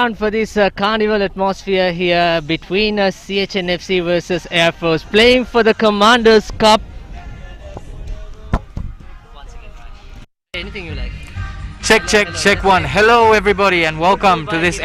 around for this carnival atmosphere here between CHNFC versus Air Force, playing for the Commanders Cup. Anything you like? Check, check, check one. Hello, everybody, and welcome to this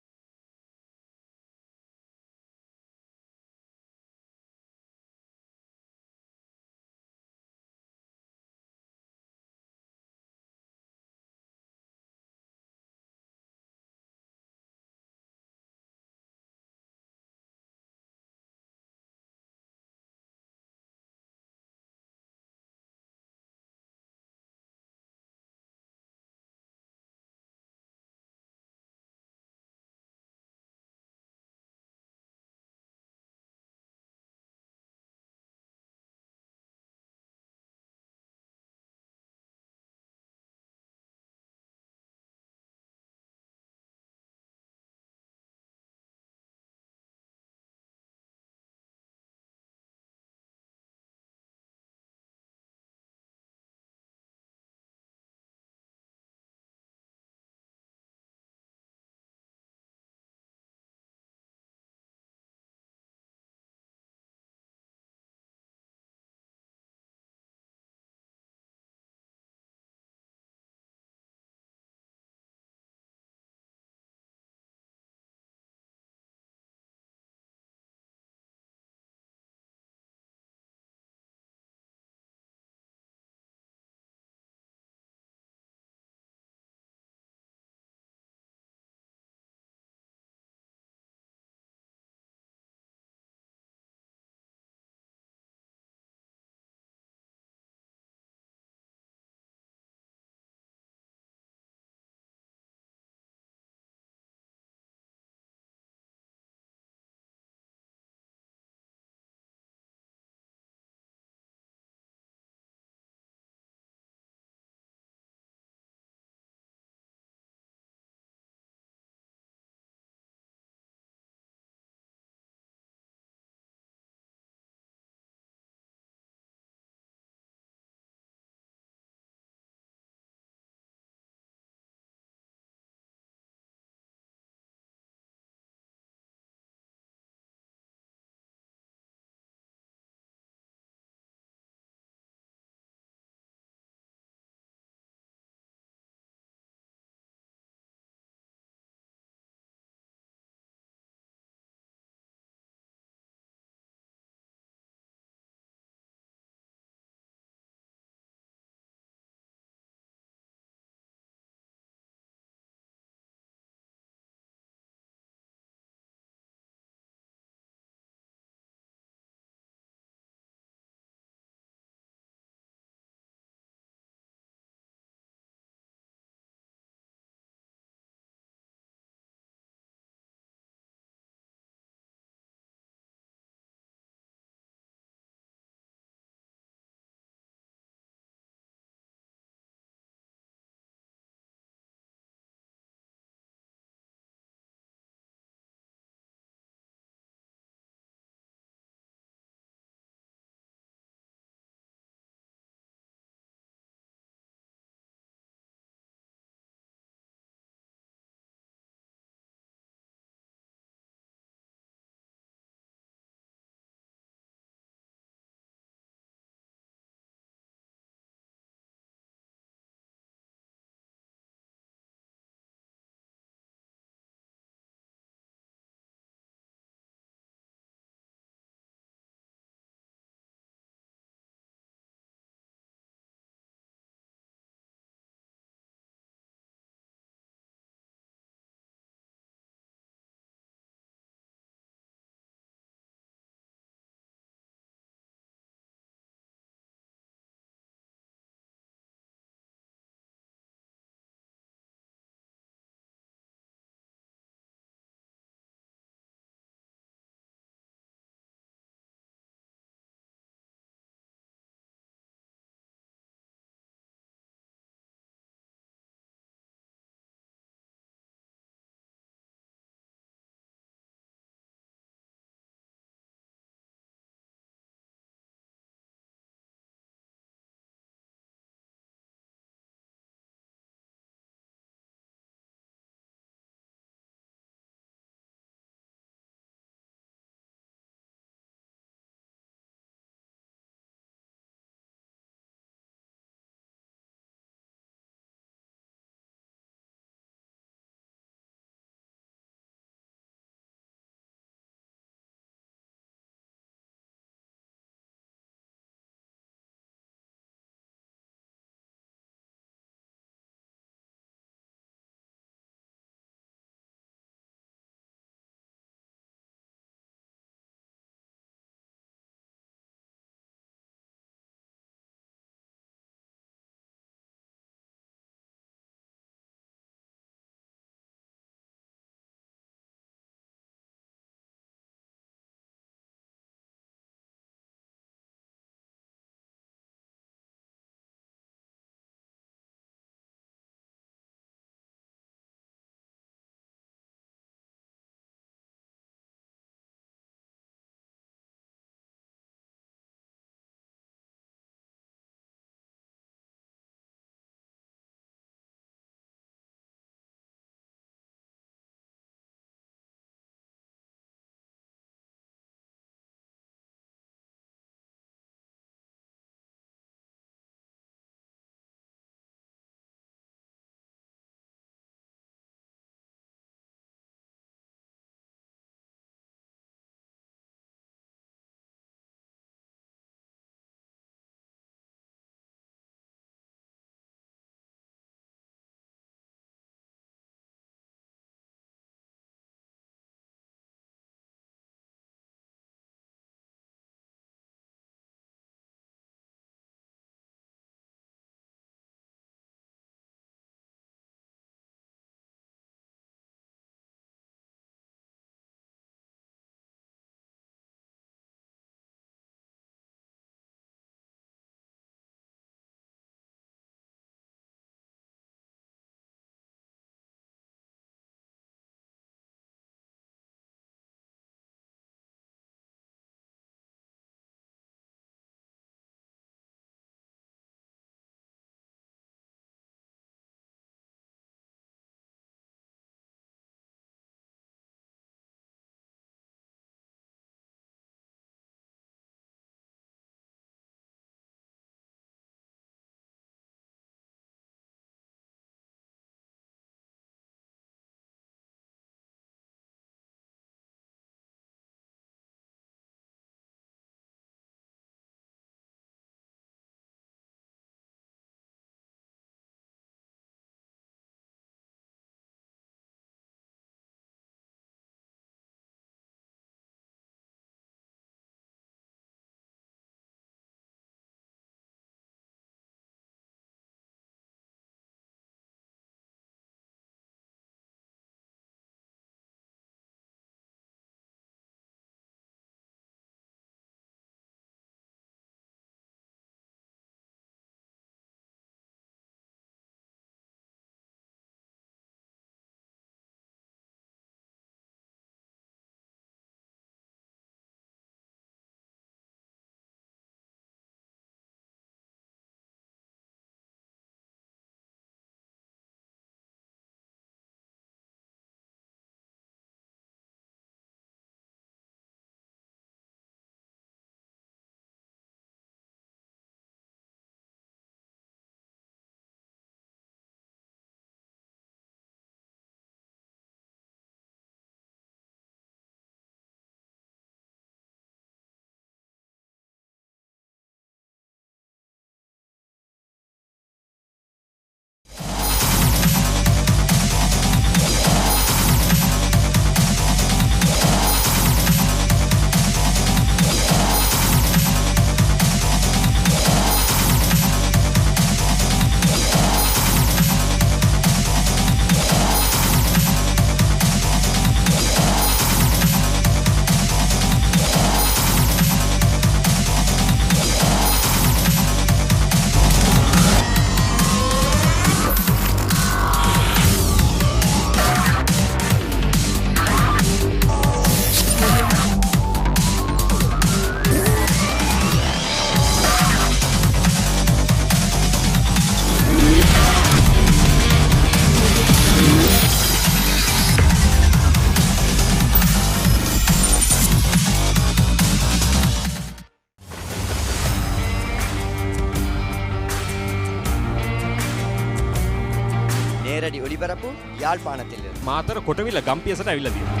ඉස්සරඩි ඔලිබරපු යාල්පානතිල්ල. Matara කොටවිල ගම්පියසට ඇවිල්ලා තියෙනවා.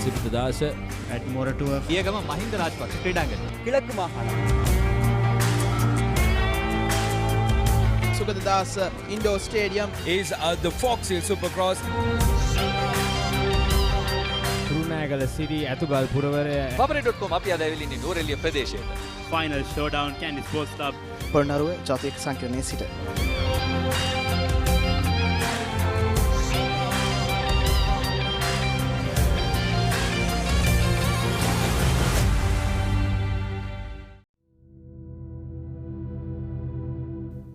සිරිතදාස ඇඩ්මොරටුව පියගම Mahinda Rajapaksa ක්‍රීඩාංගණය. කිලක්කු මාහාන. Sukadadas Indoor Stadium is the Fox Hill Supercross. Kurunegala Siri ඇතුගල් පුරවරය Papare.com අපි අද ඇවිල්ලා ඉන්නේ නෝරෙලිය ප්‍රදේශයට. Final showdown Kandy sports club Polonnaruwa ජාතික සංකීර්ණයේ සිට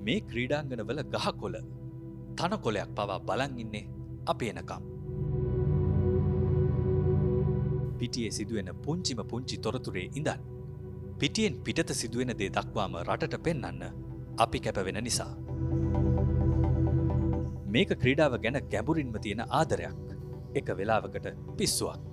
මේ ක්‍රීඩාංගණවල ගහකොළ තනකොළයක් පවා බලන් ඉන්නේ අපි එනකම්. පිටියේ සිදුවෙන පුංචිම පුංචි තොරතුරේ ඉඳන් පිටියෙන් පිටත සිදුවෙන දේ දක්වාම රටට පෙන්වන්න අපි කැපවෙන නිසා. මේක ක්‍රීඩාව ගැන ගැඹුරින්ම තියෙන ආදරයක්. එක වෙලාවකට පිස්සුවක්.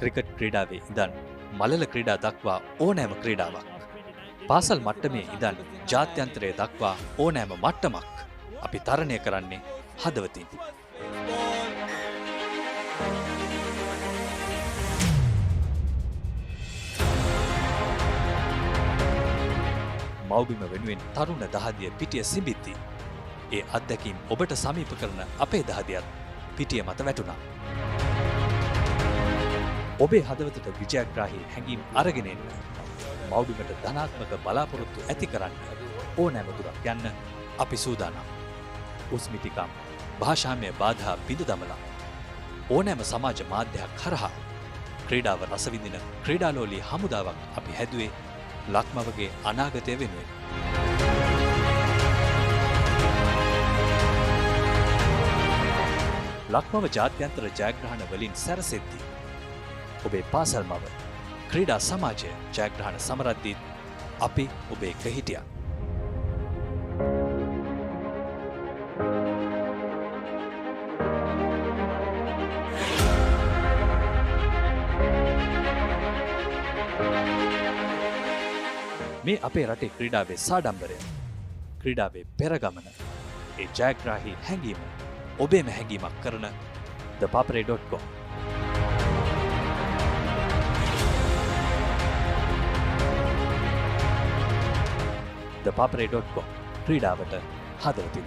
ක්‍රිකට් ක්‍රීඩාවේ ඉඳන් මලල ක්‍රීඩා දක්වා ඕනෑම ක්‍රීඩාවක්. පාසල් මට්ටමේ ඉඳන් ජාත්‍යන්තරය දක්වා ඕනෑම මට්ටමක් අපි තරණය කරන්නේ හදවතින්. මව්බිම වෙනුවෙන් තරුණ දහදිය පිටිය සිඹිද්දී ඒ අත්දැකීම් ඔබට සමීප කරන අපේ දහදියත් පිටිය මත වැටුණා. ඔබේ හදවතට විජයග්‍රාහී හැඟීම් අරගෙන එන්න මව්බිමට ධනාත්මක බලාපොරොත්තු ඇති කරන්න ඕනෑම දුරක් යන්න අපි සූදානම්. උස්මිතිකම් භාෂාමය බාධා බිඳ දමලා ඕනෑම සමාජ මාධ්‍යයක් හරහා ක්‍රීඩාව රසවිඳින ක්‍රීඩාලෝලී හමුදාවක් අපි හැදුවේ ලක්මවගේ අනාගතය වෙනුවෙන්. ලක්මව ජාත්‍යන්තර ජයග්‍රහණ වලින් සැරසෙද්දී ඔබේ පාසල් මව ක්‍රීඩා සමාජය ජයග්‍රහණ සමරද්දීත් අපි ඔබේ එක්ක හිටියා. මේ අපේ රටේ ක්‍රීඩාවේ සාඩම්බරය, ක්‍රීඩාවේ පෙරගමන, ඒ ජයග්‍රාහී හැඟීම ඔබේම හැඟීමක් කරන thepapare.com. thepapare.com ක්‍රීඩාවට හදවතින්.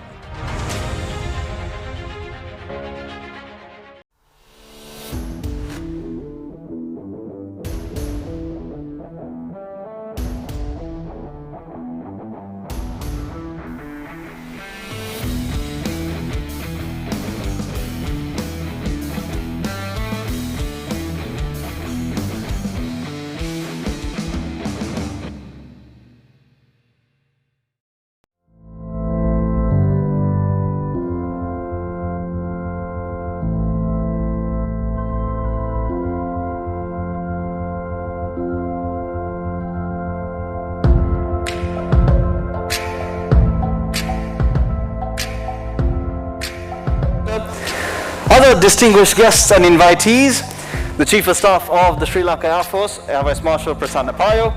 Other distinguished guests and invitees, the Chief of Staff of the Sri Lanka Air Force, Air Vice Marshal Prasanna Payo,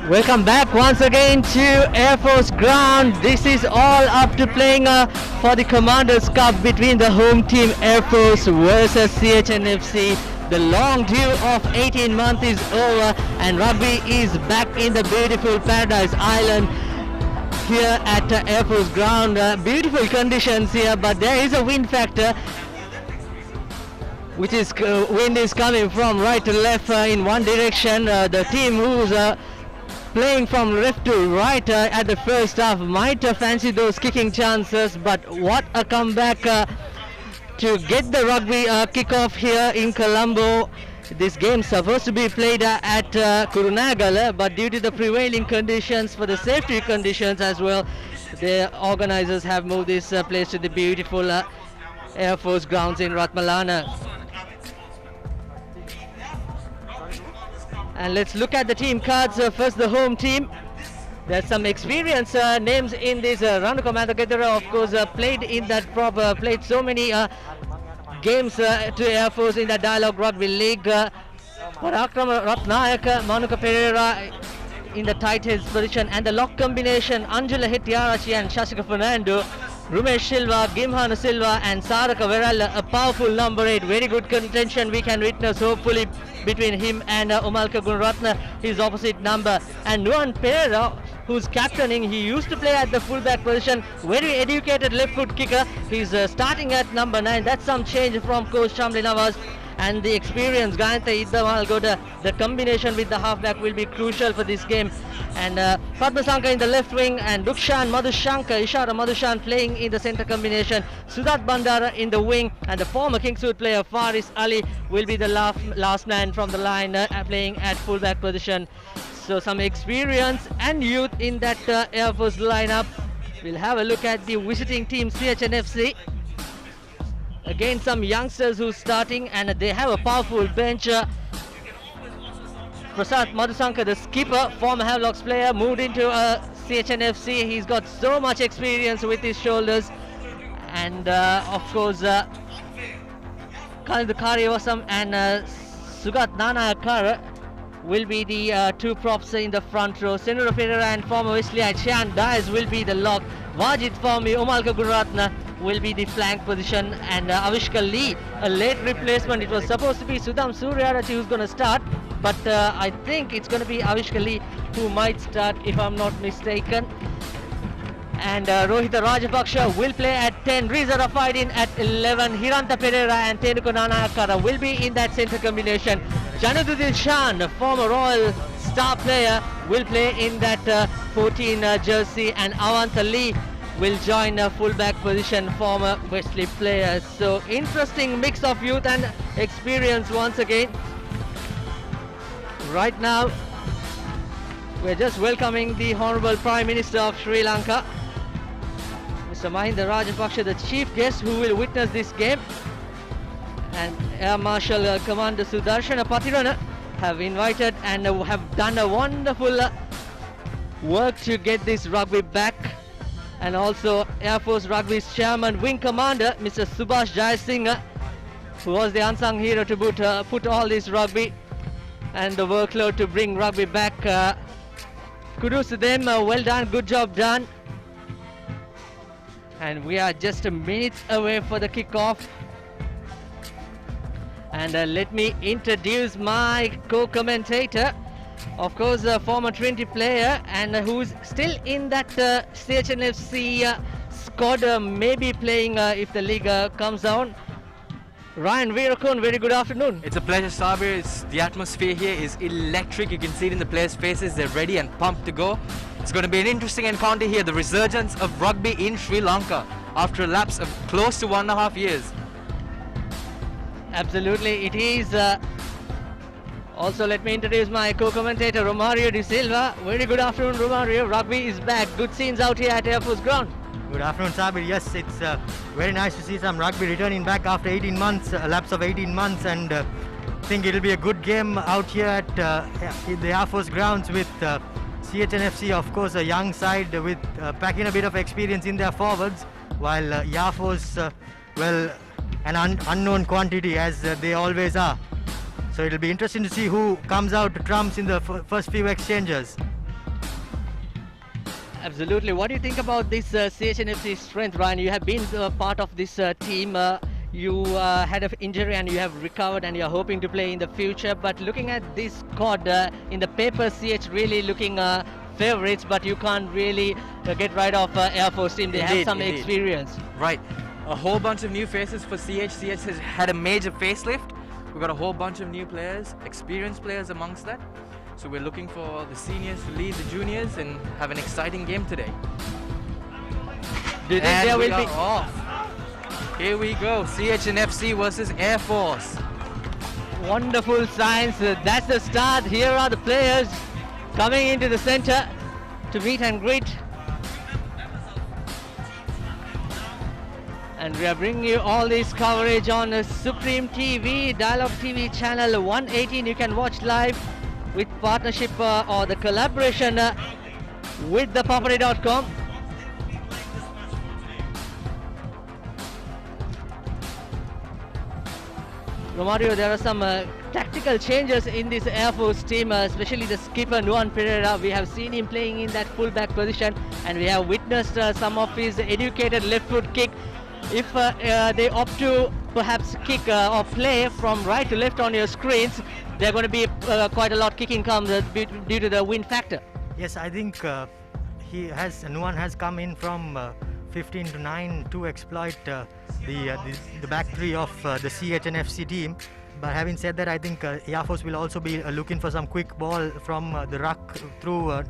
Welcome back once again to Air Force Ground. This is all up to playing for the Commanders Cup between the home team Air Force versus CHNFC. The long due of 18 months is over and rugby is back in the beautiful Paradise Island here at Air Force Ground. Beautiful conditions here, but there is a wind factor, which is wind is coming from right to left in one direction. The team who's playing from left to right at the first half might fancy those kicking chances, but what a comeback to get the rugby kick-off here in Colombo. This game is supposed to be played at Kurunagala, but due to the prevailing conditions, for the safety conditions as well, the organizers have moved this place to the beautiful Air Force grounds in Ratmalana. And let's look at the team cards. First, the home team. There's some experienced names in this. Ranuka Madhukethara, of course, played in that played so many games to Air Force in the Dialogue Rugby League. Parakrama Ratnayaka, Manuka Pereira in the tight heads position, and the lock combination Anjula Hettiarachi and Shashika Fernando, Rumesh Silva, Gimhana Silva and Saraka Veral, a powerful number 8. Very good contention we can witness hopefully between him and Umalka Gunratna, his opposite number. And Nuan Pereira, who's captaining, he used to play at the fullback position, very educated left foot kicker. He's starting at number 9. That's some change from coach Shamli Nawaz. And the experience, Gayanta Iddamalgoda, the combination with the halfback will be crucial for this game. And Padmasanka in the left wing, and Dukshan Madhushankar, Ishara Madhushan playing in the centre combination. Sudat Bandara in the wing, and the former Kingswood player Faris Ali will be the last man from the line playing at fullback position. So some experience and youth in that Air Force lineup. We'll have a look at the visiting team CHNFC. Again, some youngsters who's starting, and they have a powerful bench. Prasad Madhusankar, the skipper, former Havelocks player, moved into CHNFC. He's got so much experience with his shoulders. And of course, Khalid Karyavasam and Sugat Nanayakar will be the two props in the front row. Senura Pereira and former Wesleyite Shan Dias will be the lock. Wajid Fahmi, Umalka Guratna will be the flank position, and Avishka Lee, a late replacement. It was supposed to be Sudham Suryarachi who's going to start, but I think it's going to be Avishka Lee who might start if I'm not mistaken. And Rohita Rajapaksha will play at 10, Riza Rafaidin at 11, Hiranta Pereira and Tenuko Nanayakara will be in that centre combination. Janududin Shan, a former Royal star player, will play in that 14 jersey, and Avanta Lee will join a fullback position, former Wesley player. So interesting mix of youth and experience once again. Right now, we're just welcoming the Honorable Prime Minister of Sri Lanka, Mr. Mahinda Rajapaksa, the chief guest who will witness this game. And Air Marshal Commander Sudarshana Patirana have invited and have done a wonderful work to get this rugby back. And also Air Force Rugby's chairman, wing commander, Mr. Subhash Jayasinghe, who was the unsung hero to put all this rugby and the workload to bring rugby back. Kudos to them, well done, good job done. And we are just a minute away for the kickoff. And let me introduce my co-commentator. Of course, a former Trinity player and who's still in that CHNFC squad, maybe playing if the league comes down. Ryan Veerakon, very good afternoon. It's a pleasure, Sabir. The atmosphere here is electric. You can see it in the players' faces. They're ready and pumped to go. It's going to be an interesting encounter here. The resurgence of rugby in Sri Lanka after a lapse of close to 1.5 years. Absolutely, it is. Also, let me introduce my co-commentator, Romario De Silva. Very good afternoon, Romario. Rugby is back. Good scenes out here at Air Force Ground. Good afternoon, Sabir. Yes, it's very nice to see some rugby returning back after 18 months, a lapse of 18 months, and I think it'll be a good game out here at the Air Force grounds with CHNFC, of course, a young side with packing a bit of experience in their forwards, while Air Force, well, an unknown quantity as they always are. So it'll be interesting to see who comes out trumps in the first few exchanges. Absolutely. What do you think about this CHNFC strength, Ryan? You have been part of this team. You had an injury and you have recovered and you're hoping to play in the future. But looking at this squad, in the paper, CH really looking favourites, but you can't really get rid of Air Force team. They have some experience. Right. A whole bunch of new faces for CH. CH has had a major facelift. We've got a whole bunch of new players, experienced players amongst that. So we're looking for the seniors to lead the juniors and have an exciting game today. Do you think there will be off? Here we go, CHNFC versus Air Force. Wonderful signs. That's the start. Here are the players coming into the center to meet and greet. And we are bringing you all this coverage on Supreme TV, Dialogue TV channel 118. You can watch live with partnership or the collaboration with the Papare.com. Romario, there are some tactical changes in this Air Force team, especially the skipper Nuan Pereira. We have seen him playing in that fullback position, and we have witnessed some of his educated left foot kick. If they opt to perhaps kick or play from right to left on your screens, there are going to be quite a lot kicking comes due to the wind factor. Yes, I think Nuan has come in from 15 to 9 to exploit the back three of the CHNFC team. But having said that, I think Air Force will also be looking for some quick ball from the ruck through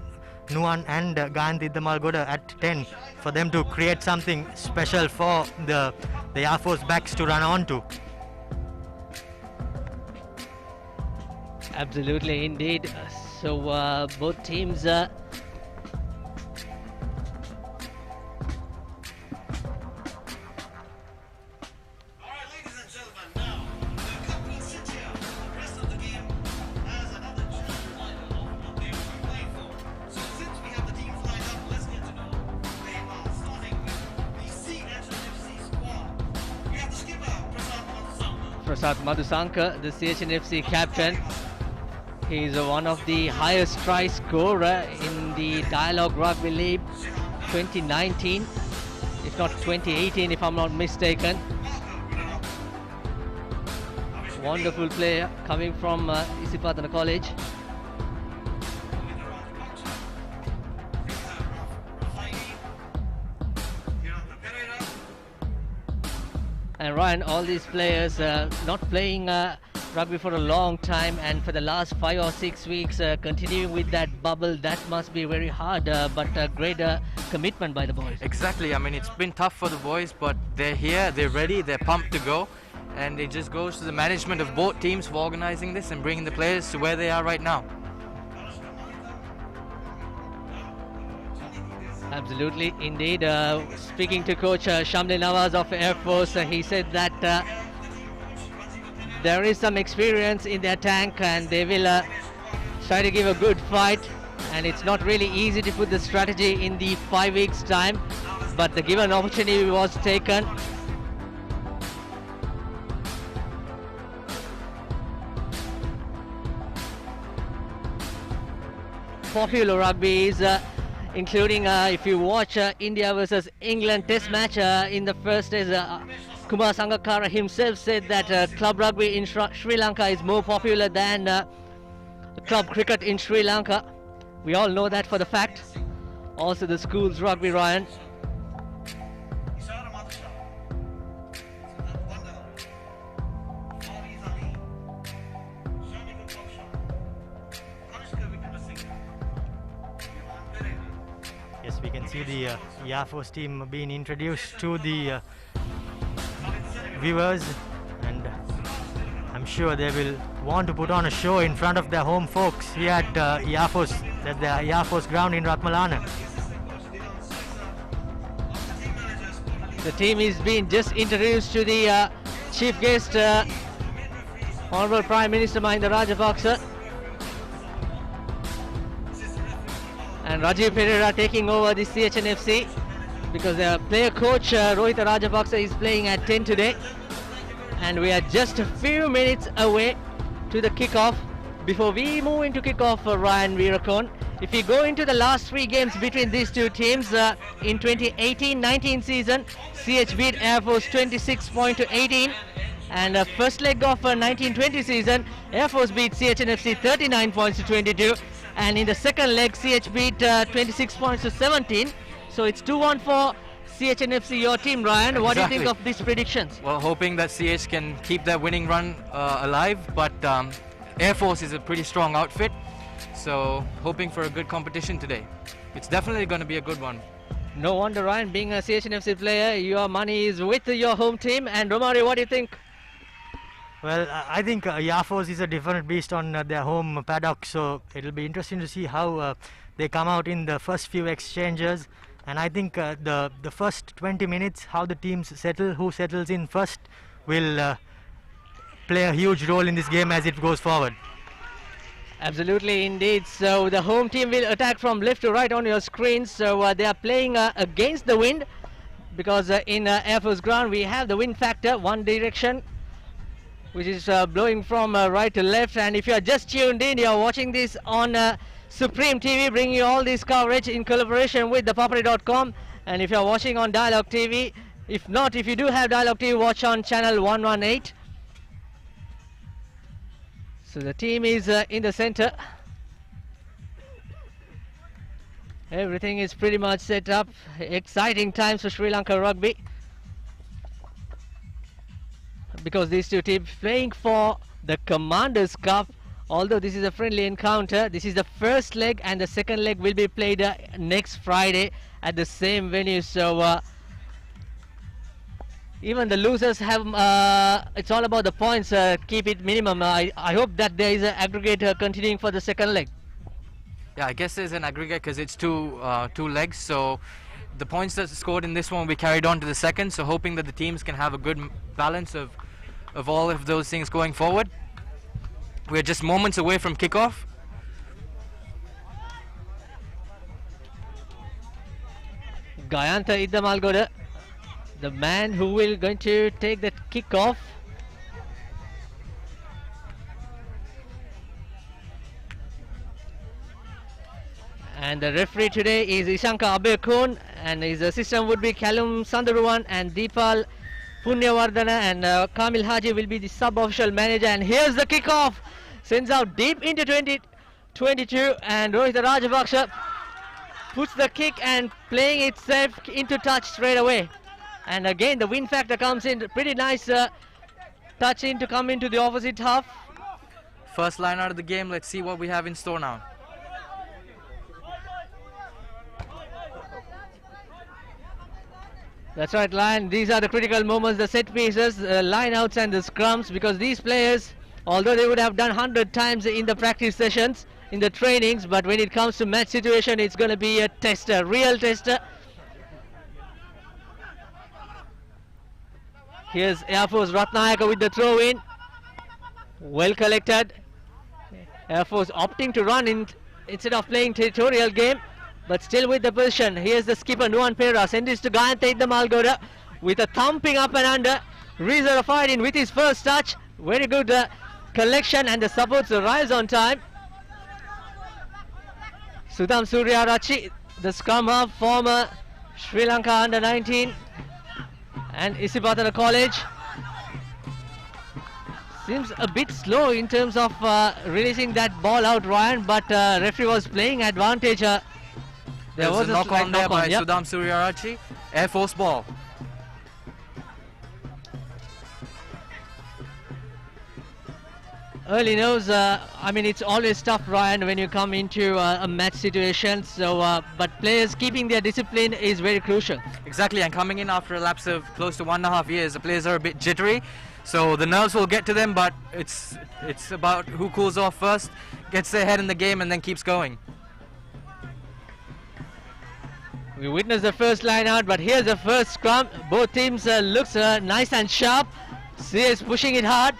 Nuan and Gandhi the Malgoda at 10 for them to create something special for the Air Force backs to run onto. Absolutely, indeed. So both teams Prasad Madhusankar, the CHNFC captain. He is one of the highest try scorer in the Dialogue Rugby League 2019, if not 2018 if I'm not mistaken. Wonderful player coming from Isipatana College. And Ryan, all these players not playing rugby for a long time, and for the last 5 or 6 weeks continuing with that bubble, that must be very hard, but a great commitment by the boys. Exactly, I mean it's been tough for the boys, but they're here, they're ready, they're pumped to go, and it just goes to the management of both teams for organizing this and bringing the players to where they are right now. Absolutely, indeed. Speaking to Coach Shamli Nawaz of Air Force, he said that there is some experience in their tank and they will try to give a good fight, and it's not really easy to put the strategy in the 5 weeks time, but the given opportunity was taken. Popular rugby is including if you watch India versus England test match in the first days, Kumar Sangakkara himself said that club rugby in Sri Lanka is more popular than club cricket in Sri Lanka. We all know that for the fact. Also the schools rugby, Ryan. Yes, we can see the Air Force team being introduced to the viewers, and I'm sure they will want to put on a show in front of their home folks here at Air Force, at the Air Force ground in Ratmalana. The team is being just introduced to the chief guest, Honorable Prime Minister Mahinda Rajapaksa. And Rajiv Pereira taking over the CHNFC because their player coach Rohita Rajapaksa is playing at 10 today. And we are just a few minutes away to the kickoff. Before we move into kickoff, Ryan Veerakon, if we go into the last 3 games between these two teams, in 2018-19 season, CH beat Air Force 26 points to 18. And first leg of 19-20 season, Air Force beat CHNFC 39 points to 22. And in the second leg, CH beat 26 points to 17. So it's 2-1 for CHNFC, your team, Ryan. Exactly. What do you think of these predictions? Well, hoping that CH can keep their winning run alive, but Air Force is a pretty strong outfit, so hoping for a good competition today. It's definitely going to be a good one. No wonder, Ryan, being a CHNFC player, your money is with your home team. And Romario, what do you think? Well, I think Air Force is a different beast on their home paddock, so it'll be interesting to see how they come out in the first few exchanges. And I think the first 20 minutes, how the teams settle, who settles in first, will play a huge role in this game as it goes forward. Absolutely, indeed. So the home team will attack from left to right on your screen. So they are playing against the wind because in Air Force ground we have the wind factor, one direction, which is blowing from right to left. And if you are just tuned in, you are watching this on Supreme TV, bringing you all this coverage in collaboration with the Papare.com. And if you are watching on Dialogue TV, if not, if you do have Dialogue TV, watch on channel 118. So the team is in the center. Everything is pretty much set up. Exciting times for Sri Lanka rugby, because these two teams playing for the Commanders Cup. Although this is a friendly encounter, this is the first leg, and the second leg will be played next Friday at the same venue. So even the losers have, it's all about the points, keep it minimum. I hope that there is an aggregate continuing for the second leg. Yeah, I guess there's an aggregate because it's two legs. So the points that's scored in this one will be carried on to the second. So hoping that the teams can have a good balance of all of those things going forward. We're just moments away from kickoff. Gayantha Iddamalgoda, the man who will going to take the kickoff. And the referee today is Ishanka Abekun, and his assistant would be Callum Sandaruwan and Deepal Punyawardana, and Kamil Haji will be the sub-official manager. And here's the kickoff, sends out deep into 2022, and Rohit Rajapaksa puts the kick and playing it safe into touch straight away. And again the wind factor comes in, pretty nice touch in to come into the opposite half. First line out of the game, let's see what we have in store now. That's right, Lion. These are the critical moments, the set pieces, line outs and the scrums, because these players, although they would have done 100 times in the practice sessions, in the trainings, but when it comes to match situation, it's going to be a tester, real tester. Here's Air Force Ratnayaka with the throw in. Well collected. Air Force opting to run instead of playing territorial game, but still with the position. Here's the skipper Nuan Pera, send this to Gayantha Iddamalgoda with a thumping up and under. Reza fired in with his first touch. Very good collection, and the supports arrives on time. Sudham Suryarachi, the scrum half, former Sri Lanka under-19 and Isipatana College. Seems a bit slow in terms of releasing that ball out, Ryan, but referee was playing advantage. There was a knock on there by yep. Sudham Suryarachi. Air Force ball. Early nose, I mean, it's always tough, Ryan, when you come into a match situation. So, but players keeping their discipline is very crucial. Exactly, and coming in after a lapse of close to 1.5 years, the players are a bit jittery. So the nerves will get to them, but it's about who cools off first, gets their head in the game, and then keeps going. We witnessed the first line out, but here's the first scrum. Both teams looks nice and sharp. CS pushing it hard.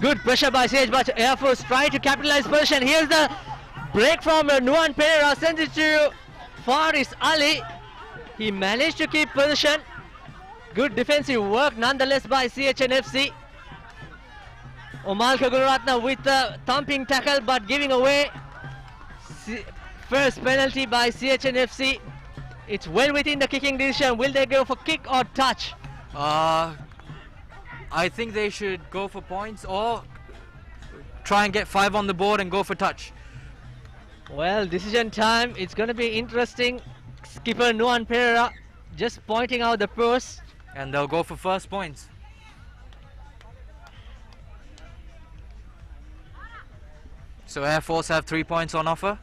Good pressure by CH, but Air Force try to capitalize position. Here's the break from Nuan Pereira, sends it to Faris Ali. He managed to keep position. Good defensive work nonetheless by CHNFC. Omalka Gururatna with the thumping tackle, but giving away first penalty by CHNFC. It's well within the kicking decision. Will they go for kick or touch? I think they should go for points or try and get 5 on the board and go for touch. Well, decision time. It's going to be interesting. Skipper Nuan Pereira just pointing out the purse. And they'll go for first points. So Air Force have 3 points on offer.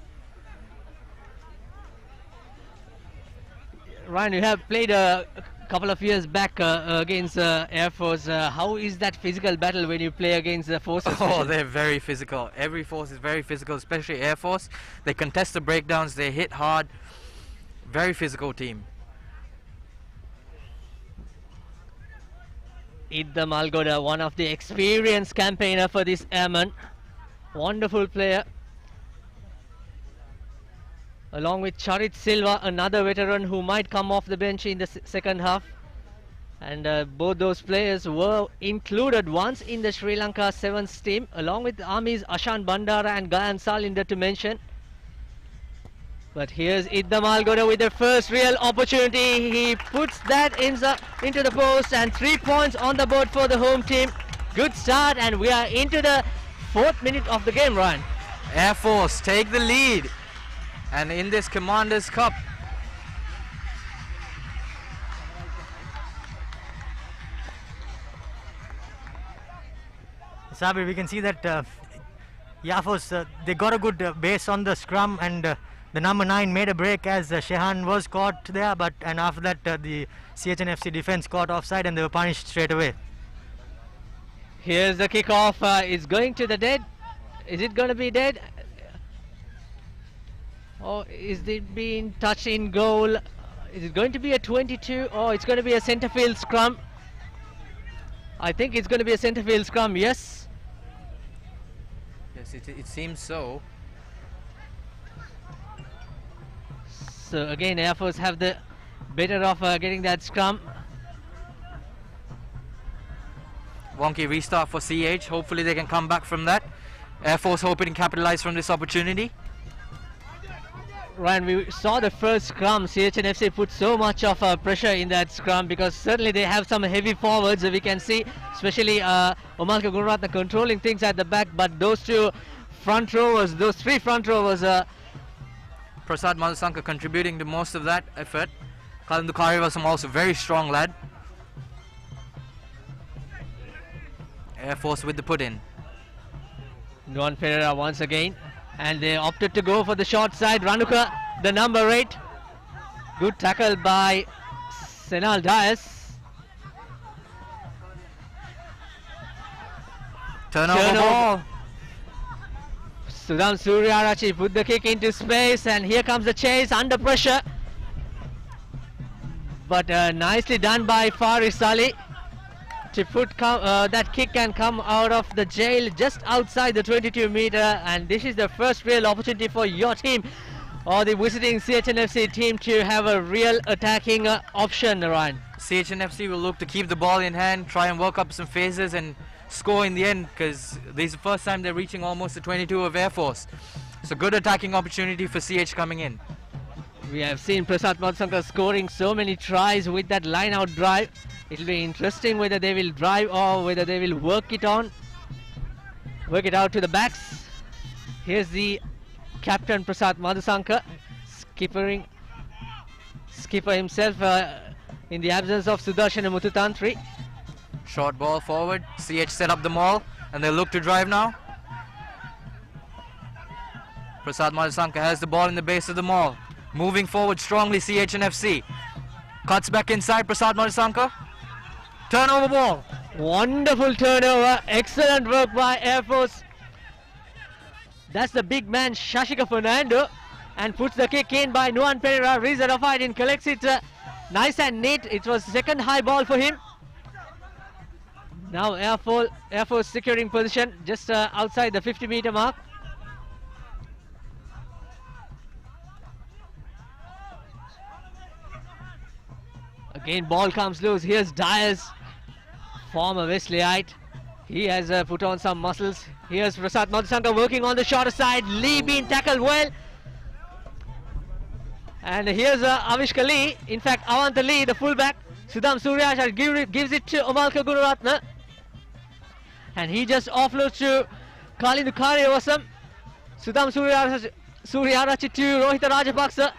Ryan, you have played a couple of years back against Air Force. How is that physical battle when you play against the forces? Oh, they're very physical. Every force is very physical, especially Air Force. They contest the breakdowns, they hit hard. Very physical team. Iddamalgoda, one of the experienced campaigner for this airman. Wonderful player. along with Charit Silva, another veteran who might come off the bench in the second half. And both those players were included once in the Sri Lanka Sevens team, along with Army's Ashan Bandara and Gayan Salinder to mention. But here's Idda Malgoda with the first real opportunity. He puts that into the post, and 3 points on the board for the home team. Good start, and we are into the 4th minute of the game, Ryan. Air Force take the lead, and in this Commanders Cup, Sabir, we can see that Air Force, they got a good base on the scrum, and the number 9 made a break as Shehan was caught there, and after that the CHNFC defense caught offside and they were punished straight away. Here's the kickoff. It's going to the dead. Is it going to be dead? Or is it being touched in goal? Is it going to be a 22, or it's going to be a centre field scrum? I think it's going to be a centre field scrum, yes. Yes, it seems so. So again, Air Force have the better of getting that scrum. Wonky restart for CH. Hopefully they can come back from that. Air Force hoping to capitalize from this opportunity. Ryan, we saw the first scrum. CHNFC put so much of pressure in that scrum, because certainly they have some heavy forwards. We can see, especially Omalka Gunaratna controlling things at the back. But those three front rowers, Prasad Madhusanka contributing to most of that effort. Kalandu Karivasam also very strong lad. Air Force with the put in. Nuan Pereira once again, and they opted to go for the short side. Ranuka, the number 8. Good tackle by Senal Dias. Turnover ball. Sudham Suryarachi put the kick into space, and here comes the chase under pressure. But nicely done by Faris Ali to put that kick can come out of the jail just outside the 22-meter, and this is the first real opportunity for your team, or the visiting CHNFC team, to have a real attacking option, Ryan. CHNFC will look to keep the ball in hand, try and work up some phases and score in the end, because this is the first time they're reaching almost the 22 of Air Force. It's a good attacking opportunity for CH coming in. We have seen Prasad Madhusanka scoring so many tries with that line-out drive. It'll be interesting whether they will drive or whether they will work it out to the backs. Here's the captain, Prasad Madhusanka, skipper himself in the absence of Sudarshan and Mututantri. Short ball forward. CH set up the maul, and they look to drive now. Prasad Madhusanka has the ball in the base of the maul. Moving forward strongly, CHNFC. Cuts back inside, Prasad Madhusanka. Turnover ball. Wonderful turnover. Excellent work by Air Force. That's the big man, Shashika Fernando. And puts the kick in by Nuan Pereira. Riza Rafaidin collects it nice and neat. It was second high ball for him. Now Air Force securing position just outside the 50-meter mark. Again, ball comes loose. Here's Dias, former Wesleyite. He has put on some muscles. Here's Prasad Madhusanka working on the shorter side. Lee being tackled well. And here's Avishka Lee. In fact, Avanta Lee, the fullback. Sudham Suryarachi gives it to Omalka Gunaratna. And he just offloads to Kalindu Kariyavasam. Sudham Suryarachi to Rohita Rajapaksa.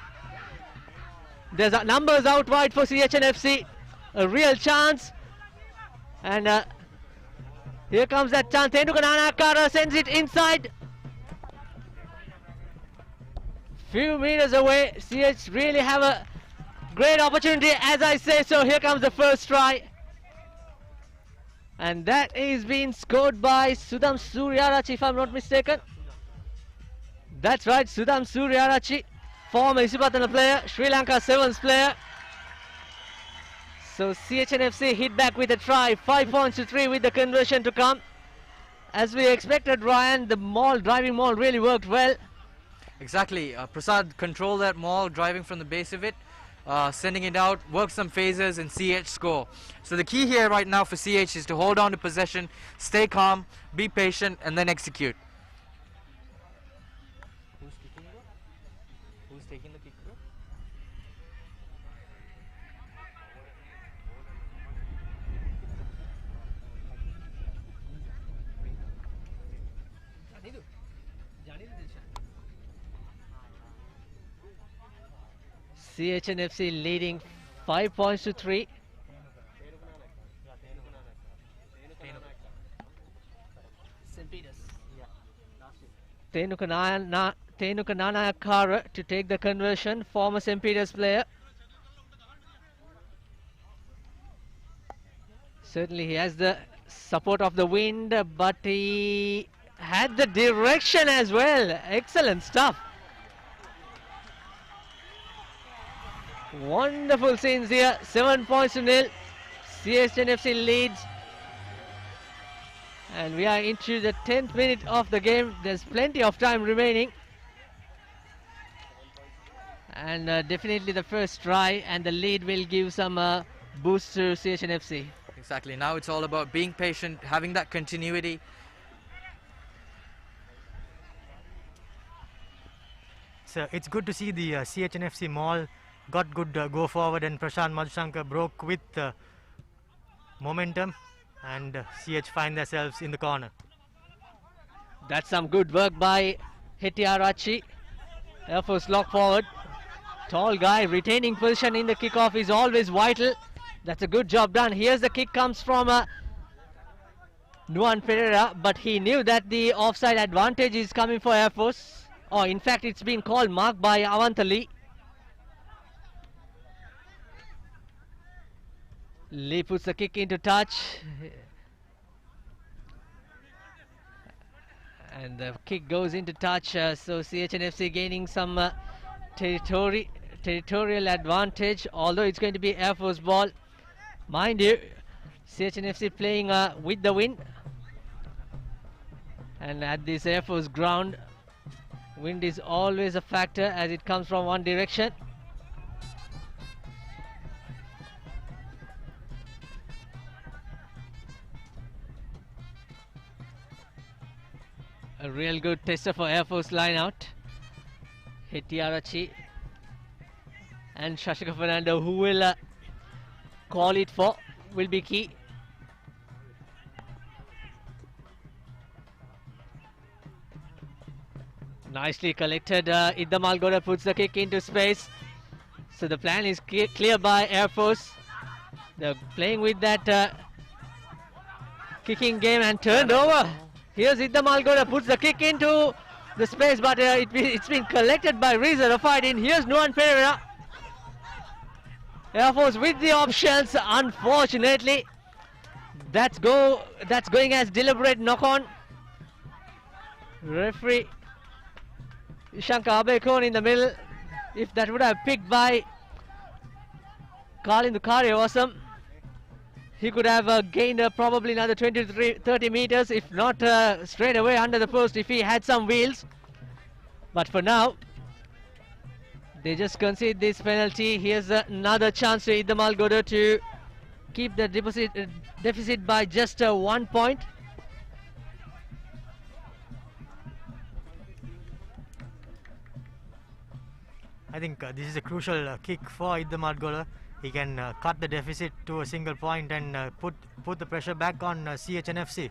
There's numbers out wide for CHNFC. A real chance. And here comes that chance. Tenduka Nanakara sends it inside. Few meters away. CH really have a great opportunity, as I say so. Here comes the first try. And that is being scored by Sudham Suryarachi, if I'm not mistaken. That's right, Sudham Suryarachi, former Isipatana player, Sri Lanka Sevens player. So CHNFC hit back with a try, 5 points to 3 with the conversion to come. As we expected, Ryan, the driving maul really worked well. Exactly. Prasad controlled that maul, driving from the base of it, sending it out, work some phases, and CH score. So the key here right now for CH is to hold on to possession, stay calm, be patient, and then execute. Who's kicking it? Who's taking the kick? CHNFC leading 5 points to 3. Tenuka Nanayakara to take the conversion, former St. Peter's player. Certainly he has the support of the wind, but he had the direction as well. Excellent stuff. Wonderful scenes here. 7 points to 0. CHNFC leads. And we are into the 10th minute of the game. There's plenty of time remaining. And definitely the first try and the lead will give some boost to CHNFC. Exactly. Now it's all about being patient, having that continuity. So it's good to see the CHNFC maul got good go forward, and Prashant Madhushankar broke with momentum, and CH find themselves in the corner. That's some good work by Hetiarachi. Air Force lock forward. Tall guy retaining position in the kickoff is always vital. That's a good job done. Here's the kick comes from Nuan Pereira, but he knew that the offside advantage is coming for Air Force. Oh, in fact, it's been called marked by Avantali. Lee puts the kick into touch. And the kick goes into touch, so CHNFC gaining some territorial advantage, although it's going to be Air Force ball. Mind you, CHNFC playing with the wind. And at this Air Force ground, wind is always a factor as it comes from one direction. A real good tester for Air Force line out. Hetiarachi and Shashika Fernando, who will call it for, will be key. Nicely collected. Idam Algora puts the kick into space. So the plan is clear by Air Force. They're playing with that kicking game and turned over. Here's Idam Algora, puts the kick into the space, but it's been collected by Reza Rafaidin. Here's Nuan Pereira. Air Force with the options. Unfortunately, that's going as deliberate knock-on. Referee Shankar Abekon in the middle. If that would have picked by Kalin Dukari awesome. He could have gained probably another 20-30 meters, if not straight away under the post if he had some wheels. But for now, they just concede this penalty. Here's another chance to Idam Algora to keep the deficit by just 1 point. I think this is a crucial kick for Idam Algora. He can cut the deficit to a single point and put the pressure back on CHNFC.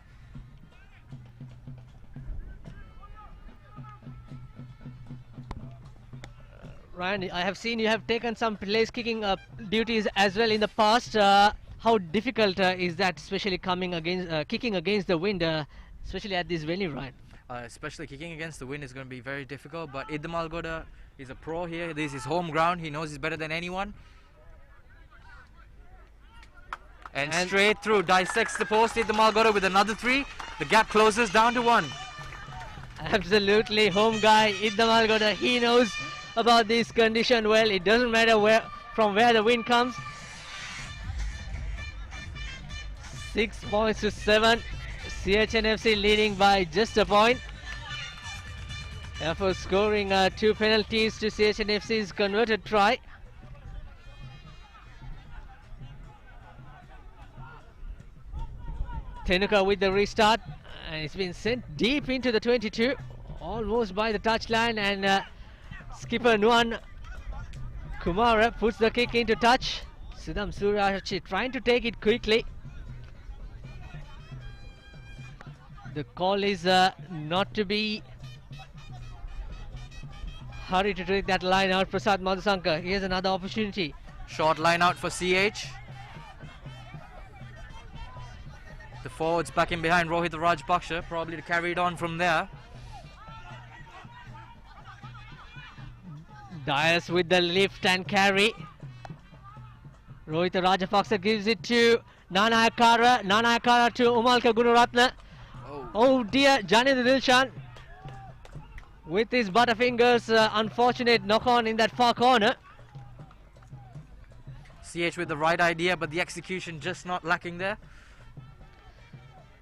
Ryan, I have seen you have taken some place kicking duties as well in the past. How difficult is that, especially coming against kicking against the wind, especially at this venue, Ryan? Especially kicking against the wind is going to be very difficult, but Idam Algora is a pro here. This is his home ground. He knows he's better than anyone. And straight through, dissects the post. Idam Algora with another 3. The gap closes down to 1. Absolutely, home guy Idam Algora. He knows about this condition well. It doesn't matter from where the wind comes. 6 points to 7. CHNFC leading by just a point. Air Force scoring 2 penalties to CHNFC's converted try. Tenuka with the restart, and it's been sent deep into the 22, almost by the touchline, and skipper Nuan Kumara puts the kick into touch. Siddham Suryachi trying to take it quickly. The call is not to be hurried to take that line out. Prasad Madhusankar, here's another opportunity. Short line out for CH. The forwards back in behind Rohit Rajpaksha, probably to carry it on from there. Dias with the lift and carry. Rohit Rajapaksa gives it to Nanayakara. Nanayakara to Umalka Gururatna. Oh dear, Janindra Dilshan with his butterfingers. Unfortunate knock on in that far corner. CH with the right idea, but the execution just not lacking there.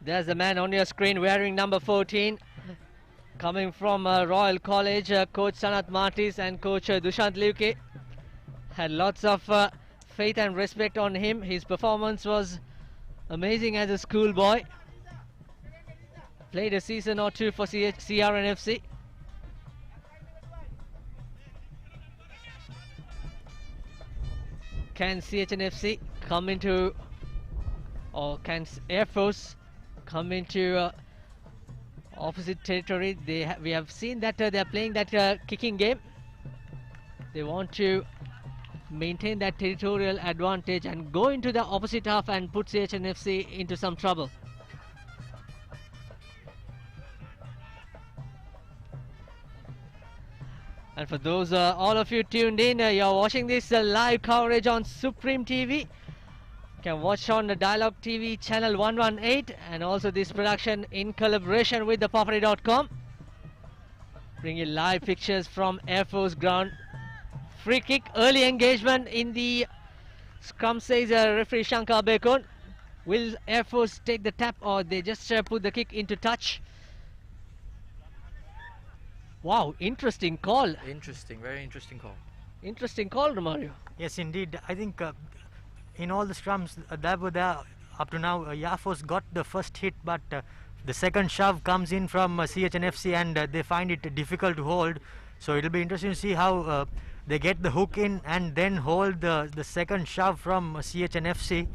There's the man on your screen wearing number 14. Coming from Royal College, Coach Sanat Martis and Coach Dushant Liuke had lots of faith and respect on him. His performance was amazing as a schoolboy. Played a season or two for CRNFC. Can CHNFC come into, or can Air Force come into opposite territory? We have seen that they are playing that kicking game. They want to maintain that territorial advantage and go into the opposite half and put CHNFC into some trouble. And for those all of you tuned in, you're watching this live coverage on Supreme TV. You can watch on the Dialogue TV channel 118, and also this production in collaboration with the Papare.com. Bring you live pictures from Air Force ground. Free kick, early engagement in the scrum, says referee Shankar Bekon. Will Air Force take the tap, or they just put the kick into touch? Wow, interesting call. Interesting, very interesting call. Interesting call, Romario. Yes, indeed. I think in all the scrums that were there up to now, Air Force got the first hit, but the second shove comes in from CHNFC, and they find it difficult to hold. So it'll be interesting to see how they get the hook in and then hold the second shove from CHNFC.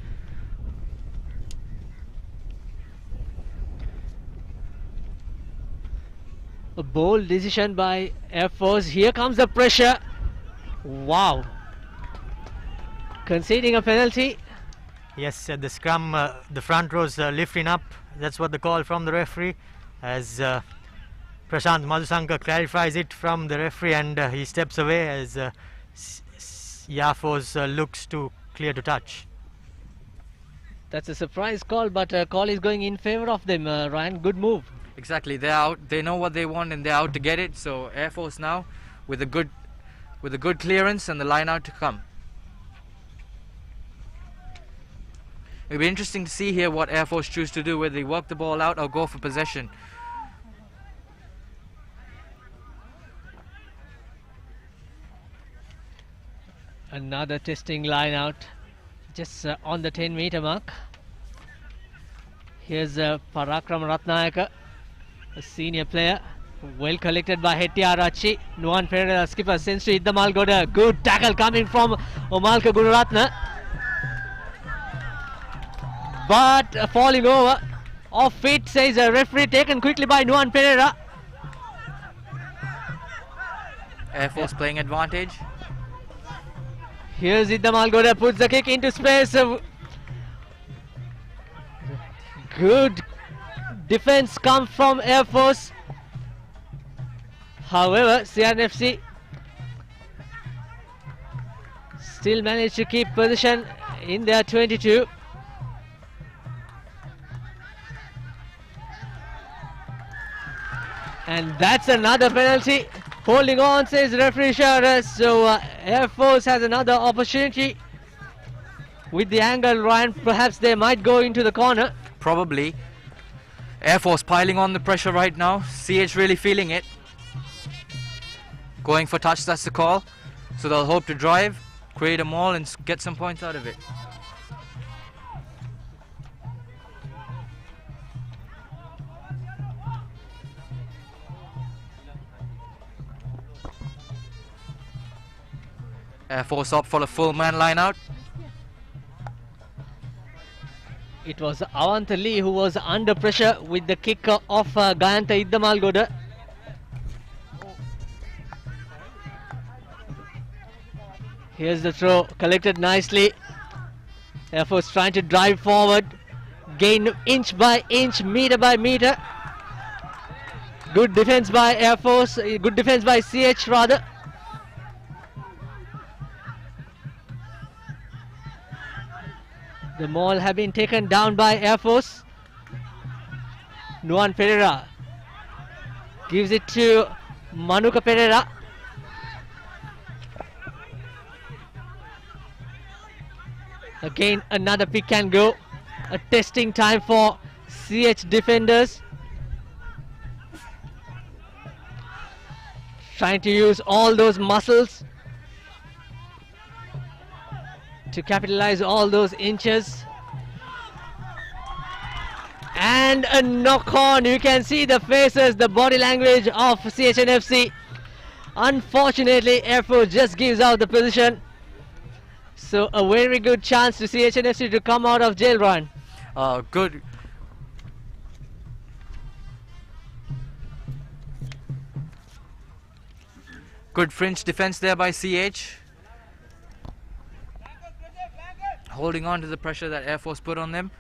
A bold decision by Air Force. Here comes the pressure. Wow. Conceding a penalty. Yes, the scrum, the front rows lifting up. That's what the call from the referee, as Prashant Madhusankar clarifies it from the referee, and he steps away as Air Force looks to clear to touch. That's a surprise call, but call is going in favor of them, Ryan. Good move. Exactly, they're out. They know what they want, and they're out to get it. So Air Force now with a good clearance and the line out to come. It'll be interesting to see here what Air Force choose to do, whether they work the ball out or go for possession. Another testing line out, just on the 10-meter mark. Here's Parakram Ratnayaka, a senior player, well collected by Hettiarachi. Nuan Pereira, skipper, sends to Iddamal Goda. Good tackle coming from Umalka Gururatna, but falling over off it, says a referee. Taken quickly by Nuan Pereira. Air Force playing advantage. Here's Iddamal Goda, puts the kick into space. Good defense come from Air Force. However, CRNFC still managed to keep position in their 22. And that's another penalty. Holding on, says referee Sharas. So Air Force has another opportunity. With the angle, Ryan, perhaps they might go into the corner. Probably. Air Force piling on the pressure right now. CH really feeling it. going for touch, that's the call. So they'll hope to drive, create a maul and get some points out of it. Air Force up for a full man line out. It was Avanta Lee who was under pressure with the kick of Gayantha Iddamalgoda. Here's the throw, collected nicely. Air Force trying to drive forward, gain inch by inch, meter by meter. Good defense by Air Force, good defense by CH rather. The maul have been taken down by Air Force. Nuan Pereira gives it to Manuka Pereira. Again another pick and go. A testing time for CH defenders. Trying to use all those muscles to capitalize all those inches. And a knock on. You can see the faces, the body language of CHNFC. Unfortunately, Air Force just gives out the position. So a very good chance to CHNFC to come out of jail run. Good. Good fringe defense there by CH. Holding on to the pressure that Air Force put on them.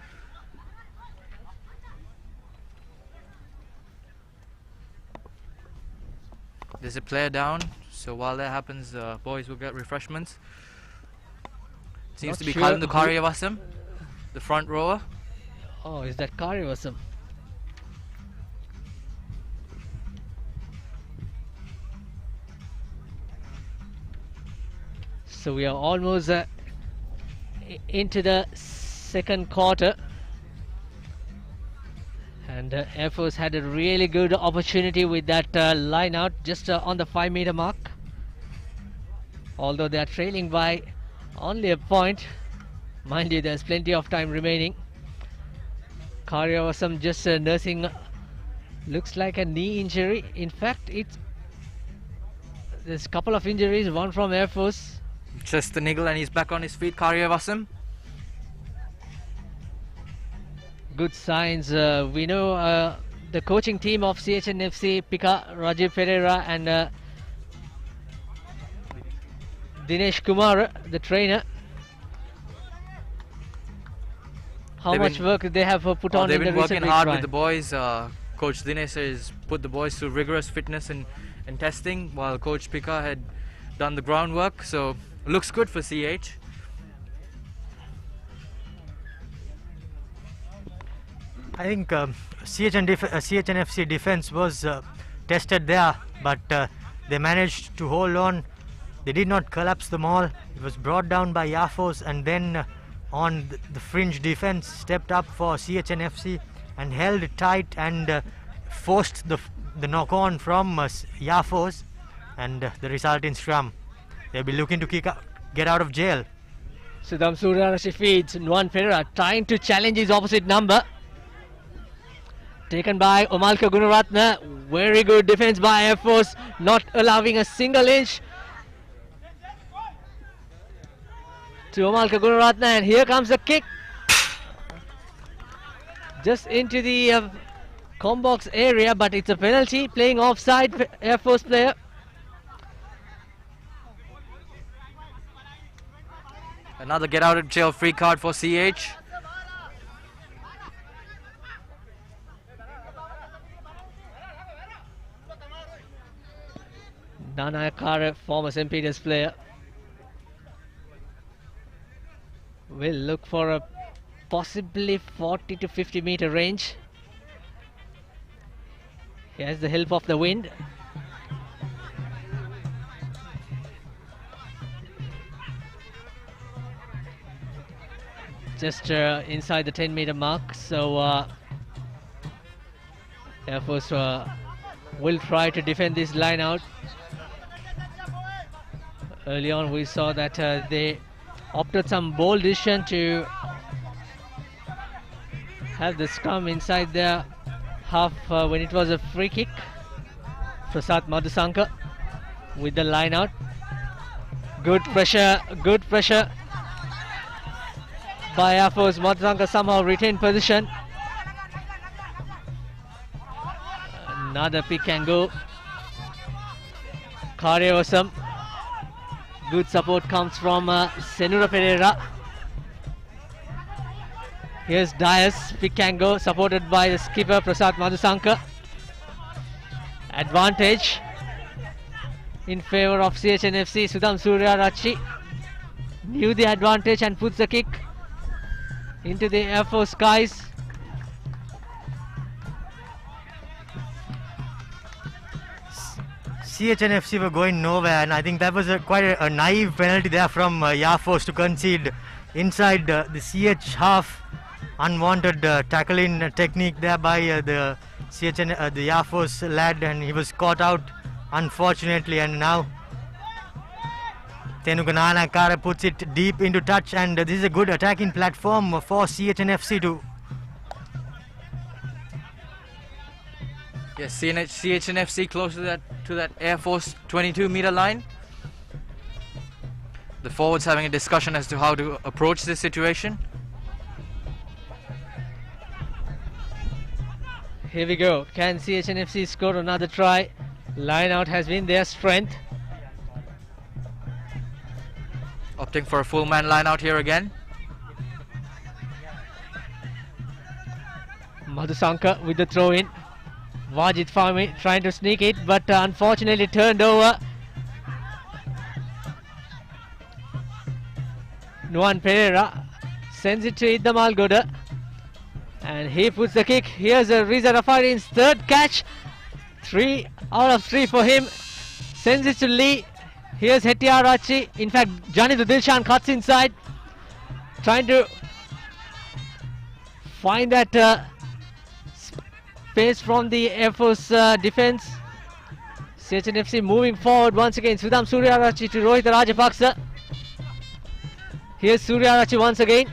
There's a player down, so while that happens, boys will get refreshments. Seems to be Kalandu Karyavasam, the front rower. Oh, is that Karyavasam? So we are almost into the second quarter, and Air Force had a really good opportunity with that line out just on the 5 meter mark, although they are trailing by only a point. Mind you, there's plenty of time remaining. Karyavasam just nursing, looks like a knee injury. In fact, there's a couple of injuries, one from Air Force. Just the niggle and he's back on his feet, Karyavasam. Good signs. We know the coaching team of CHNFC, Pika, Rajiv Pereira and Dinesh Kumar, the trainer. How much work they have put on in the recent weeks? They've been working hard with the boys. Coach Dinesh has put the boys through rigorous fitness and testing, while Coach Pika had done the groundwork. So looks good for CH. I think CHNFC defense was tested there, but they managed to hold on. They did not collapse the maul. It was brought down by Yafos, and then on the fringe defense stepped up for CHNFC and held it tight and forced the knock on from Yafos, and the result in scrum. They'll be looking to get out of jail. Sudham Surarashi feeds Nuan Pereira, trying to challenge his opposite number. Taken by Omalka Gunaratna. Very good defense by Air Force, not allowing a single inch to Omalka Gunaratna, and here comes the kick. Just into the combox area, but it's a penalty, playing offside Air Force player. Another get out of jail free card for CH. Nanayakara, former St. Peter's player, will look for a possibly 40 to 50 meter range. He has the help of the wind. Just inside the 10 meter mark, so Air Force will try to defend this line out. Early on we saw that they opted some bold decision to have the scrum inside their half when it was a free kick. Prasad Madhusankar with the line out. Good pressure by Air Force. Madhusankar somehow retained position. Another pick and go. Karyavasam. Good support comes from Senura Pereira. Here's Dias, pick and go, supported by the skipper Prasad Madhusankar. Advantage in favor of CHNFC. Sudham Suryarachi knew the advantage and puts the kick into the Air Force skies. CHNFC were going nowhere, and I think that was quite a naive penalty there from Air Force to concede inside the CH half. Unwanted tackling technique there by the Air Force lad, and he was caught out unfortunately. And now Tenuganana Kara puts it deep into touch, and this is a good attacking platform for CHNFC to. Yes, CHNFC close to that Air Force 22-meter line. The forwards having a discussion as to how to approach this situation. Here we go. Can CHNFC score another try? Line out has been their strength. Opting for a full man line out here again. Madhusankar with the throw in. Wajid Fahmi trying to sneak it, but unfortunately turned over. Nuan Pereira sends it to Idam Algoda, and he puts the kick. Here's Riza Rafari's third catch. 3 out of 3 for him. Sends it to Lee. Here's Hettiarachi. In fact, Janitha Dilshan cuts inside, trying to find that space from the Air Force defense. CHNFC moving forward once again. Sudham Suryarachi to Rohit Rajapaksa. Here's Suryarachi once again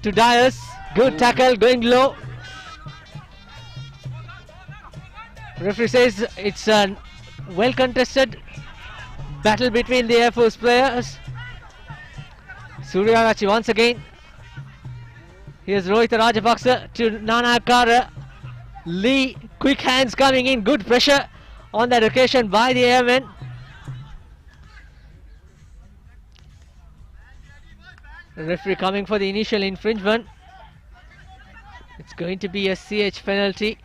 to Dias. Good tackle, going low. Referee says it's a well contested battle between the Air Force players. Suryarachi once again. Here's Rohit Rajapaksa to Nana Kara. Lee, quick hands coming in, good pressure on that occasion by the airmen. The referee coming for the initial infringement. It's going to be a CH penalty.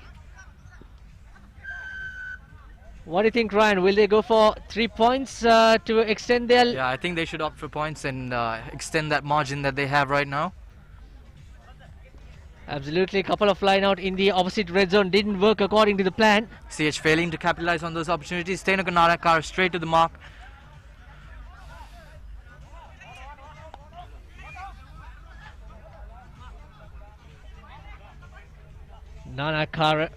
What do you think, Ryan? Will they go for 3 points to extend their... Yeah, I think they should opt for points and extend that margin that they have right now. Absolutely, a couple of line out in the opposite red zone didn't work according to the plan. CH failing to capitalize on those opportunities. Tenuganana Kara straight to the mark. Nana Kara.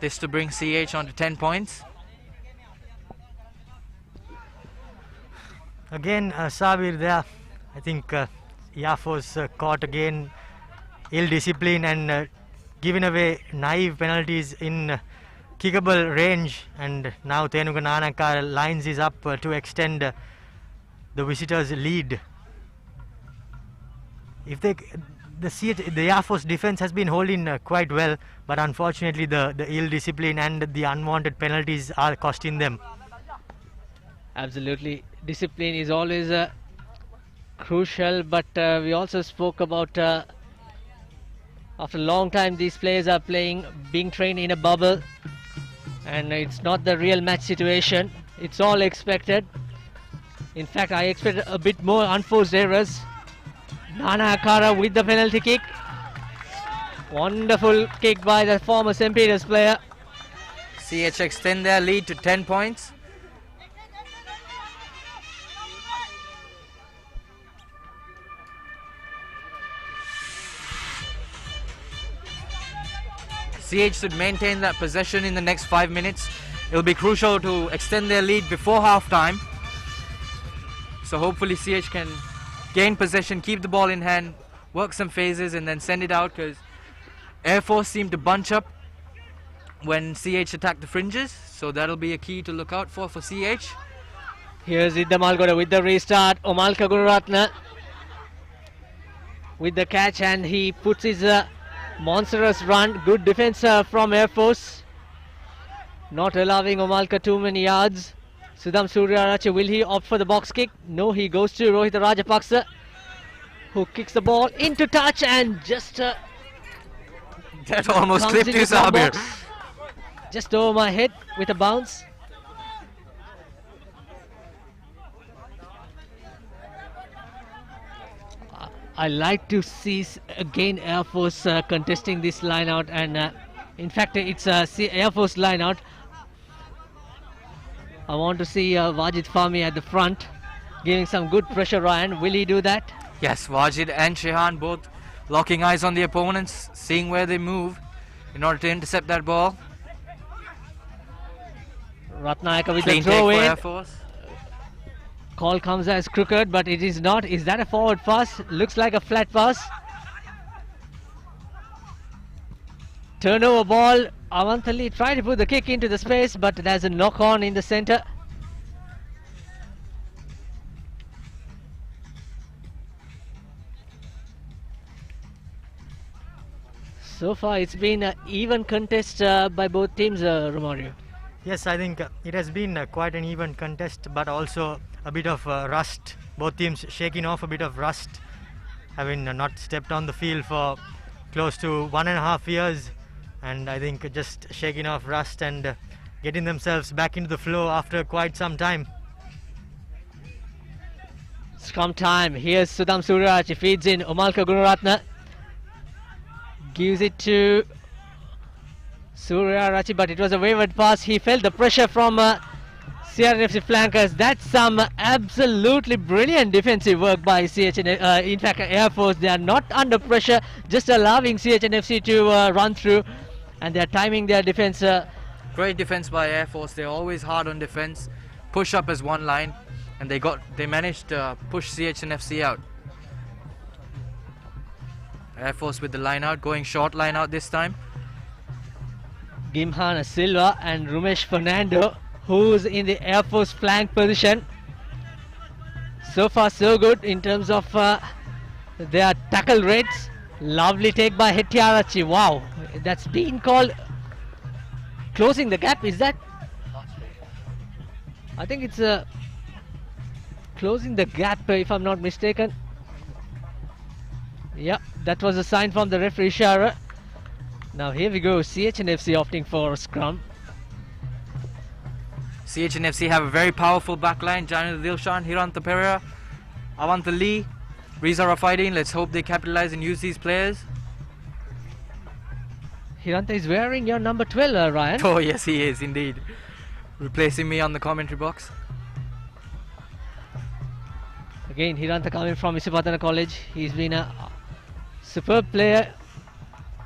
This to bring CH on to 10 points. Again, Sabir there. I think Air Force caught again ill discipline and giving away naive penalties in kickable range, and now Tenuganana Kara lines is up to extend the visitors' lead. If they the Air Force defense has been holding quite well, but unfortunately the ill discipline and the unwanted penalties are costing them. Absolutely, discipline is always crucial, but we also spoke about after a long time these players are being trained in a bubble, and it's not the real match situation. It's all expected. In fact, I expect a bit more unforced errors. Nana Akara with the penalty kick. Wonderful kick by the former St. Peter's player. CH extend their lead to 10 points. CH should maintain that possession in the next 5 minutes. It will be crucial to extend their lead before half time. So hopefully CH can gain possession, keep the ball in hand, work some phases and then send it out, because Air Force seemed to bunch up when CH attacked the fringes. So that'll be a key to look out for CH. Here's Idda Malgoda with the restart. Omalka Gunaratna with the catch, and he puts his monstrous run. Good defense from Air Force, not allowing Omalka too many yards. Sudham Suryarache, will he opt for the box kick? No, he goes to Rohit Rajapaksa, who kicks the ball into touch and just that almost clipped into his the Sabir. box. Just over my head with a bounce. I like to see again Air Force contesting this line out, and in fact it's Air Force line out. I want to see Wajid Fahmi at the front giving some good pressure. Ryan, will he do that? Yes, Wajid and Shehan both locking eyes on the opponents, seeing where they move in order to intercept that ball. Ratnayaka with Clean the take throw for in. Air Force. Call comes as crooked, but it is not. Is that a forward pass? Looks like a flat pass. Turnover ball. Avantali tried to put the kick into the space, but there's a knock on in the center. So far it's been an even contest by both teams, Romario. Yes, I think it has been quite an even contest, but also a bit of rust. Both teams shaking off a bit of rust, having not stepped on the field for close to 1.5 years, and I think just shaking off rust and getting themselves back into the flow after quite some time. Scrum time. Here's Sudham Suryarache, feeds in. Omalka Gunaratna gives it to Suryarache, but it was a wayward pass. He felt the pressure from CRNFC flankers. That's some absolutely brilliant defensive work by CHN. In fact, Air Force, they are not under pressure, just allowing CHNFC to run through, and they are timing their defense. Great defense by Air Force. They're always hard on defense. Push up as one line, and they managed to push CHNFC out. Air Force with the line out, going short line out this time. Gimhana Silva and Rumesh Fernando, who's in the Air Force flank position. So far so good in terms of their tackle rates. Lovely take by Hettiarachi. Wow, that's been called closing the gap. Is that? I think it's closing the gap, if I'm not mistaken. Yeah, that was a sign from the referee Shara. Now here we go, CHNFC opting for a scrum. CHNFC have a very powerful backline. Janil Dilshan, Hiranta Pereira, Avanta Lee, Riza Rafaidin. Let's hope they capitalize and use these players. Hiranta is wearing your number 12, Ryan. Oh yes, he is indeed. Replacing me on the commentary box. Again, Hiranta coming from Isipatana College. He's been a superb player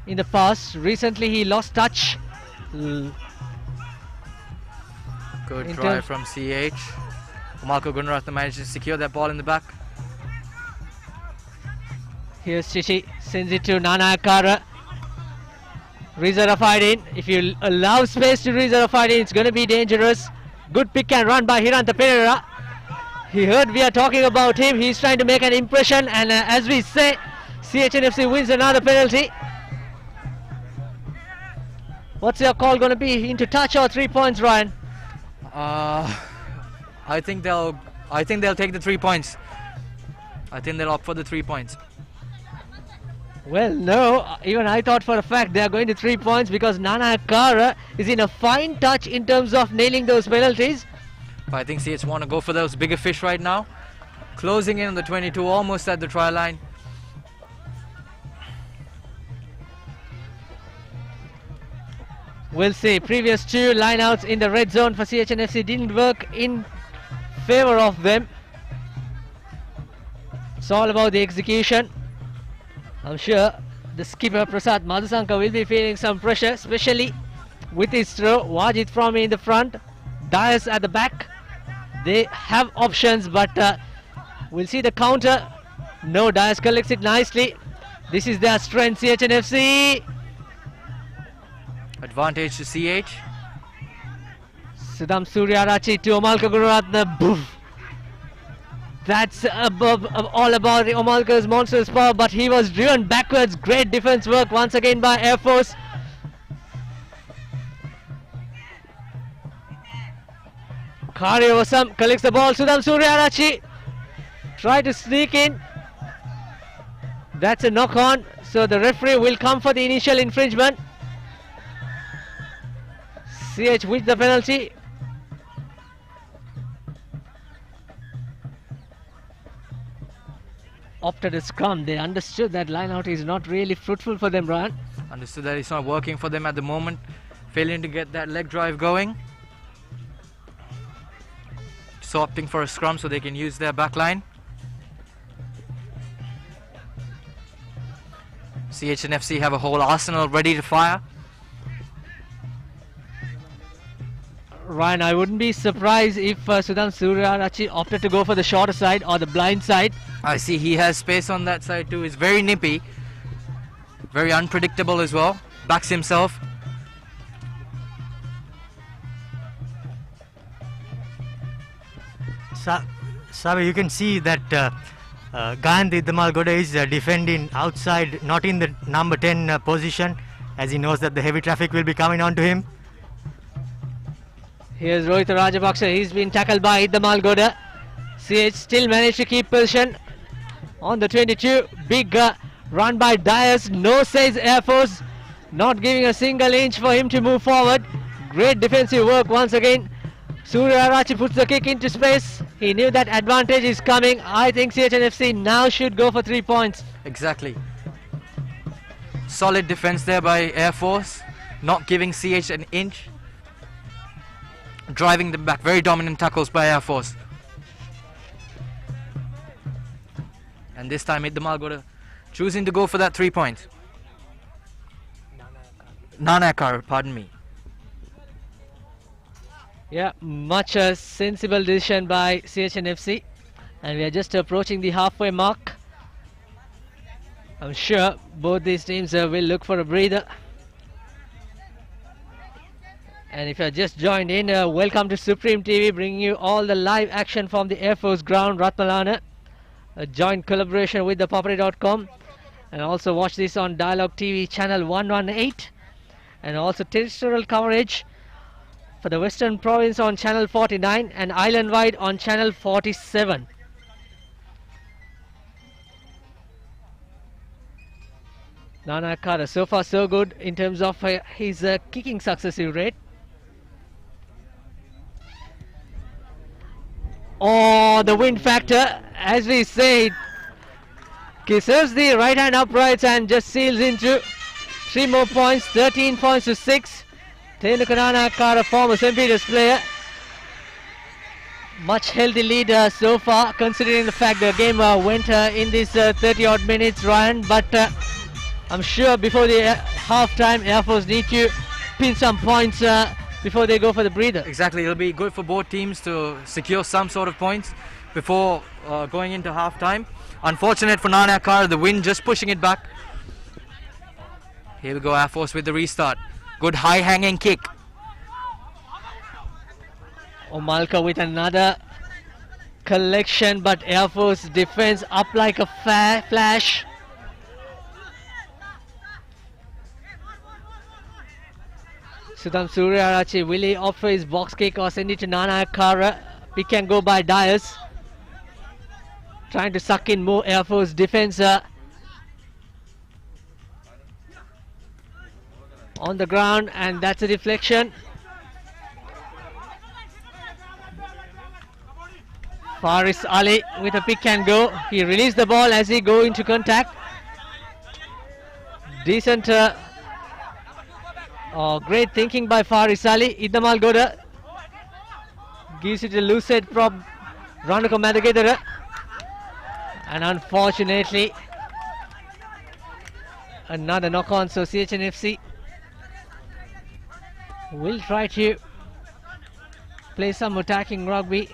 in the past. Recently he lost touch. Good try from CH. Omalka Gunaratna managed to secure that ball in the back. Here's Chichi, sends it to Nana Akara. Riza Rafaidin. If you allow space to Riza Rafaidin, it's going to be dangerous. Good pick and run by Hiranta Pereira. He heard we are talking about him. He's trying to make an impression, and as we say, CHNFC wins another penalty. What's your call going to be? Into touch or 3 points, Ryan? I think they'll take the 3 points. I think they'll opt for the 3 points. Well, no, even I thought for a fact they are going to 3 points, because Nana Akara is in a fine touch in terms of nailing those penalties. But I think CH want to go for those bigger fish right now. Closing in on the 22, almost at the try line. We'll see. Previous 2 lineouts in the red zone for CHNFC didn't work in favor of them. It's all about the execution. I'm sure the skipper Prasad Madhusanka will be feeling some pressure, especially with his throw. Wajid from in the front, Dias at the back. They have options, but We'll see the counter. No, Dias collects it nicely. This is their strength, CHNFC. Advantage to CH. Sudam Suryarachi to Omalka Gururatna. Boof. That's all about Omalka's monstrous power, but he was driven backwards. Great defense work once again by Air Force. Kari Vasam collects the ball. Sudam Suryarachi try to sneak in. That's a knock on, so the referee will come for the initial infringement. CH with the penalty. After the scrum, they understood that line out is not really fruitful for them, Brian. Understood that it's not working for them at the moment. Failing to get that leg drive going. So opting for a scrum so they can use their back line. CH and FC have a whole arsenal ready to fire. Ryan, I wouldn't be surprised if Sudam Suryarachi opted to go for the shorter side or the blind side. I see he has space on that side too. He's very nippy. Very unpredictable as well. Backs himself. Sabi, you can see that Gandhi Damalgoda is defending outside, not in the number 10 position, as he knows that the heavy traffic will be coming on to him. Here's Rohit Rajapaksa. He's been tackled by Damalgoda. CH still managed to keep position on the 22. Big run by Dias. No, says Air Force. Not giving a single inch for him to move forward. Great defensive work once again. Suryarachi puts the kick into space. He knew that advantage is coming. I think CHNFC now should go for 3 points. Exactly. Solid defense there by Air Force. Not giving CH an inch. Driving them back. Very dominant tackles by Air Force. And this time Damalgoda choosing to go for that 3 points. Nanakar, pardon me. Yeah, much a sensible decision by CHNFC. And we are just approaching the halfway mark. I'm sure both these teams will look for a breather. And if you are just joined in, welcome to Supreme TV, bringing you all the live action from the Air Force ground, Ratmalana. A joint collaboration with the Papare.com. And also watch this on Dialogue TV channel 118. And also terrestrial coverage for the Western Province on channel 49 and island-wide on channel 47. Nana Akara, so far so good in terms of his kicking successive rate. Oh, the wind factor, as we say, kisses the right hand uprights and just seals into 3 more points, 13 points to 6. Tenukanana Akara, former St. Peter's player. Much healthy lead so far, considering the fact the game went in this 30 odd minutes, Ryan. But I'm sure before the half time, Air Force need to pin some points before they go for the breather. Exactly, it'll be good for both teams to secure some sort of points before going into half time. Unfortunate for Nana Akara, the wind just pushing it back. Here we go, Air Force with the restart. Good high hanging kick. Omalka with another collection, but Air Force defense up like a flash. Sudam Suryarachi, will he opt for his box kick or send it to Nana Akara? Pick and go by Dias. Trying to suck in more Air Force defense on the ground, and that's a deflection. Faris Ali with a pick and go. He released the ball as he go into contact. Decent great thinking by Faris Ali. Damalgoda gives it a loose head prop. Randuka Madagedara. And unfortunately another knock on, so CHNFC will try to play some attacking rugby.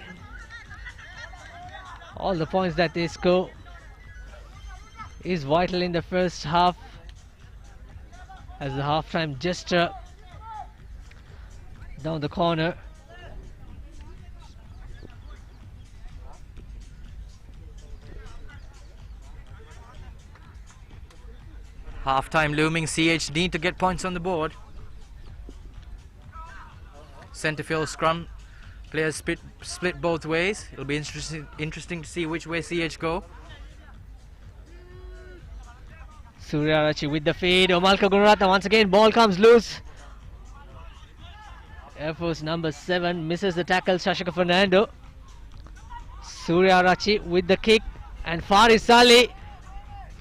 All the points that they score is vital in the first half as the halftime gesture down the corner. Half-time looming. CH need to get points on the board. Centre field scrum. Players split both ways. It'll be interesting to see which way CH go. Suryarachi with the feed. Omalka Gunaratna once again. Ball comes loose. Air Force number 7 misses the tackle. Shashika Fernando. Suryarachi with the kick. And Faris Ali.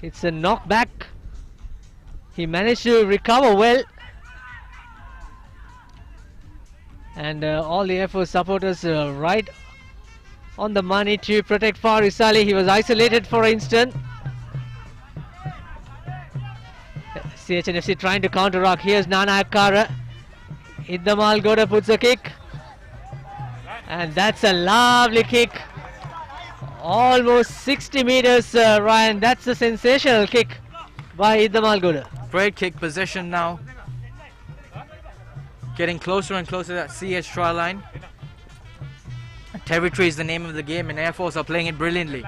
It's a knockback. He managed to recover well. And all the Air Force supporters right on the money to protect Faris Ali. He was isolated for an instant. CHNFC trying to counteract. Here's Nana Akkara. Iddamal Goda puts a kick. And that's a lovely kick. Almost 60 meters, Ryan. That's a sensational kick by Iddamal Goda. Great kick possession now. Getting closer and closer to that CH try line. Territory is the name of the game, and Air Force are playing it brilliantly.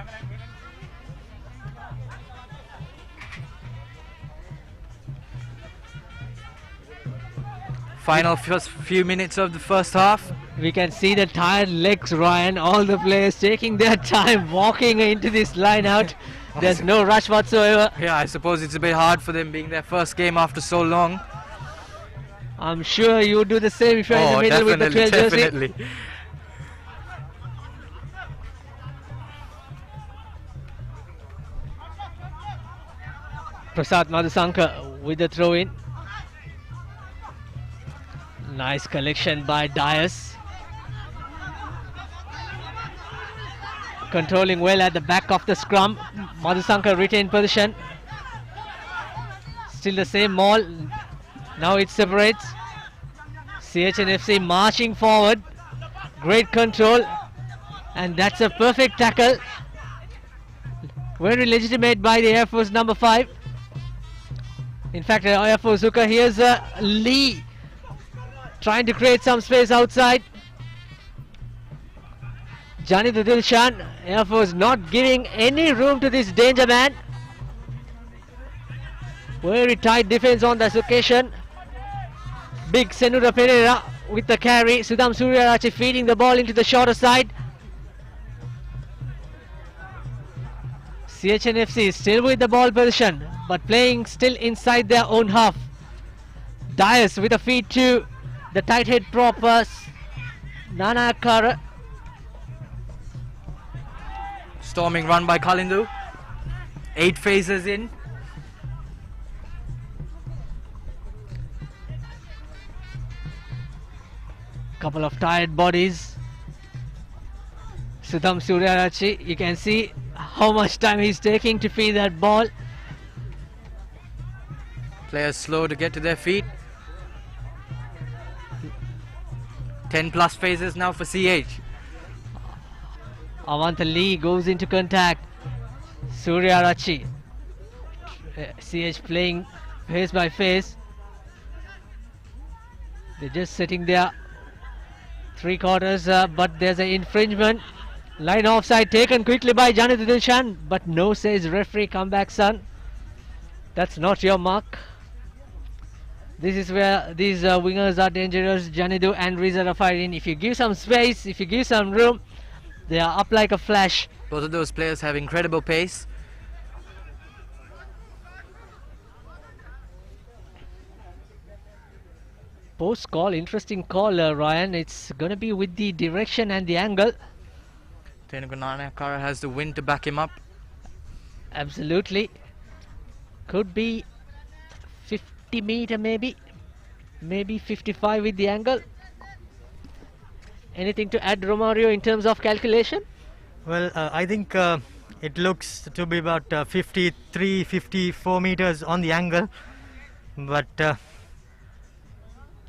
Final first few minutes of the first half. We can see the tired legs, Ryan. All the players taking their time walking into this line out. There's no rush whatsoever. Yeah, I suppose it's a bit hard for them being their first game after so long. I'm sure you would do the same if you're in the middle with the 12 jersey. Definitely. Prasad Madhusankar with the throw in. Nice collection by Dias. Controlling well at the back of the scrum. Madhusankar retained position. Still the same maul. Now it separates. CHNFC marching forward. Great control. And that's a perfect tackle. Very legitimate by the Air Force number 5. In fact, Air Force Zuka, here's Lee trying to create some space outside. Jani Dilshan, Air Force not giving any room to this danger man. Very tight defense on this occasion. Big Senura Pereira with the carry. Sudham Suryarachi feeding the ball into the shorter side. CHNFC still with the ball position, but playing still inside their own half. Dias with a feed to the tight head proper Nana Akkara. Storming run by Kalindu. 8 phases in. Couple of tired bodies. Sudham Suryarachi, you can see how much time he's taking to feed that ball. Players slow to get to their feet. 10 plus phases now for CH. Avanta Lee goes into contact. Suryarachi. CH playing face by face. They're just sitting there. 3 quarters, but there's an infringement. Line offside taken quickly by Janit Dilshan, but no, says referee. Come back, son. That's not your mark. This is where these wingers are dangerous. Janidu and Riza are fighting. If you give some space, if you give some room, they are up like a flash. Both of those players have incredible pace. Post call, interesting call, Ryan. It's going to be with the direction and the angle. Nana Akkara has the wind to back him up. Absolutely. Could be 50 meter maybe. Maybe 55 with the angle. Anything to add, Romario, in terms of calculation? Well, I think it looks to be about 53, 54 meters on the angle. But I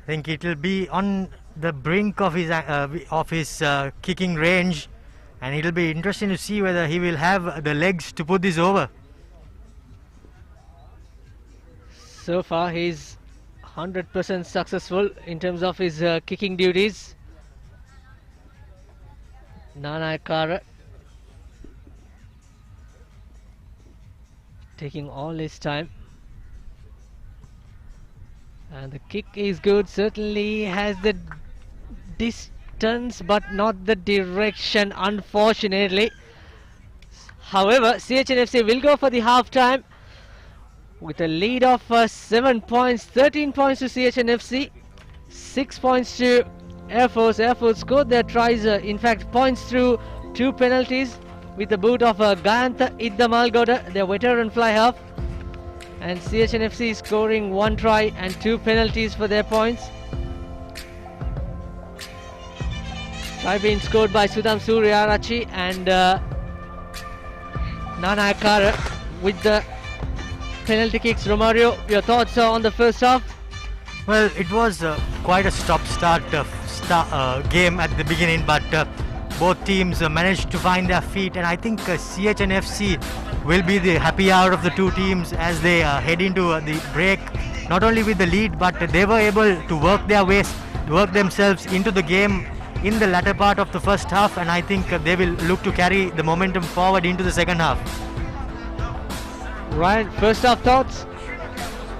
think it will be on the brink of his kicking range. and it'll be interesting to see whether he will have the legs to put this over. So far he's 100% successful in terms of his kicking duties. Nanayakara taking all his time, and the kick is good. Certainly has the distance but not the direction, unfortunately. However, CHNFC will go for the half time with a lead of 7 points, 13 points to CHNFC, 6 points to Air Force. Air Force scored their tries, in fact points through 2 penalties with the boot of Gayantha Iddamalgoda, their veteran fly half, and CHNFC scoring 1 try and 2 penalties for their points. Try being scored by Sudham Suryarachi and Nanayakara with the penalty kicks. Romario, your thoughts on the first half? Well, it was quite a stop-start game at the beginning, but both teams managed to find their feet, and I think CHNFC will be the happy hour of the two teams as they head into the break, not only with the lead, but they were able to work themselves into the game in the latter part of the first half, and I think they will look to carry the momentum forward into the second half. Ryan, first half thoughts?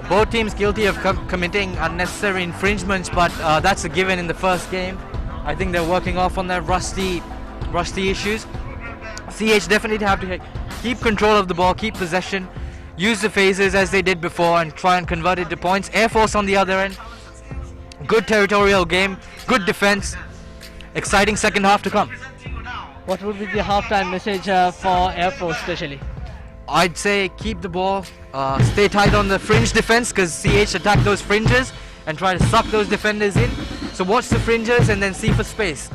Both teams guilty of committing unnecessary infringements, but that's a given in the first game. I think they're working off on their rusty issues. CH definitely have to keep control of the ball, keep possession, use the phases as they did before and try and convert it to points. Air Force on the other end, good territorial game, good defense, exciting second half to come. What would be the halftime message for Air Force especially? I'd say keep the ball, stay tight on the fringe defense, because CH attack those fringes and try to suck those defenders in. So watch the fringes and then see for space.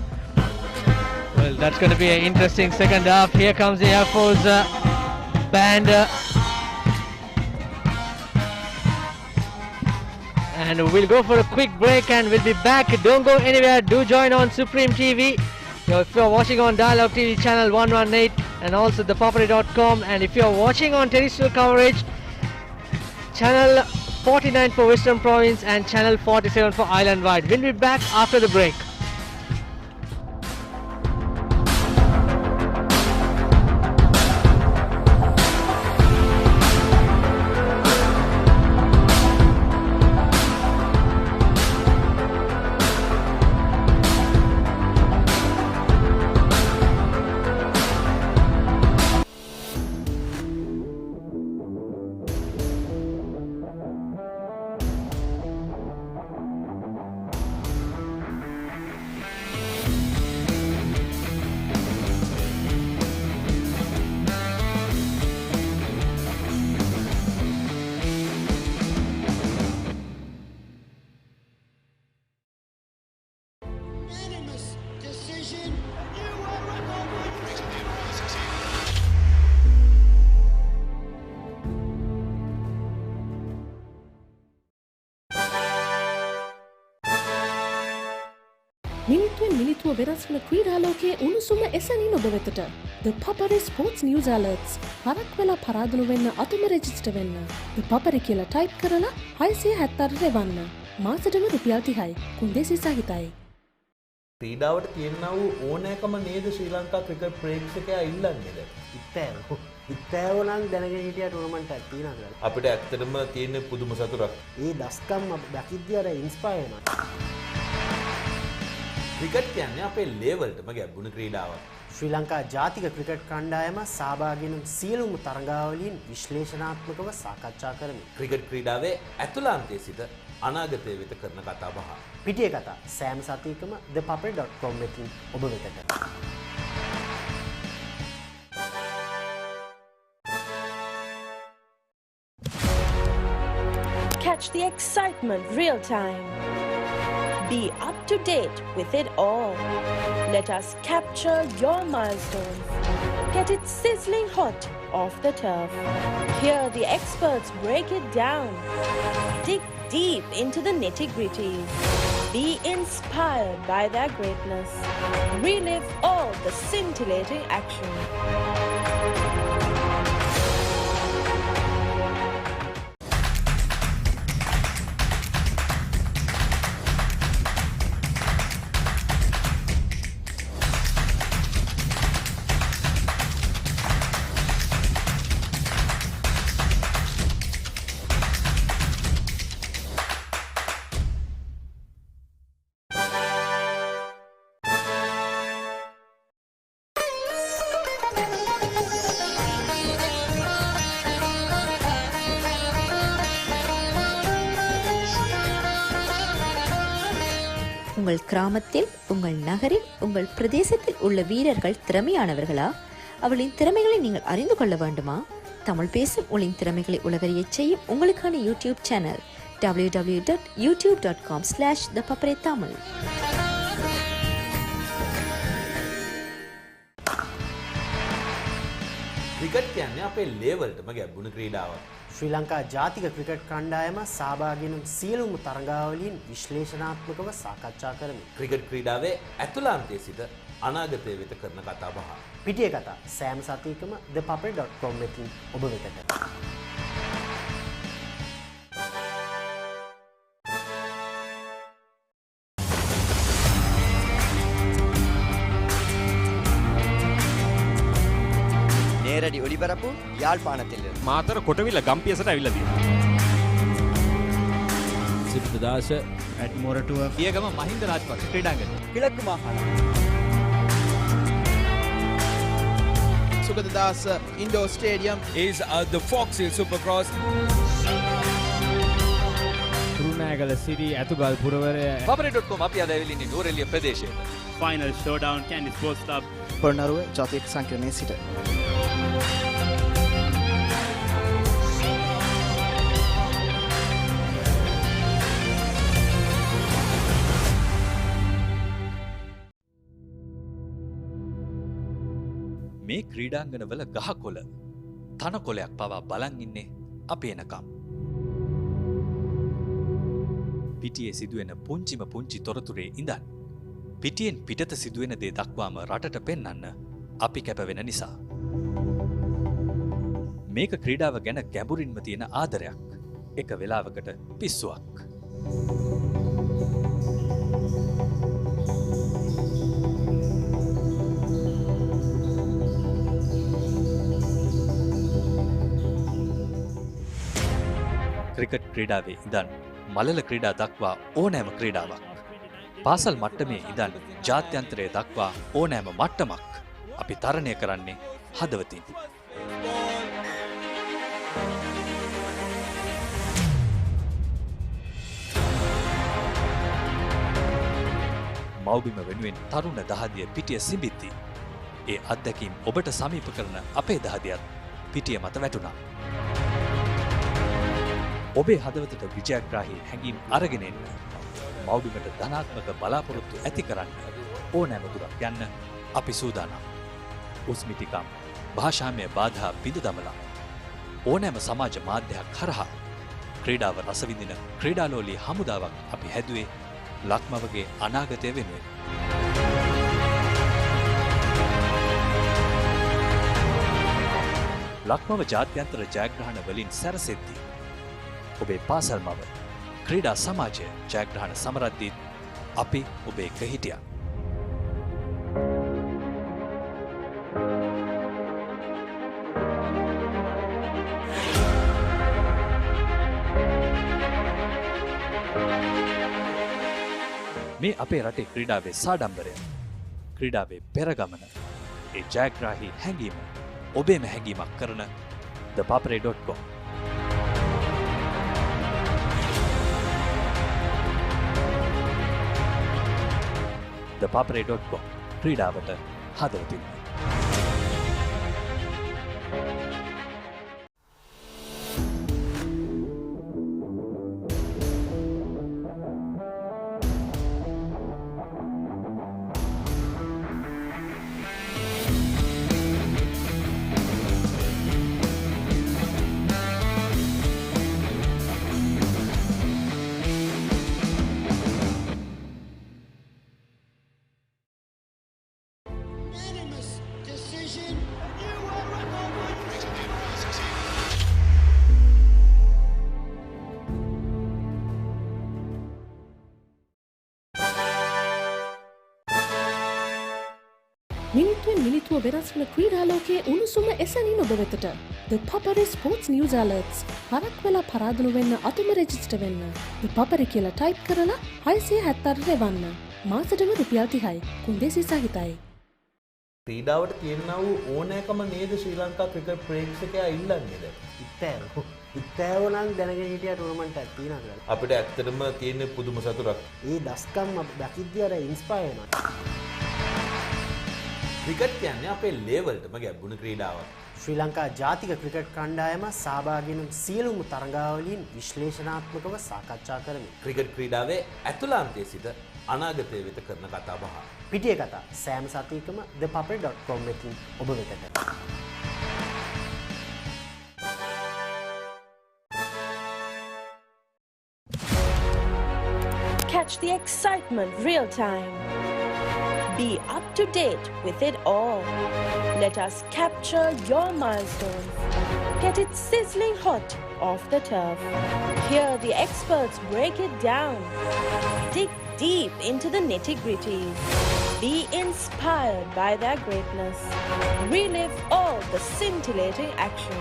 Well, that's going to be an interesting second half. Here comes the Air Force band. And we'll go for a quick break and we'll be back. Don't go anywhere. Do join on Supreme TV. If you're watching on Dialogue TV channel 118 and also the Papare.com, and if you're watching on terrestrial coverage, channel 49 for Western Province and channel 47 for Island Wide. We'll be back after the break. මිනිත්තුවෙන් මිනිත්තුව වෙනස් වන ක්‍රීඩාලෝකයේ උණුසුම එසැනින් ඔබ වෙතට. The Papare Sports News Alerts. හරක් වෙලා පරාදුණු වෙන්න අතුම register වෙන්න. The Papare කියලා ටයිප් කරලා 676 එවන්න. මාසෙටම රුපියල් 30යි. කුන්දේසි සහිතයි. ක්‍රීඩාවට තියෙනා වූ ඕනෑකම නේද ශ්‍රී ලංකා ක්‍රිකට් ප්‍රේක්ෂකයා ඉල්ලන්නේද? ඉත්තෑව නම් දැනගෙන හිටිය ටූර්නමන්ට් එකක් තියෙනවා. අපිට ඇත්තටම තියෙන පුදුම සතුටක්. ඒ දස්කම් දකිද්දී අර ඉන්ස්පයර් වෙනවා. ක්‍රිකට් කියන්නේ අපේ ලෙවල්ටම ගැඹුණු ක්‍රීඩාවක්. ශ්‍රී ලංකා ජාතික ක්‍රිකට් කණ්ඩායම සහභාගී වන සියලුම තරගාවලින් විශ්ලේෂණාත්මකව සාකච්ඡා කරමි. ක්‍රිකට් ක්‍රීඩාවේ ඇතුළාන්තයේ සිට අනාගතය වෙත කරන කතා බහ. පිටියේ කතා සෑම සතියකම thepapare.com වෙතින් ඔබ වෙතට. Catch the excitement real time. Be up to date with it all. Let us capture your milestones. Get it sizzling hot off the turf. Hear the experts break it down. Dig deep into the nitty-gritties. Be inspired by their greatness. Relive all the scintillating action. உங்கள் கிராமத்தில், உங்கள் நகரில், உங்கள் பிரதேசத்தில் உள்ள வீரர்கள் திறமையானவர்களா? அவளின் திறமைகளை நீங்கள் அறிந்து கொள்ள வேண்டுமா? தமிழ் பேசும் உங்களின் திறமைகளை உலகறியச் செய்யும் உங்களுக்கான யூடியூப் சேனல் www.youtube.com/thepapare-tamil. ක්‍රිකට් කියන්නේ අපේ ලේවල්ටම ගැබ්බුණු ක්‍රීඩාවක්. ශ්‍රී ලංකා ජාතික ක්‍රිකට් කණ්ඩායම සහභාගී වන සියලුම තරගාවලීන් විශ්ලේෂණාත්මකව සාකච්ඡා කරමි. ක්‍රිකට් ක්‍රීඩාවේ ඇතුළාන්තයේ සිට අනාගතය වෙත කරන කතා බහ. පිටිය කතා සෑම සතියකම thepapare.com වෙතින් ඔබ වෙතට. நேரடி ஒளிபரப்பு யாழ்ப்பாணத்திலிருந்து. මාතර කොටවිල ගම්පියසට ඇවිල්ලා තියෙනවා. සිද්ධාස at මොරටුව පියගම මහින්ද රාජපක්ෂ ක්‍රීඩාංගණය. கிழக்கு மாகாணம். Sugathadasa indoor stadium is the Fox Hill Supercross. Kurunegala Siri ඇතුගල් පුරවරය Papare.com අපි අද ඇවිල්ලා නෝරෙලිය ප්‍රදේශයට. final showdown Candy Sports Club Polonnaruwa ජාතික සංකීර්ණයේ සිට. මේ ක්‍රීඩාංගණවල ගහකොළ තනකොළයක් පවා බලන් ඉන්නේ අපි එනකම්. පිටියේ සිදුවෙන පුංචිම පුංචි තොරතුරේ ඉඳන් පිටියෙන් පිටත සිදුවෙන දේ දක්වාම රටට පෙන්වන්න අපි කැපවෙන නිසා. මේක ක්‍රීඩාව ගැන ගැඹුරින්ම තියෙන ආදරයක්. එක වෙලාවකට පිස්සුවක්. ක්‍රිකට් ක්‍රීඩාවේ ඉඳන් මලල ක්‍රීඩා දක්වා ඕනෑම ක්‍රීඩාවක්. පාසල් මට්ටමේ ඉඳන් ජාත්‍යන්තරය දක්වා ඕනෑම මට්ටමක් අපි තරණය කරන්නේ හදවතින්. මව්බිම වෙනුවෙන් තරුණ දහදිය පිටිය සිඹිද්දී ඒ අත්දැකීම් ඔබට සමීප කරන අපේ දහදියත් පිටිය මත වැටුණා. ඔබේ හදවතට විජයග්‍රාහී හැඟීම් අරගෙන එන්න, මව්බිමට ධනාත්මක බලාපොරොත්තු ඇති කරන්න, ඕනෑම දුරක් යන්න අපි සූදානම්. උස්මිතිකම්, භාෂාමය බාධා බිඳ දමලා ඕනෑම සමාජ මාධ්‍යයක් හරහා ක්‍රීඩාව රසවිඳින ක්‍රීඩාලෝලී හමුදාවක් අපි හැදුවේ ලක්මවගේ අනාගතය වෙනුවෙන්. ලක්මව ජාත්‍යන්තර ජයග්‍රහණ වලින් සැරසෙද්දී ඔබේ පාසල් මව ක්‍රීඩා සමාජය ජයග්‍රහණ සමරද්දීත් අපි ඔබේ එක්ක හිටියා. මේ අපේ රටේ ක්‍රීඩාවේ සාඩම්බරය, ක්‍රීඩාවේ පෙරගමන, ඒ ජයග්‍රාහී හැඟීම ඔබේම හැඟීමක් කරන thepapare.com. thepapare.com ක්‍රීඩාවට හදවතින්. මිනිත්තුවෙන් මිනිත්තුව වෙනස් වන ක්‍රීඩාලෝකයේ උණුසුම එසැනින් ඔබ වෙතට. The Papare Sports News Alerts. හරක් වෙලා පරාදුණු වෙන්න අතුම රෙජිස්ටර් වෙන්න. The Papare කියලා ටයිප් කරලා 678 එවන්න. මාසෙටම රුපියල් 30යි. කුන්දේසි සහිතයි. ක්‍රීඩාවට තියෙනා වූ ඕනෑකම නේද ශ්‍රී ලංකා ක්‍රිකට් ප්‍රේක්ෂකයා ඉල්ලන්නේද? ඉත්තෑව නම් දැනගෙන හිටිය ටූර්නමන්ට් එකක් තියෙනවා කියලා. අපිට ඇත්තටම තියෙන පුදුම සතුටක්. ඒ දස්කම් දකිද්දී අර ඉන්ස්පයර් වෙනවා. ක්‍රිකට් කියන්නේ අපේ ලේවල්ටම ගැඹුණු ක්‍රීඩාවක්. ශ්‍රී ලංකා ජාතික ක්‍රිකට් කණ්ඩායම සහභාගී වන සියලුම තරගාවලීන් විශ්ලේෂණාත්මකව සාකච්ඡා කරමි. ක්‍රිකට් ක්‍රීඩාවේ ඇතුළාන්තයේ සිට අනාගතය වෙත කරන කතා බහ. පිටිය කතා සෑම සතියකම thepapare.com එකකින් ඔබ වෙතට. Catch the excitement real time. Be up to date with it all. Let us capture your milestones. Get it sizzling hot off the turf. Hear the experts break it down. Dig deep into the nitty-gritties. Be inspired by their greatness. Relive all the scintillating action.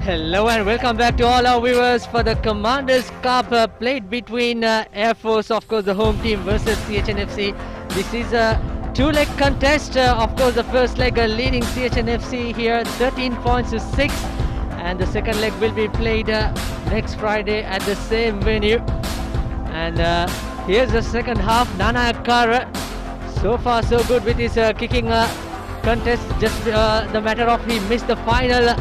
Hello and welcome back to all our viewers for the Commanders Cup played between Air Force, of course the home team, versus CHNFC. This is a two-leg contest. Of course the first leg leading CHNFC here 13 points to 6, and the second leg will be played next Friday at the same venue. And here's the second half. Nana Akkara so far so good with his kicking contest. Just the matter of he missed the final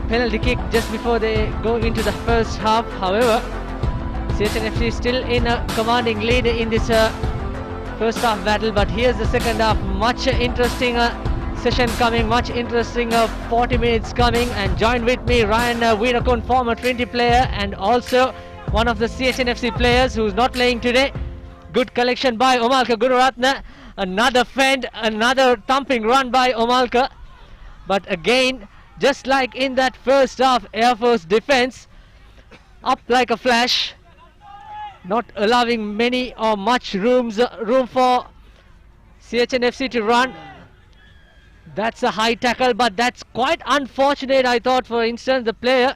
penalty kick just before they go into the first half. However, CHNFC is still in a commanding lead in this first half battle, but here's the second half. Much interesting session coming, much interesting 40 minutes coming. And join with me Ryan Weerakon, former Trinity player and also one of the CHNFC players who's not playing today. Good collection by Omalka Gururatna. Another fend, another thumping run by Omalka. But again, just like in that first half, Air Force defense up like a flash, not allowing many or much room for CHNFC to run. That's a high tackle, but that's quite unfortunate. I thought, for instance, the player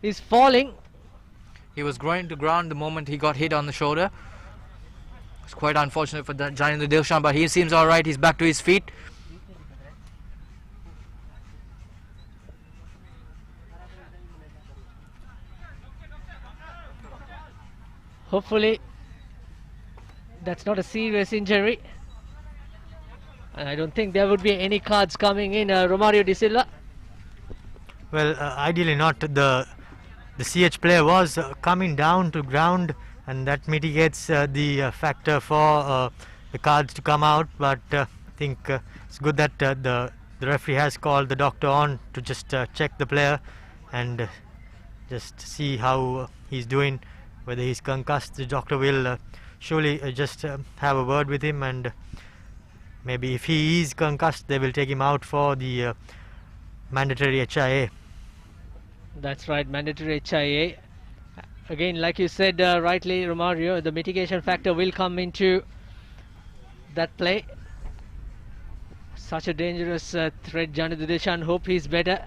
is falling. He was going to ground the moment he got hit on the shoulder. It's quite unfortunate for Janindra Dilshan, but he seems alright. He's back to his feet. Hopefully that's not a serious injury, and I don't think there would be any cards coming in. Romario De Silva. Well, ideally not. The CH player was coming down to ground, and that mitigates the factor for the cards to come out. But I think it's good that the referee has called the doctor on to just check the player and just see how he's doing. Whether he's concussed, the doctor will surely just have a word with him, and maybe if he is concussed, they will take him out for the mandatory HIA. That's right, mandatory HIA. Again, like you said rightly, Romario, the mitigation factor will come into that play. Such a dangerous threat, Janindra Dilshan. Hope he's better.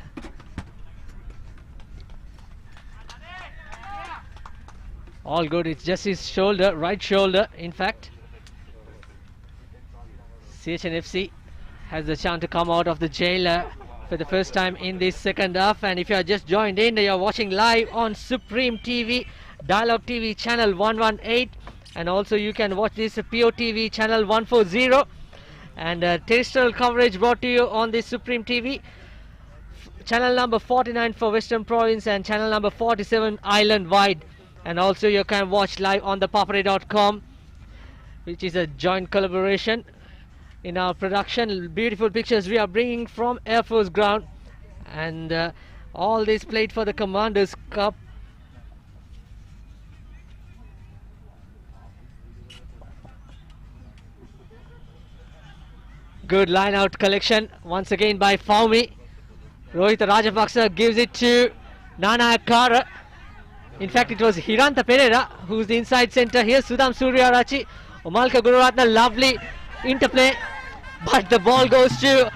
All good, it's just his shoulder, right shoulder in fact. CHNFC has the chance to come out of the jail for the first time in this second half. And if you are just joined in, you are watching live on Supreme TV, Dialogue TV channel 118, and also you can watch this POTV channel 140, and terrestrial coverage brought to you on this Supreme TV, channel number 49 for Western Province and channel number 47 island wide. And also you can watch live on the papare.com, which is a joint collaboration in our production. Beautiful pictures we are bringing from Air Force Ground, and all this played for the Commanders Cup. Good line out collection once again by Faumi. Rohit Rajapaksa gives it to Nana Akara. In fact, it was Hiranta Pereira who's the inside centre here. Sudham Suryarachi, Omalka Gururatna, lovely interplay, but the ball goes to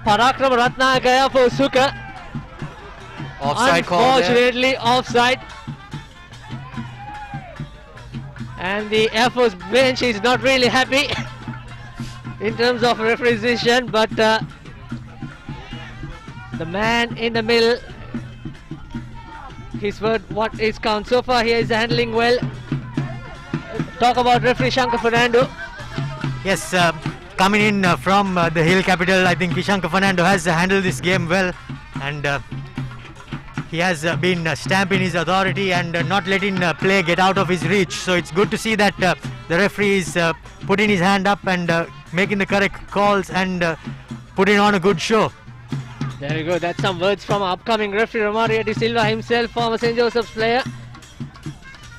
Parakram Ratnagaya for Suka. Offside call there. Unfortunately, offside. And the Air Force bench is not really happy in terms of referee decision, but the man in the middle, his word what is count. So far he is handling well. Talk about referee Shankar Fernando. Yes, coming in from the Hill capital, I think Shankar Fernando has handled this game well, and he has been stamping his authority and not letting play get out of his reach. So it's good to see that the referee is putting his hand up and making the correct calls and putting on a good show. There you go. That's some words from upcoming referee Romario de Silva himself, former St. Joseph's player.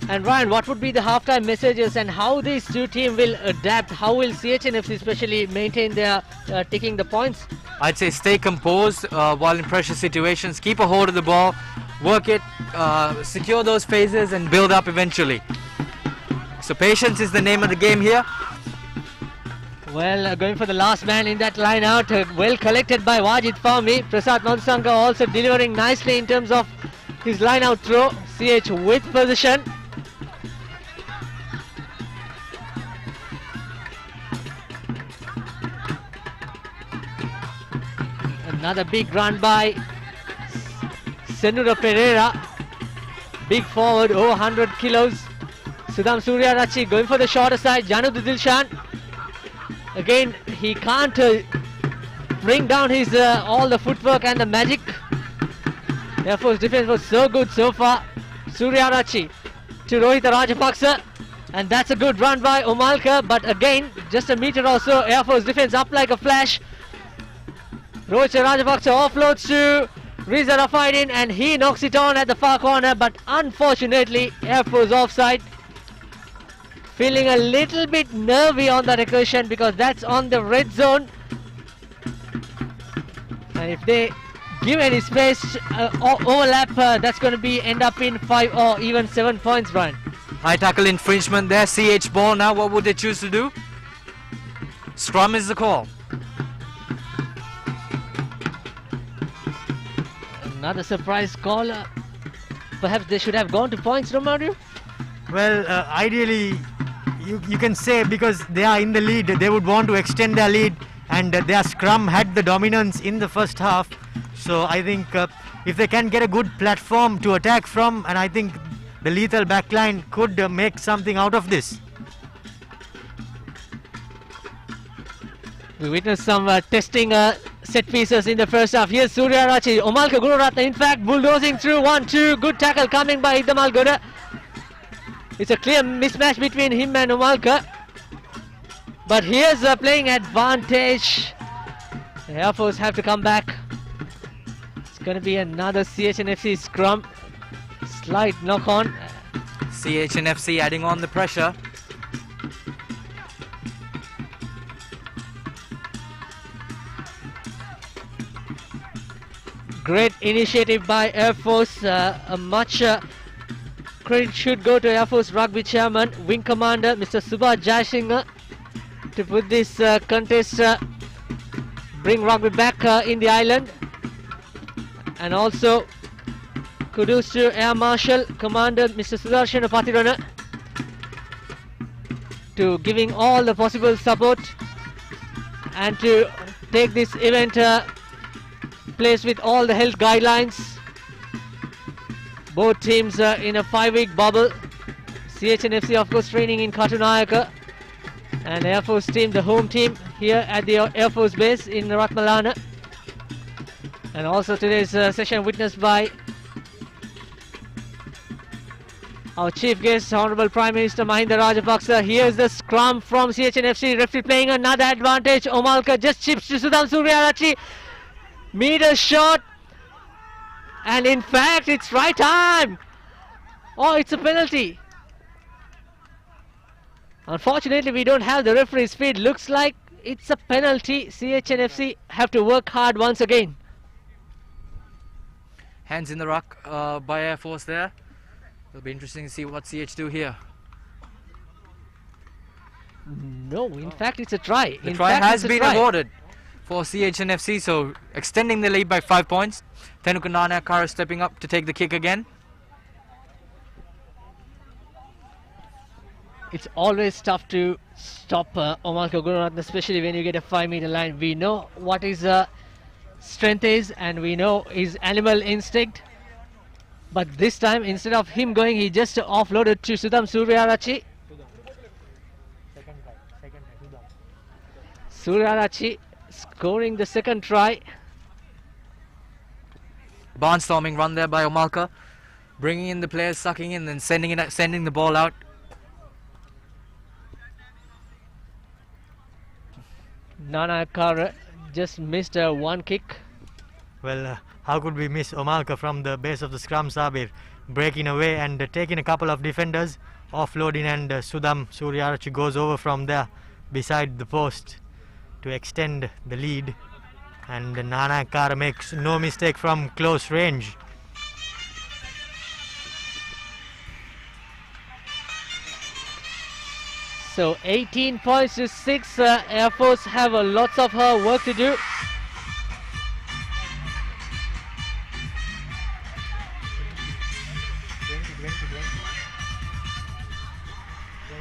And Ryan, what would be the halftime messages and how these two teams will adapt? How will CHNFC especially maintain their taking the points? I'd say stay composed while in pressure situations. Keep a hold of the ball, work it, secure those phases and build up eventually. So patience is the name of the game here. Well, going for the last man in that line out, well collected by Wajid Fahmi. Prasad Madhusanka also delivering nicely in terms of his line out throw. CH with position. Another big run by Senura Pereira. Big forward, over 100 kilos. Sudham Suryarachi going for the shorter side. Janu Dilshan. Again, he can't bring down his all the footwork and the magic. Air Force defense was so good so far. Suryarachi to Rohit Rajapaksa, and that's a good run by Omalka, but again, just a meter or so, Air Force defense up like a flash. Rohit Rajapaksa offloads to Riza Rafaidin, and he knocks it on at the far corner, but unfortunately, Air Force offside. Feeling a little bit nervy on that occasion because that's on the red zone. And if they give any space overlap, that's going to be end up in 5 or even 7 points, Brian. High tackle infringement there. CH ball now. What would they choose to do? Scrum is the call. Another surprise call. Perhaps they should have gone to points, Romario? Well, ideally, you can say because they are in the lead, they would want to extend their lead, and their scrum had the dominance in the first half. So I think if they can get a good platform to attack from, and I think the lethal backline could make something out of this. We witnessed some testing set pieces in the first half. Here's Suryarachi, Omalka Gururatna in fact bulldozing through 1-2. Good tackle coming by Idamal Goda. It's a clear mismatch between him and Omalka. But here's the playing advantage. The Air Force have to come back. It's going to be another CHNFC scrum. Slight knock on. CHNFC adding on the pressure. Great initiative by Air Force. A much credit should go to Air Force Rugby Chairman, Wing Commander Mr. Subhash Jayasinghe, to put this contest, bring rugby back in the island. And also kudos to Air Marshal Commander Mr. Sudarshana Patirana to giving all the possible support and to take this event place with all the health guidelines. Both teams in a 5-week bubble. CHNFC of course training in Katunayaka, and Air Force team, the home team, here at the Air Force base in Ratmalana. And also today's session witnessed by Our chief guest, Honorable Prime Minister Mahinda Rajapaksa. Here's the scrum from CHNFC. Referee playing another advantage. Omalka just chips to Sudham Suryarachi. Meter shot. And in fact, it's right time. Oh, it's a penalty. Unfortunately, we don't have the referee's feed. Looks like it's a penalty. CHNFC have to work hard once again. Hands in the ruck by Air Force there. It'll be interesting to see what CH do here. No, in fact, it's a try. The try has been awarded for CHNFC, so extending the lead by 5 points. Tenuka Nanayakara stepping up to take the kick again. It's always tough to stop Omalka Gururatne, especially when you get a 5-meter line. We know what his strength is, and we know his animal instinct. But this time, instead of him going, he just offloaded to Sudham Suryarachi. Suryarachi scoring the second try. Barnstorming run there by Omalka, bringing in the players, sucking in, and sending the ball out. Nanayakara just missed one kick. Well, how could we miss Omalka from the base of the scrum, Sabir? Breaking away and taking a couple of defenders, offloading, and Sudham Suryarachi goes over from there beside the post to extend the lead. And Nanayakara makes no mistake from close range. So 18 points to 6. Air Force have lots of work to do.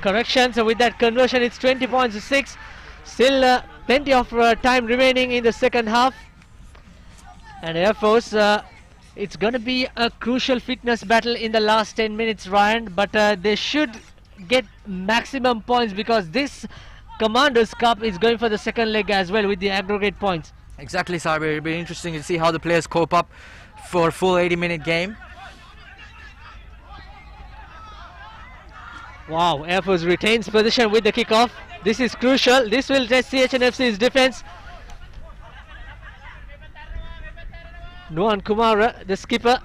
Correction, so with that conversion it's 20 points to 6. Still plenty of time remaining in the second half. And Air Force, it's going to be a crucial fitness battle in the last 10 minutes, Ryan. But they should get maximum points because this Commanders Cup is going for the second leg as well with the aggregate points. Exactly, Sabir. It'll be interesting to see how the players cope up for a full 80-minute game. Wow, Air Force retains position with the kickoff. This is crucial. This will test CHNFC's defense. Nuan Kumara, the skipper,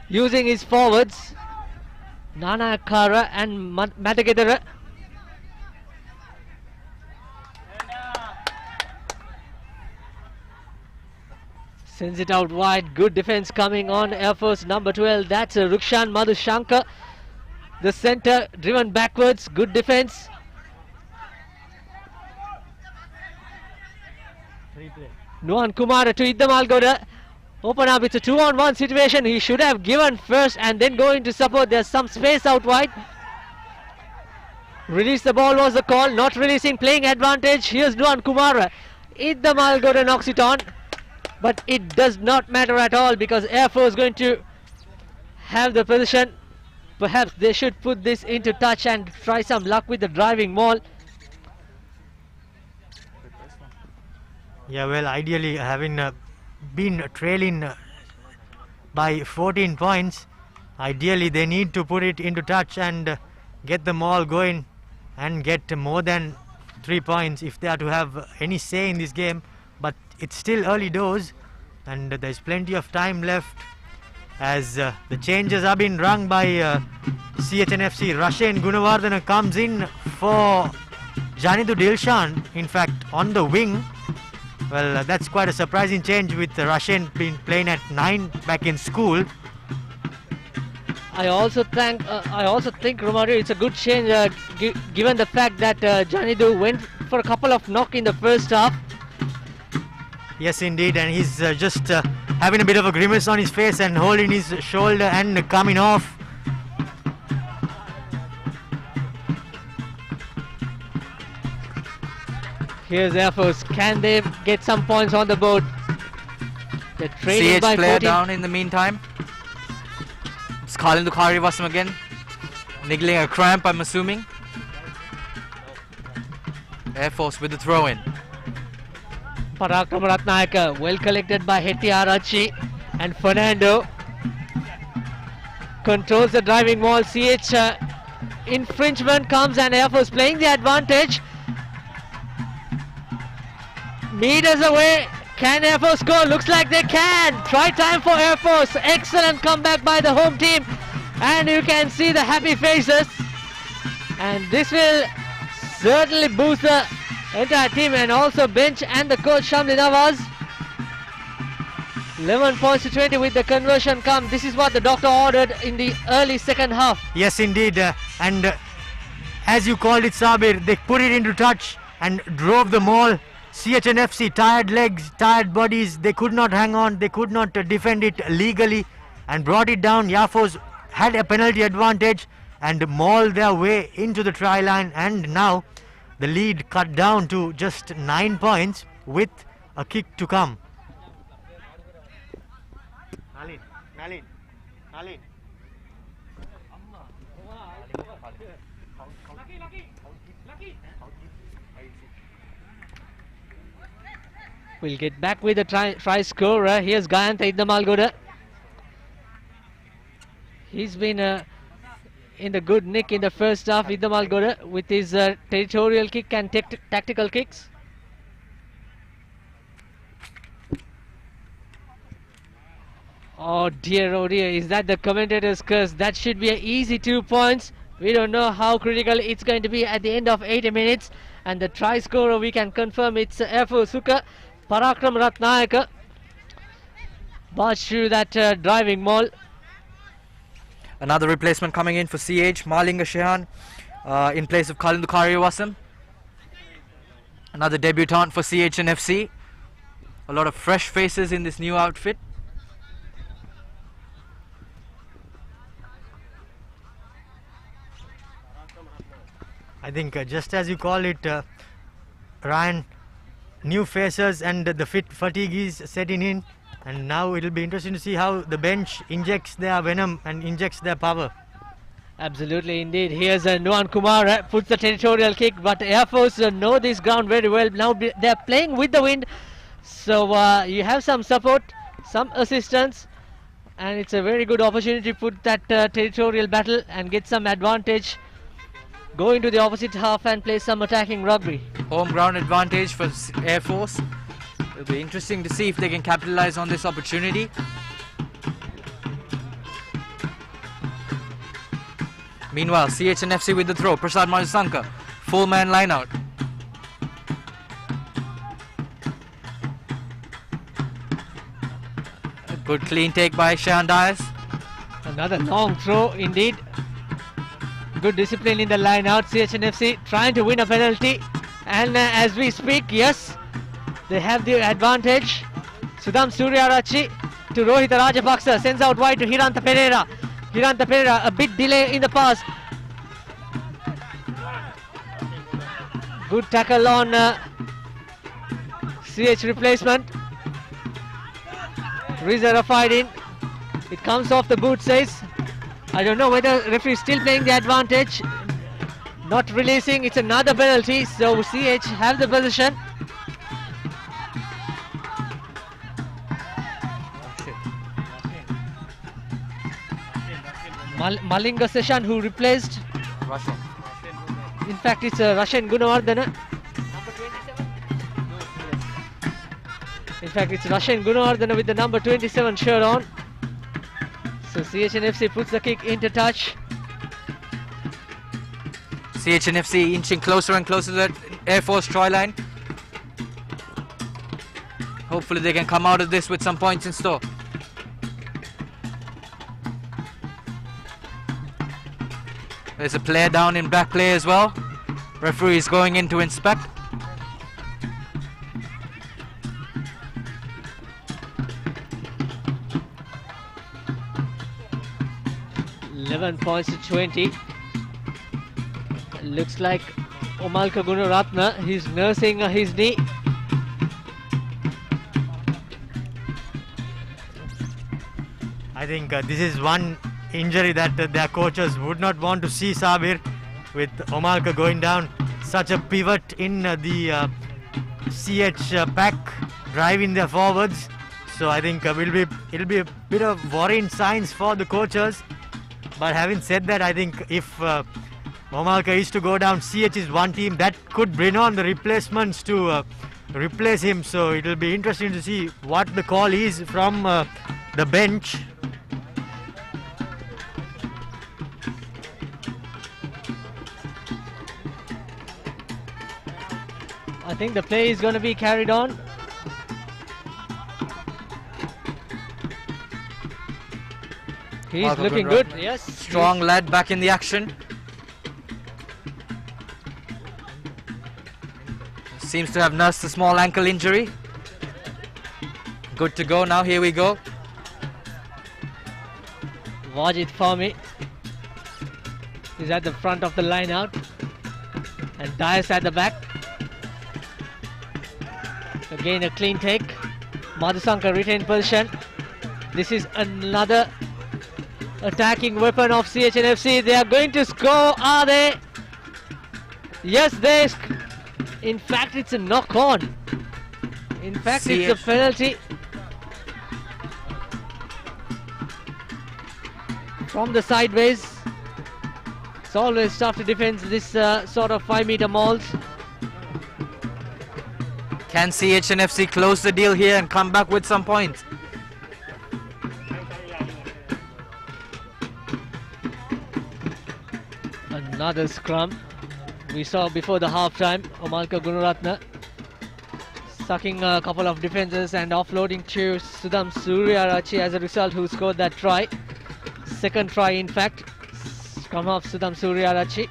using his forwards, Nanayakara and Matagedara. Sends it out wide. Good defense coming on Air Force number 12. That's Rukshan Madhushankar. The center driven backwards. Good defense. Nuan Kumara to Idam Algoda. Open up. It's a 2-on-1 situation. He should have given first and then go into support. There's some space out wide. Release the ball was the call. Not releasing. Playing advantage. Here's Nuan Kumara. Idam Algoda knocks it on. But it does not matter at all because Air Force is going to have the position. Perhaps they should put this into touch and try some luck with the driving maul. Yeah, well, ideally having been trailing by 14 points, ideally they need to put it into touch and get the maul going and get more than 3 points if they are to have any say in this game. But it's still early doors and there's plenty of time left as the changes are being rung by CHNFC. Rashen Gunawardana comes in for Janidu Dilshan, in fact on the wing. Well, that's quite a surprising change with Rashen being playing at 9 back in school. I also think Romario, it's a good change given the fact that Janidu went for a couple of knocks in the first half. Yes, indeed, and he's just having a bit of a grimace on his face and holding his shoulder and coming off. Here's Air Force. Can they get some points on the board? They're trailing CH by player 14. down in the meantime. It's Khalil Dukhari Wasam again. Niggling a cramp, I'm assuming. Air Force with the throw-in. Parakram Ratnayaka, well collected by Hetty Arachi and Fernando. controls the driving wall. CH infringement comes and Air Force playing the advantage. Meters away. Can Air Force score? Looks like they can. Try time for Air Force. Excellent comeback by the home team. And you can see the happy faces. And this will certainly boost the entire team and also bench and the coach Shamli Nawaz. 11 points to 20 with the conversion come. This is what the doctor ordered in the early second half. Yes, indeed. As you called it, Sabir, they put it into touch and drove the maul. CHNFC, tired legs, tired bodies, they could not hang on, they could not defend it legally and brought it down. Yafos had a penalty advantage and mauled their way into the try line, and now the lead cut down to just 9 points with a kick to come. Nalin. We'll get back with the try scorer. Here's Gayanta Iddamalgoda. He's been in the good nick in the first half, Iddamalgoda, with his territorial kick and tactical kicks. Oh dear, is that the commentator's curse? That should be an easy 2 points. We don't know how critical it's going to be at the end of 80 minutes. And the try scorer, we can confirm it's Air Force Suka, Parakram Ratnayaka. Barged through that driving maul. Another replacement coming in for CH, Malinga Shehan in place of Kalindu Karyawasam. Another debutant for CH and FC. A lot of fresh faces in this new outfit. I think just as you call it, Ryan, new faces and the fatigue is setting in, and now it will be interesting to see how the bench injects their venom and injects their power. Absolutely, indeed. Here's Nuan Kumar puts the territorial kick, but Air Force know this ground very well. Now they're playing with the wind, so you have some support, some assistance, and it's a very good opportunity to put that territorial battle and get some advantage. Go into the opposite half and play some attacking rugby. Home ground advantage for Air Force. It'll be interesting to see if they can capitalize on this opportunity. Meanwhile, CHNFC with the throw. Prasad Majasanka, full man line out. A good clean take by Shahan Dias. Another long throw indeed. Good discipline in the line out. CHNFC trying to win a penalty, and as we speak, yes, they have the advantage. Sudham Suryarachi to Rohit Rajapaksa, sends out wide to Hiranta Pereira. Hiranta Pereira, a bit delay in the pass. Good tackle on CH replacement. Riza fight in. It comes off the boot, says. I don't know whether referee is still playing the advantage. Not releasing, it's another penalty, so CH have the position. Malinga Seshan, who replaced Russian. In fact, it's Russian Gunawardana. In fact, it's Russian Gunawardana with the number 27 shirt on. So CHNFC puts the kick into touch. CHNFC inching closer and closer to the Air Force try line. Hopefully they can come out of this with some points in store. There's a player down in back play as well. Referee is going in to inspect. Points to 20. Looks like Omalka Gunaratna, he's nursing his knee. I think this is one injury that their coaches would not want to see, Sabir, with Omalka going down. Such a pivot in the CH pack, driving their forwards. So I think it'll be a bit of worrying signs for the coaches. But having said that, I think if Momalka is to go down, CH is one team that could bring on the replacements to replace him. So it will be interesting to see what the call is from the bench. I think the play is going to be carried on. He's looking good. Yes. Strong lad back in the action. Seems to have nursed a small ankle injury. Good to go now. Here we go. Wajid Fahmy is at the front of the line out. And Dias at the back. Again a clean take. Madhusankar retained position. This is another attacking weapon of CHNFC. They are going to score, are they? Yes, they. In fact, it's a knock on. In fact, it's a penalty. From the sideways. It's always tough to defend this sort of 5-meter mauls. Can CHNFC close the deal here and come back with some points? Another scrum. We saw before the half-time, Omalka Gunaratna sucking a couple of defenses and offloading to Sudham Suryarachi as a result, who scored that try. Second try, in fact. Scrum of Sudham Suryarachi.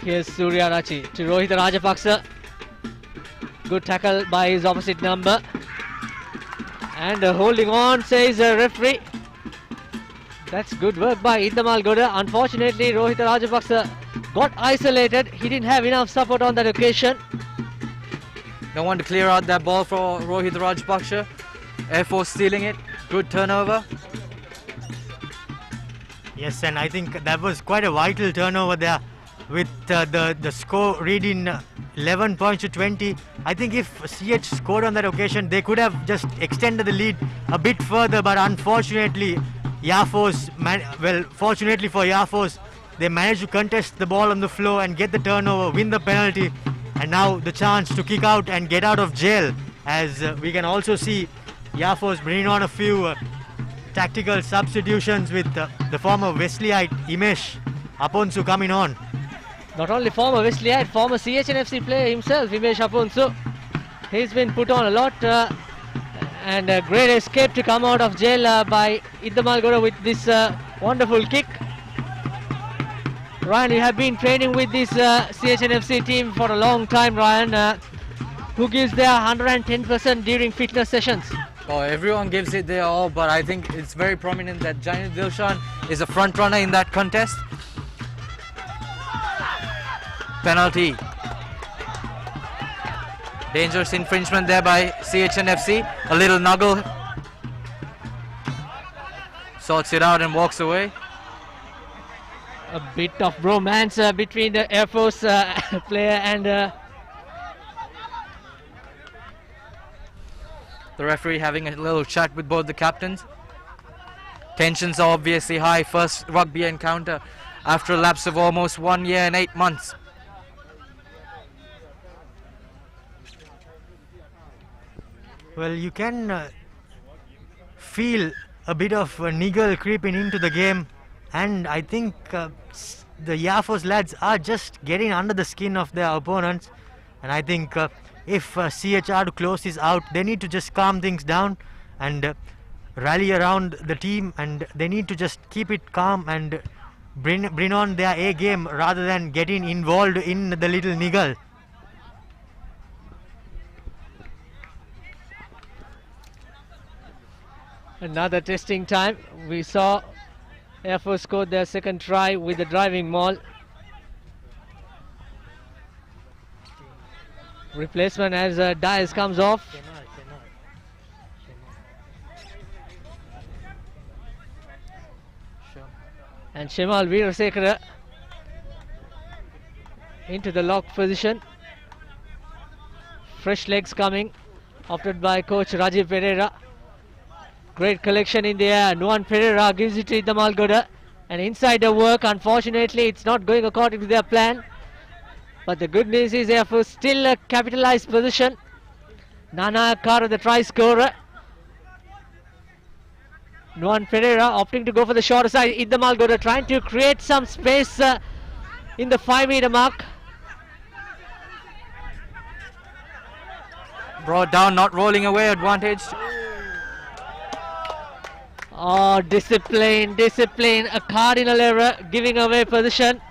Here's Suryarachi to Rohit Rajapaksa. Good tackle by his opposite number. And holding on, says the referee. That's good work by Indamal Goda. Unfortunately, Rohit Rajapaksa got isolated. He didn't have enough support on that occasion. No one to clear out that ball for Rohit Rajapaksa. Air Force stealing it. Good turnover. Yes, and I think that was quite a vital turnover there. With the score reading 11 points to 20, I think if CH scored on that occasion, they could have just extended the lead a bit further. But unfortunately, fortunately for Yafos, they managed to contest the ball on the floor and get the turnover, win the penalty, and now the chance to kick out and get out of jail. As we can also see Yafos bringing on a few tactical substitutions with the former Wesleyite Imesh Aponsu coming on. Not only former Wesleyite, former CHNFC player himself, Imesh Aponsu. He's been put on a lot and a great escape to come out of jail by Indamal Goda with this wonderful kick. Ryan, you have been training with this CHNFC team for a long time, Ryan. Who gives their 110% during fitness sessions? Oh, everyone gives it their all, but I think it's very prominent that Jainil Dilshan is a front runner in that contest. Penalty. Dangerous infringement there by CHNFC. A little nuggle. Sorts it out and walks away. A bit of bromance between the Air Force player and the referee having a little chat with both the captains. Tensions are obviously high. First rugby encounter after a lapse of almost 1 year and 8 months. Well, you can feel a bit of niggle creeping into the game, and I think the Yafos lads are just getting under the skin of their opponents, and I think if CH are to close this out, they need to just calm things down and rally around the team, and they need to just keep it calm and bring on their A game rather than getting involved in the little niggle. Another testing time. We saw Air Force scored their second try with the driving maul. Replacement as Dias comes off. And Shemal Veerasekara into the lock position. Fresh legs coming, opted by coach Rajiv Pereira. Great collection in the air. Nuan Pereira gives it to Idam Algoda. And inside the work, unfortunately, it's not going according to their plan. But the good news is they have still a capitalized position. Nana Akara, the try scorer. Nuan Pereira opting to go for the shorter side. Idam Algoda trying to create some space in the 5-meter mark. Brought down, not rolling away, advantage. Oh, discipline, a cardinal error, giving away position.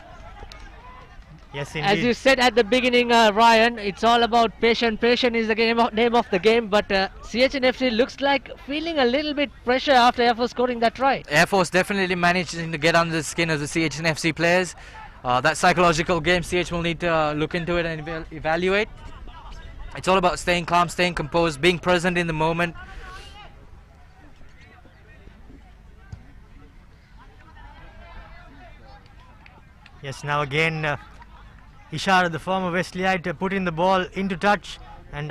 Yes, indeed. As you said at the beginning, Ryan, it's all about patience. Patience is the name of the game, but CHNFC looks like feeling a little bit pressure after Air Force scoring that try. Air Force definitely managing to get under the skin of the CHNFC players. That psychological game, CH will need to look into it and evaluate. It's all about staying calm, staying composed, being present in the moment. Yes, now again, Ishara, the former Wesleyite, put in the ball into touch, and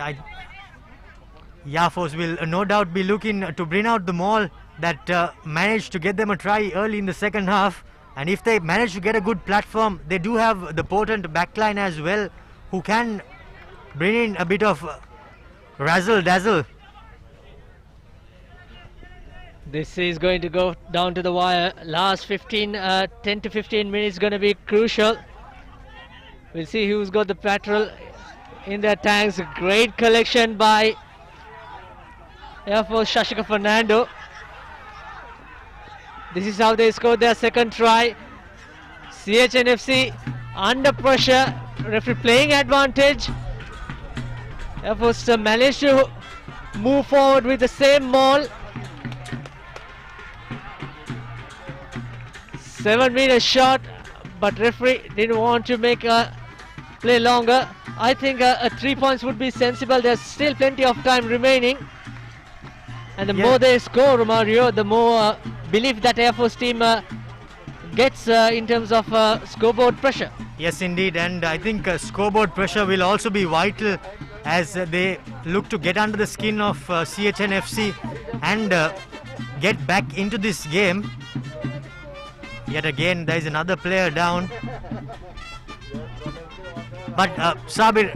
Yafos will no doubt be looking to bring out the maul that managed to get them a try early in the second half. And if they manage to get a good platform, they do have the potent backline as well, who can bring in a bit of razzle-dazzle. This is going to go down to the wire. Last 10 to 15 minutes going to be crucial. We'll see who's got the petrol in their tanks. Great collection by Air Force Shashika Fernando. This is how they scored their second try. CHNFC under pressure. Referee playing advantage. Air Force managed to move forward with the same maul. 7-meter shot, but referee didn't want to make a play longer. I think 3 points would be sensible. There's still plenty of time remaining. And the more they score, Mario, the more belief that Air Force team gets in terms of scoreboard pressure. Yes, indeed, and I think scoreboard pressure will also be vital as they look to get under the skin of CHNFC and get back into this game. Yet again, there is another player down. But Sabir,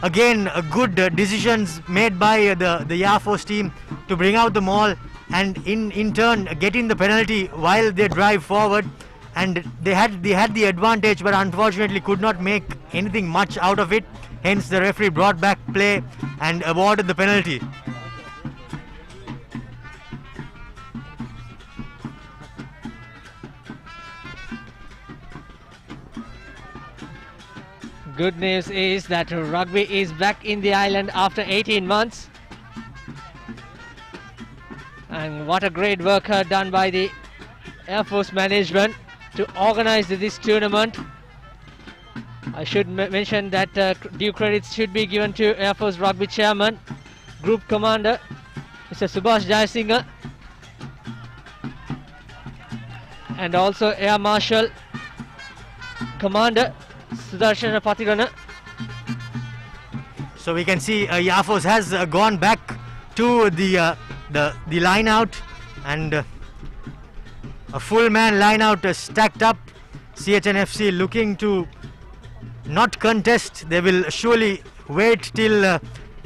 again, good decisions made by the Air Force team to bring out the maul and in turn getting the penalty while they drive forward. And they had the advantage, but unfortunately could not make anything much out of it. Hence, the referee brought back play and awarded the penalty. Good news is that rugby is back in the island after 18 months. And what a great work done by the Air Force management to organize this tournament. I should mention that due credits should be given to Air Force Rugby Chairman, Group Commander, Mr. Subhash Jayasinghe, and also Air Marshal Commander Sudarshana Patirana. So we can see Air Force has gone back to the line out, and a full man line out stacked up. CHNFC looking to not contest. They will surely wait till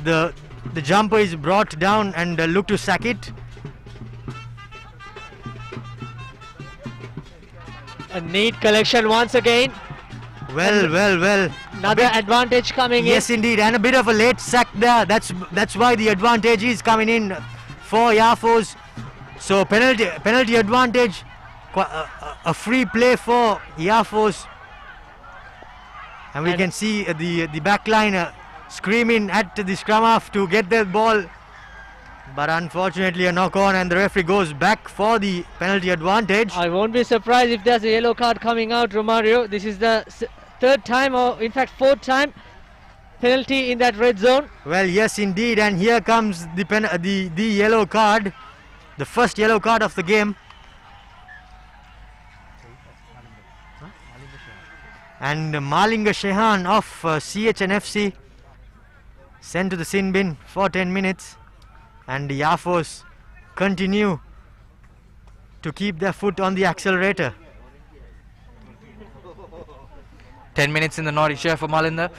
the jumper is brought down and look to sack it. A neat collection once again. Well. Another advantage coming in. Yes, indeed, and a bit of a late sack there. That's why the advantage is coming in for Air Force. So penalty advantage, a free play for Air Force. And we can see the back line screaming at the scrum half to get the ball. But unfortunately a knock on, and the referee goes back for the penalty advantage. I won't be surprised if there's a yellow card coming out, Romario. This is the third time, or in fact fourth time, penalty in that red zone. Well, yes indeed, and here comes the yellow card, the first yellow card of the game. And Malinga Shehan of CHNFC sent to the sin bin for 10 minutes. And the Yafos continue to keep their foot on the accelerator. 10 minutes in the naughty chair for Malinda.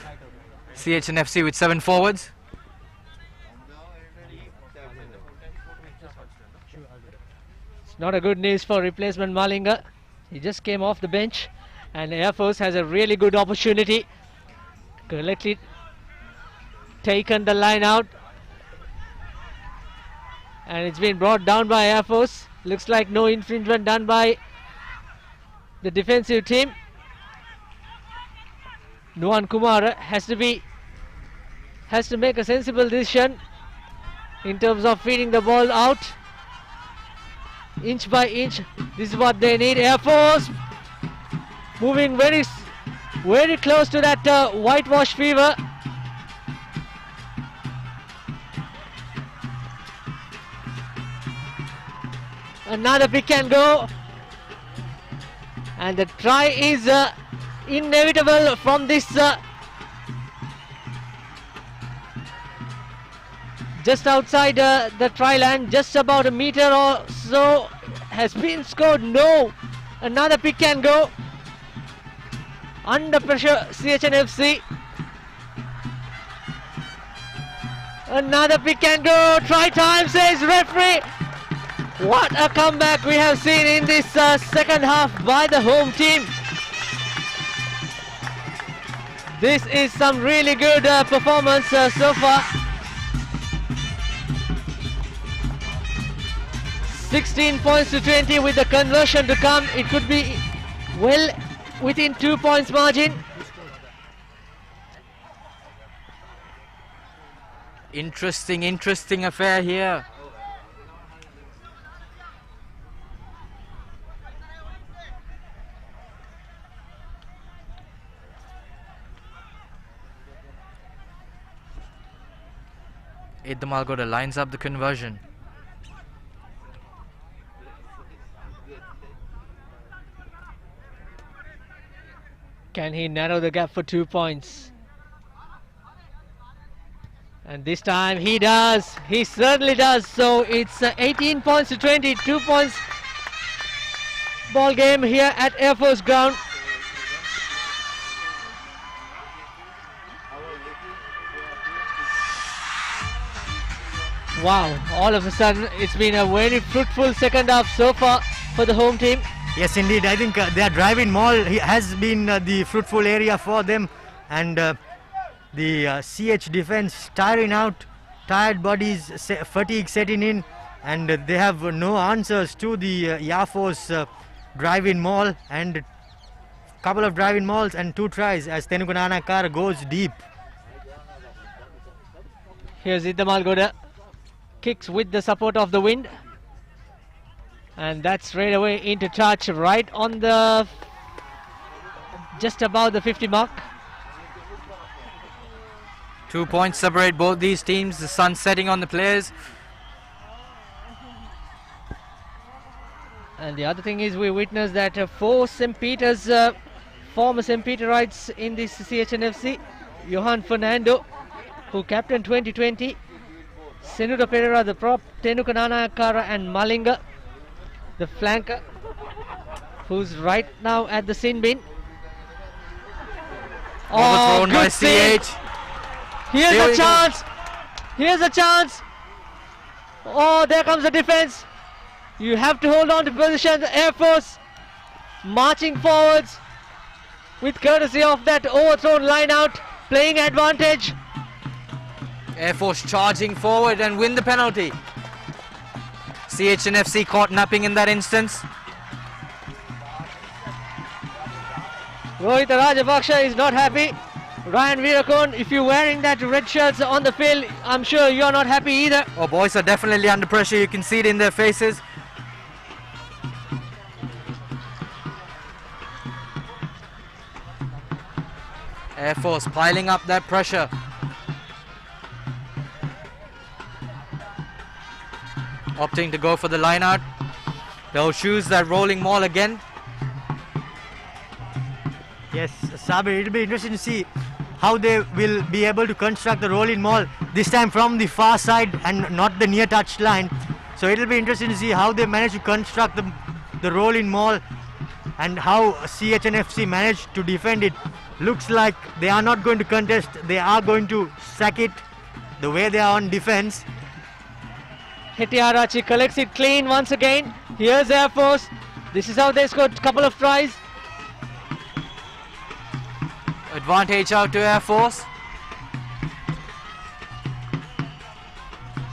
CHNFC with 7 forwards. It's not a good news for replacement Malinga. He just came off the bench, and Air Force has a really good opportunity. Correctly taken the line out, and it's been brought down by Air Force. Looks like no infringement done by the defensive team. Nuwan Kumar has to make a sensible decision in terms of feeding the ball out inch by inch. This is what they need. Air Force moving very close to that whitewash fever. Another pick and go, and the try is inevitable from this just outside the try line, just about a meter or so has been scored. No, another pick and go. Under pressure, CHNFC. Another pick and go. Try time, says referee. What a comeback we have seen in this second half by the home team. This is some really good performance so far. 16 points to 20 with the conversion to come. It could be well within 2 points margin. Interesting affair here. Idda Malgoda lines up the conversion. Can he narrow the gap for 2 points? And this time he does. He certainly does. So it's 18 points to 20. 2 points ball game here at Air Force Ground. Wow, all of a sudden it's been a very fruitful second half so far for the home team. Yes, indeed. I think their drive-in maul has been the fruitful area for them, and the CH defense tiring out, tired bodies, fatigue setting in, and they have no answers to the Yafos drive-in maul, and a couple of drive-in mauls and 2 tries as Tenukunana Kara goes deep. Here's Idda Malgoda. Kicks with the support of the wind, and that's straight away into touch right on the just above the 50 mark. 2 points separate both these teams. The sun setting on the players. And the other thing is we witnessed that 4 St. Peter's former St. Peterites in this CHNFC. Johan Fernando, who captained 2020. Senuda Pereira, the prop, Tenukanana Kara and Malinga, the flanker, who's right now at the sin bin. Overthrown by save. CH. Here's a chance. Here's a chance. Oh, there comes the defense. You have to hold on to position. The Air Force marching forwards with courtesy of that overthrown line out, playing advantage. Air Force charging forward and win the penalty. CHNFC caught napping in that instance. Rohit Rajapaksha is not happy. Ryan Virakon, if you're wearing that red shirts on the field, I'm sure you're not happy either. Oh, boys are definitely under pressure. You can see it in their faces. Air Force piling up that pressure. Opting to go for the line out. They'll choose that rolling maul again. Yes, Sabir, it'll be interesting to see how they will be able to construct the rolling maul, this time from the far side and not the near touch line. So it'll be interesting to see how they manage to construct the rolling maul and how CHNFC managed to defend it. Looks like they are not going to contest, they are going to sack it the way they are on defense. Hetiarachi collects it clean once again. Here's Air Force. This is how they scored a couple of tries. Advantage out to Air Force.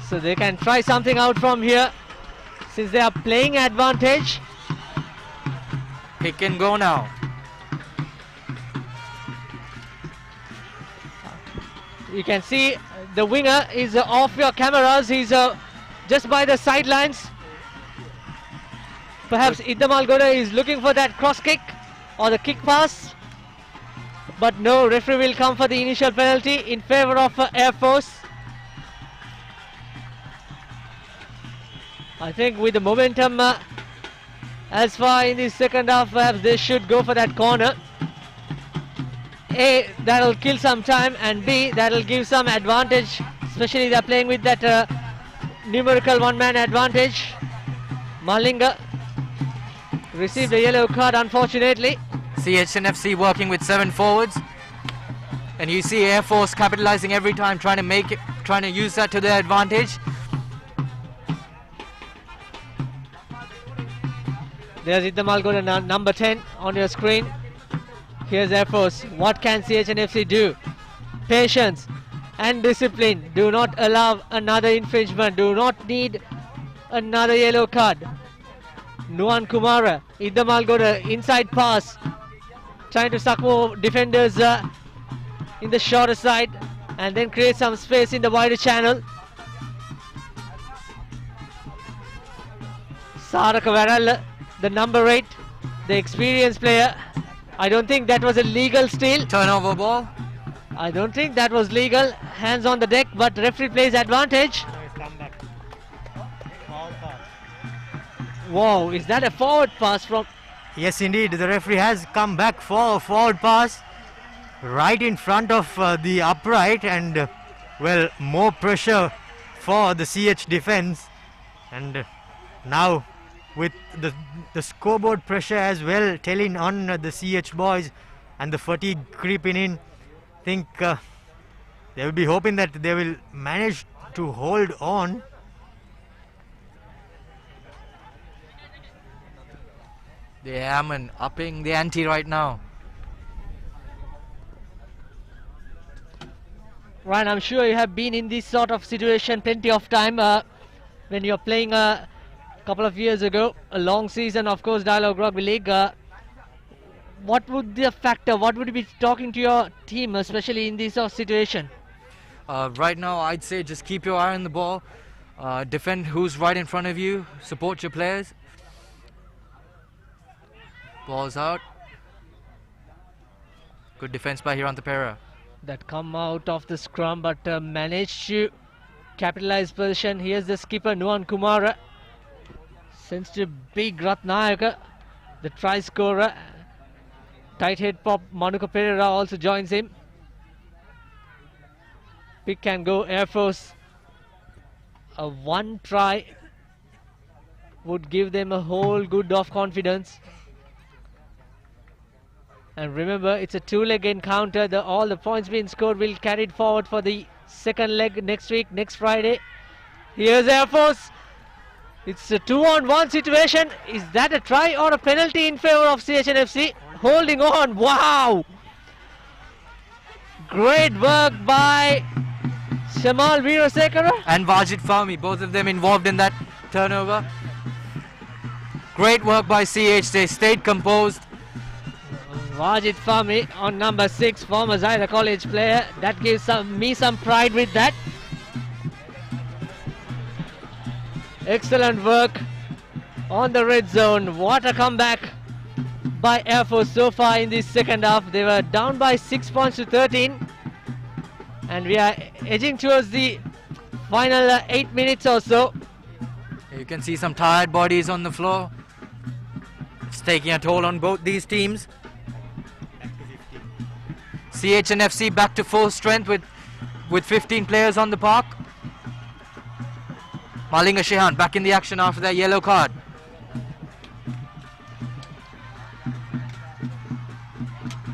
So they can try something out from here since they are playing advantage. Pick and go now. You can see the winger is off your cameras. He's just by the sidelines. Perhaps Idam Algoda is looking for that cross kick or the kick pass. But no, referee will come for the initial penalty in favor of Air Force. I think with the momentum as far in the second half, perhaps they should go for that corner. A, that'll kill some time, and B, that'll give some advantage, especially they're playing with that numerical one-man advantage. Malinga received a yellow card, unfortunately. CHNFC working with 7 forwards, and you see Air Force capitalizing every time, trying to use that to their advantage. There's Idam Algoda, number 10 on your screen. Here's Air Force. What can CHNFC do? Patience and discipline. Do not allow another infringement. Do not need another yellow card. Nuan Kumara, Idam Algoda, inside pass. Trying to suck more defenders in the shorter side and then create some space in the wider channel. Saraka Varala, the number 8, the experienced player. I don't think that was a legal steal. Turnover ball. I don't think that was legal. Hands on the deck, but referee plays advantage. Wow, is that a forward pass from... Yes, indeed. The referee has come back for a forward pass right in front of the upright, and well, more pressure for the CH defense. And now with the scoreboard pressure as well telling on the CH boys and the fatigue creeping in, I think they will be hoping that they will manage to hold on. The airmen upping the ante right now. Ryan, I'm sure you have been in this sort of situation plenty of time when you're playing a couple of years ago, a long season, of course, Dialogue Rugby League. What would be the factor? What would you be talking to your team, especially in this sort of situation? Right now, I'd say just keep your eye on the ball, defend who's right in front of you, support your players. Ball's out. Good defense by Hiran Papare. That come out of the scrum, but managed to capitalize position. Here's the skipper, Nuan Kumara. Sends to big Ratnayaka, the try scorer. Tight head pop, Manuka Pereira also joins him. Pick and go Air Force. A one try would give them a whole good of confidence. And remember, it's a two-leg encounter. All the points being scored will carry it forward for the second leg next week, next Friday. Here's Air Force. It's a 2-on-1 situation. Is that a try or a penalty in favor of CHNFC? Holding on. Wow! Great work by Shamal Veerasekara and Vajit Fahmi, both of them involved in that turnover. Great work by CH. They stayed composed. Vajit Fahmi on number 6, former Zaira College player. That gives me some pride with that. Excellent work on the red zone. What a comeback by Air Force so far in this second half. They were down by 6 points to 13. And we are edging towards the final 8 minutes or so. You can see some tired bodies on the floor. It's taking a toll on both these teams. CHNFC back to full strength with 15 players on the park. Malinga Shehan back in the action after that yellow card.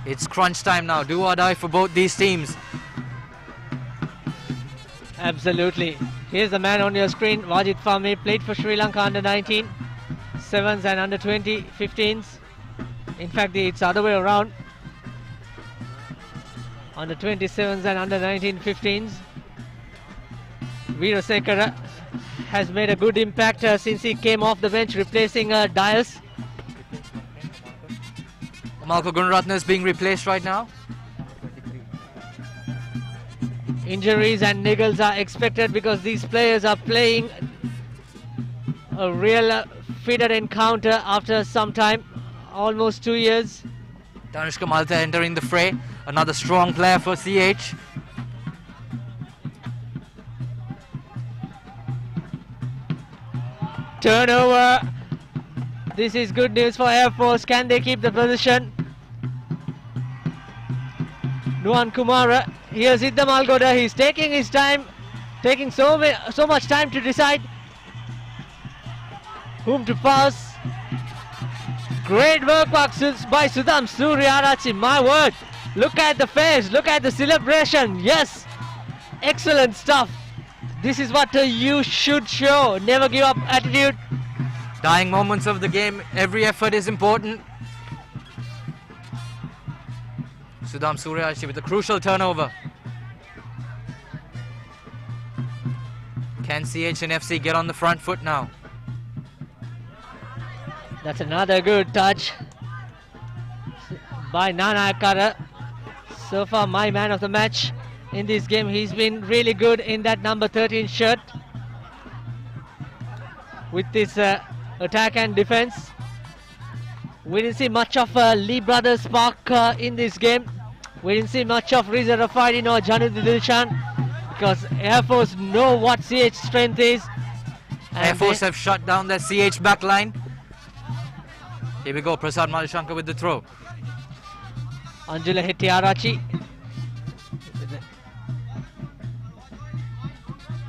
It's crunch time now, do or die for both these teams. Absolutely. Here's the man on your screen, Wajid Fahmy, played for Sri Lanka under 19, 7s and under 20, 15s. In fact, it's the other way around. Under 27s and under 19, 15s. Veerasekara has made a good impact since he came off the bench, replacing Dias. Malko Gunaratne is being replaced right now. Injuries and niggles are expected because these players are playing a real fitted encounter after some time, almost 2 years. Tanushka Malta entering the fray, another strong player for CH. Turnover. This is good news for Air Force. Can they keep the position? Nuan Kumara. Here's Idam Algoda. He's taking his time, taking so much time to decide whom to pass. Great work by Sudham Suryarachi. My word. Look at the face. Look at the celebration. Yes. Excellent stuff. This is what you should show. Never give up attitude. Dying moments of the game. Every effort is important. Sudham Suryarachi with a crucial turnover. Can CHNFC get on the front foot now? That's another good touch by Nana Akara. So far my man of the match in this game. He's been really good in that number 13 shirt with this attack and defense. We didn't see much of Lee Brothers spark in this game. We didn't see much of Riza Rafaidi or Janu Dilshan because Air Force know what CH strength is. Air Force have shut down their CH back line. Here we go, Prasad Malashankar with the throw. Anjula Hettiarachi.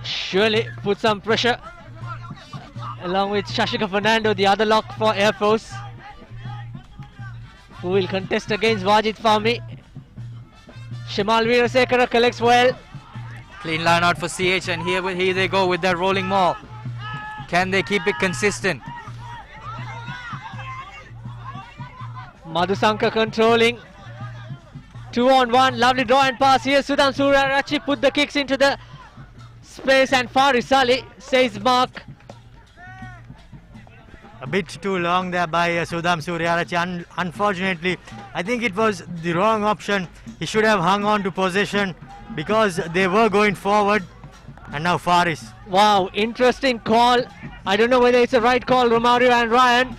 Surely put some pressure along with Shashika Fernando, the other lock for Air Force, who will contest against Wajid Fahmy. Shimal Veerasekara collects well. Clean line out for CH, and here they go with their rolling maul. Can they keep it consistent? Madhusanka controlling. 2-on-1, lovely draw and pass here. Sudham Suryarachi put the kicks into the space and Faris Ali, says Mark. A bit too long there by Sudham Suryarachi. Unfortunately, I think it was the wrong option. He should have hung on to possession because they were going forward. And now Faris. Wow, interesting call. I don't know whether it's a right call, Romario and Ryan.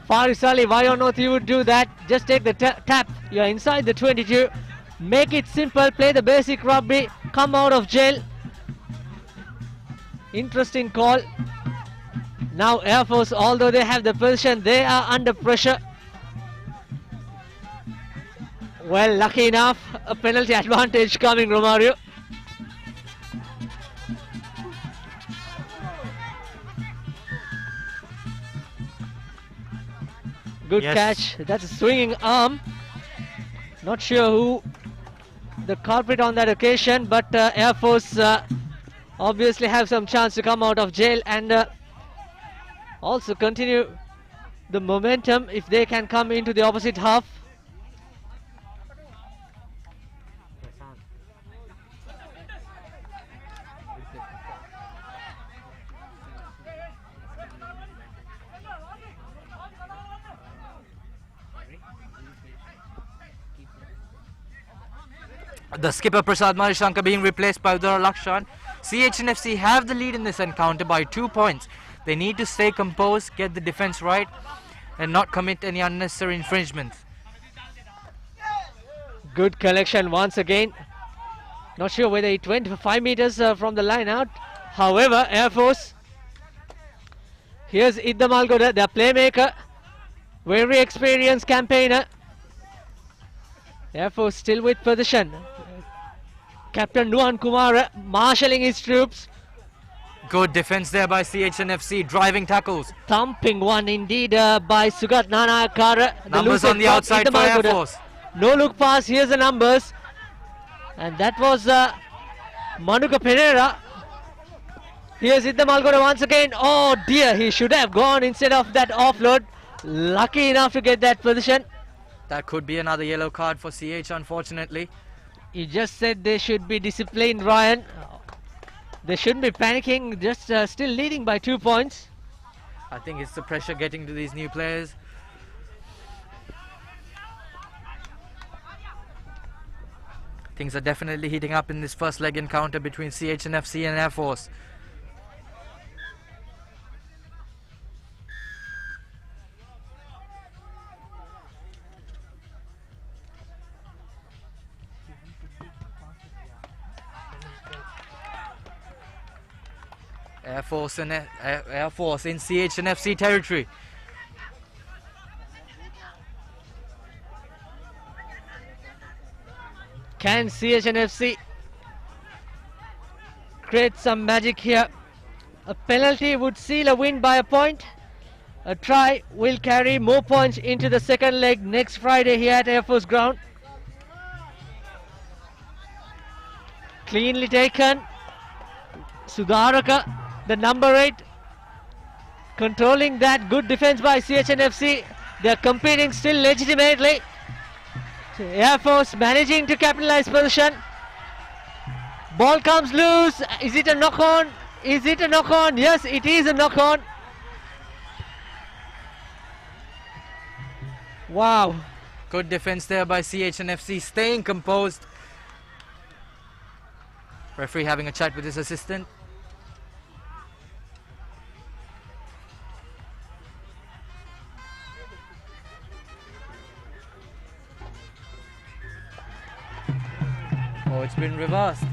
Faris Ali, why on earth you would do that? Just take the tap. You're inside the 22. Make it simple. Play the basic rugby. Come out of jail. Interesting call. Now Air Force, although they have the position, they are under pressure. Well, lucky enough, a penalty advantage coming, Romario. Good catch. That's a swinging arm. Not sure who the culprit on that occasion, but Air Force obviously have some chance to come out of jail and also continue the momentum if they can come into the opposite half. The skipper Prasad Marishankar being replaced by Udara Lakshan. CHNFC have the lead in this encounter by 2 points. They need to stay composed, get the defense right, and not commit any unnecessary infringements. Good collection once again. Not sure whether it went 5 meters from the line out. However, Air Force. Here's Idam Algoda, their playmaker. Very experienced campaigner. Air Force still with position. Captain Nuhan Kumar marshalling his troops. Good defense there by CHNFC, driving tackles. Thumping one indeed by Sugat Nanakar. Numbers on the outside for Air Force. No look pass, here's the numbers. And that was Manuka Pereira. Here's Idda Malgoda once again. Oh dear, he should have gone instead of that offload. Lucky enough to get that position. That could be another yellow card for CH, unfortunately. You just said they should be disciplined, Ryan. They shouldn't be panicking, just still leading by 2 points. I think it's the pressure getting to these new players. Things are definitely heating up in this first leg encounter between CHNFC and Air Force. Air Force in CHNFC territory. Can CHNFC create some magic here? A penalty would seal a win by a point. A try will carry more points into the second leg next Friday here at Air Force Ground. Cleanly taken. Sudaraka, the number 8, controlling that. Good defense by CHNFC. They're competing still legitimately. Air Force managing to capitalize position. Ball comes loose. Is it a knock on? Is it a knock on? Yes, it is a knock on. Wow. Good defense there by CHNFC, staying composed. Referee having a chat with his assistant. Oh, it's been reversed.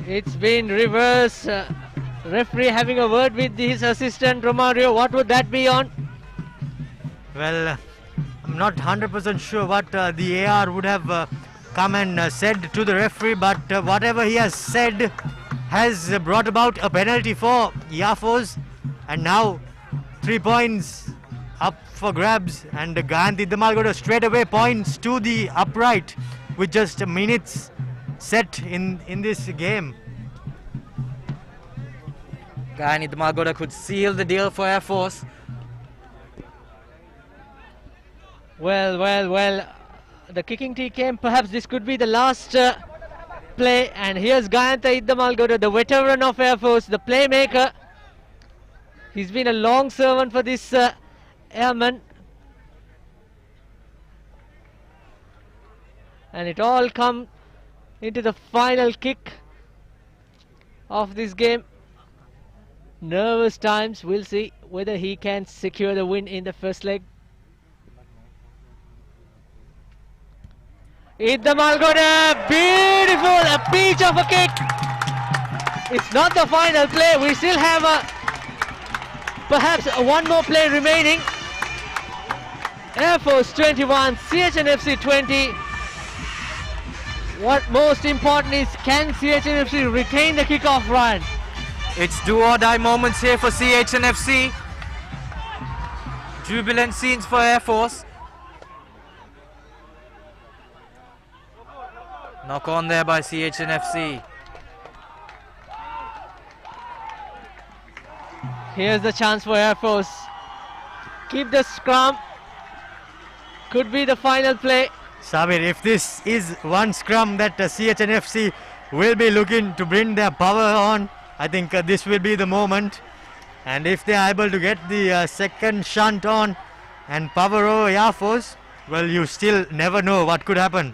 It's been reversed. Referee having a word with his assistant Romario. What would that be on? Well, I'm not 100% sure what the AR would have come and said to the referee, but whatever he has said has brought about a penalty for Air Force, and now 3 points up for grabs, and Gandhi Damalgoda straight away points to the upright with just minutes set in this game. Gandhi Damalgoda could seal the deal for Air Force. Well, the kicking tee came. Perhaps this could be the last play. And here's Gayantha Iddamalgoda, the veteran of Air Force, the playmaker. He's been a long servant for this airman. And it all come into the final kick of this game. Nervous times. We'll see whether he can secure the win in the first leg. Iddamalgoda, beautiful, a peach of a kick. It's not the final play. We still have perhaps one more play remaining. Air Force 21, CHNFC 20. What most important is, can CHNFC retain the kickoff run? It's do or die moments here for CHNFC. Jubilant scenes for Air Force. Knock on there by CHNFC. Here's the chance for Air Force. Keep the scrum. Could be the final play. Sabir, if this is one scrum that CHNFC will be looking to bring their power on, I think this will be the moment. And if they are able to get the second shunt on and power over Air Force, well, you still never know what could happen.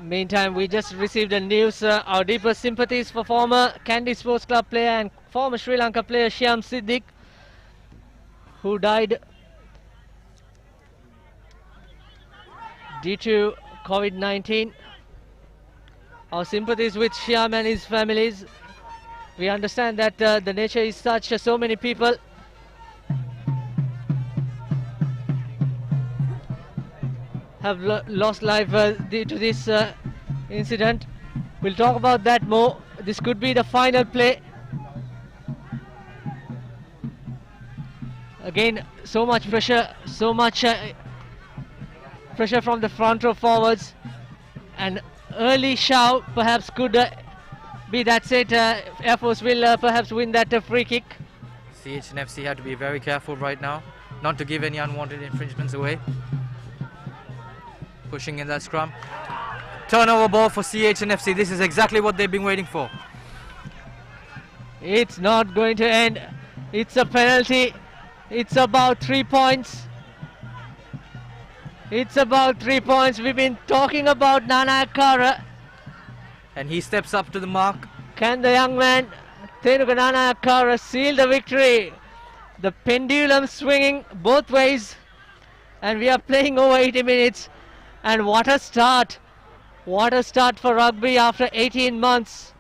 Meantime, we just received a news. Our deepest sympathies for former Kandy Sports Club player and former Sri Lanka player Shyam Siddiq, who died due to COVID-19. Our sympathies with Shyam and his families. We understand that the nature is such, so many people have lost life due to this incident. We'll talk about that more. This could be the final play. Again, so much pressure, so much pressure from the front row forwards. An early shout perhaps could be that's it. Air Force will perhaps win that free kick. CHNFC have to be very careful right now, not to give any unwanted infringements away. Pushing in that scrum. Turnover ball for CHNFC. This is exactly what they've been waiting for. It's not going to end. It's a penalty. It's about 3 points. It's about 3 points. We've been talking about Nana Akara. And he steps up to the mark. Can the young man, Tenuka Nana Akara, seal the victory? The pendulum swinging both ways. And we are playing over 80 minutes. And what a start. What a start for rugby after 18 months.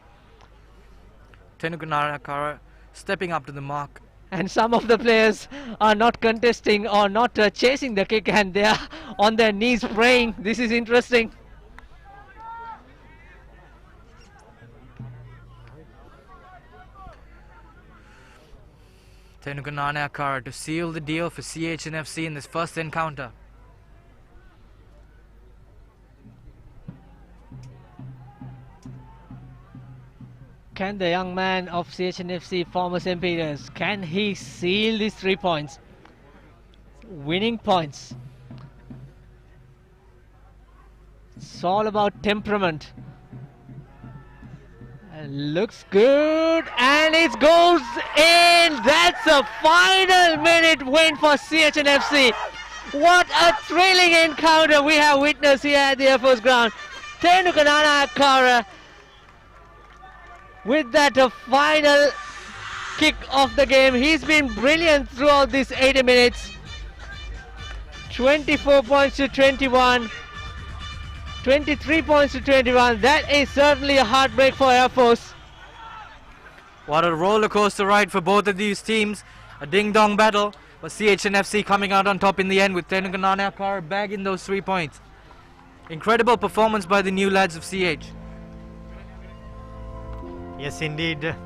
Tenuka Nana Akara stepping up to the mark. And some of the players are not contesting or not chasing the kick, and they are on their knees praying. This is interesting. Tenuka Nana Akara to seal the deal for CHNFC in this first encounter. Can the young man of CHNFC, former St. Peters, can he seal these 3 points? Winning points. It's all about temperament. And looks good, and it goes in. That's a final minute win for CHNFC. What a thrilling encounter we have witnessed here at the Air Force ground. Tenuka Nana Akara with that final kick of the game. He's been brilliant throughout these 80 minutes. 24 points to 21. 23 points to 21. That is certainly a heartbreak for Air Force. What a roller coaster ride for both of these teams. A ding-dong battle. But CHNFC coming out on top in the end with Tenuka Nana Akara bagging those 3 points. Incredible performance by the new lads of CH. Yes, indeed. A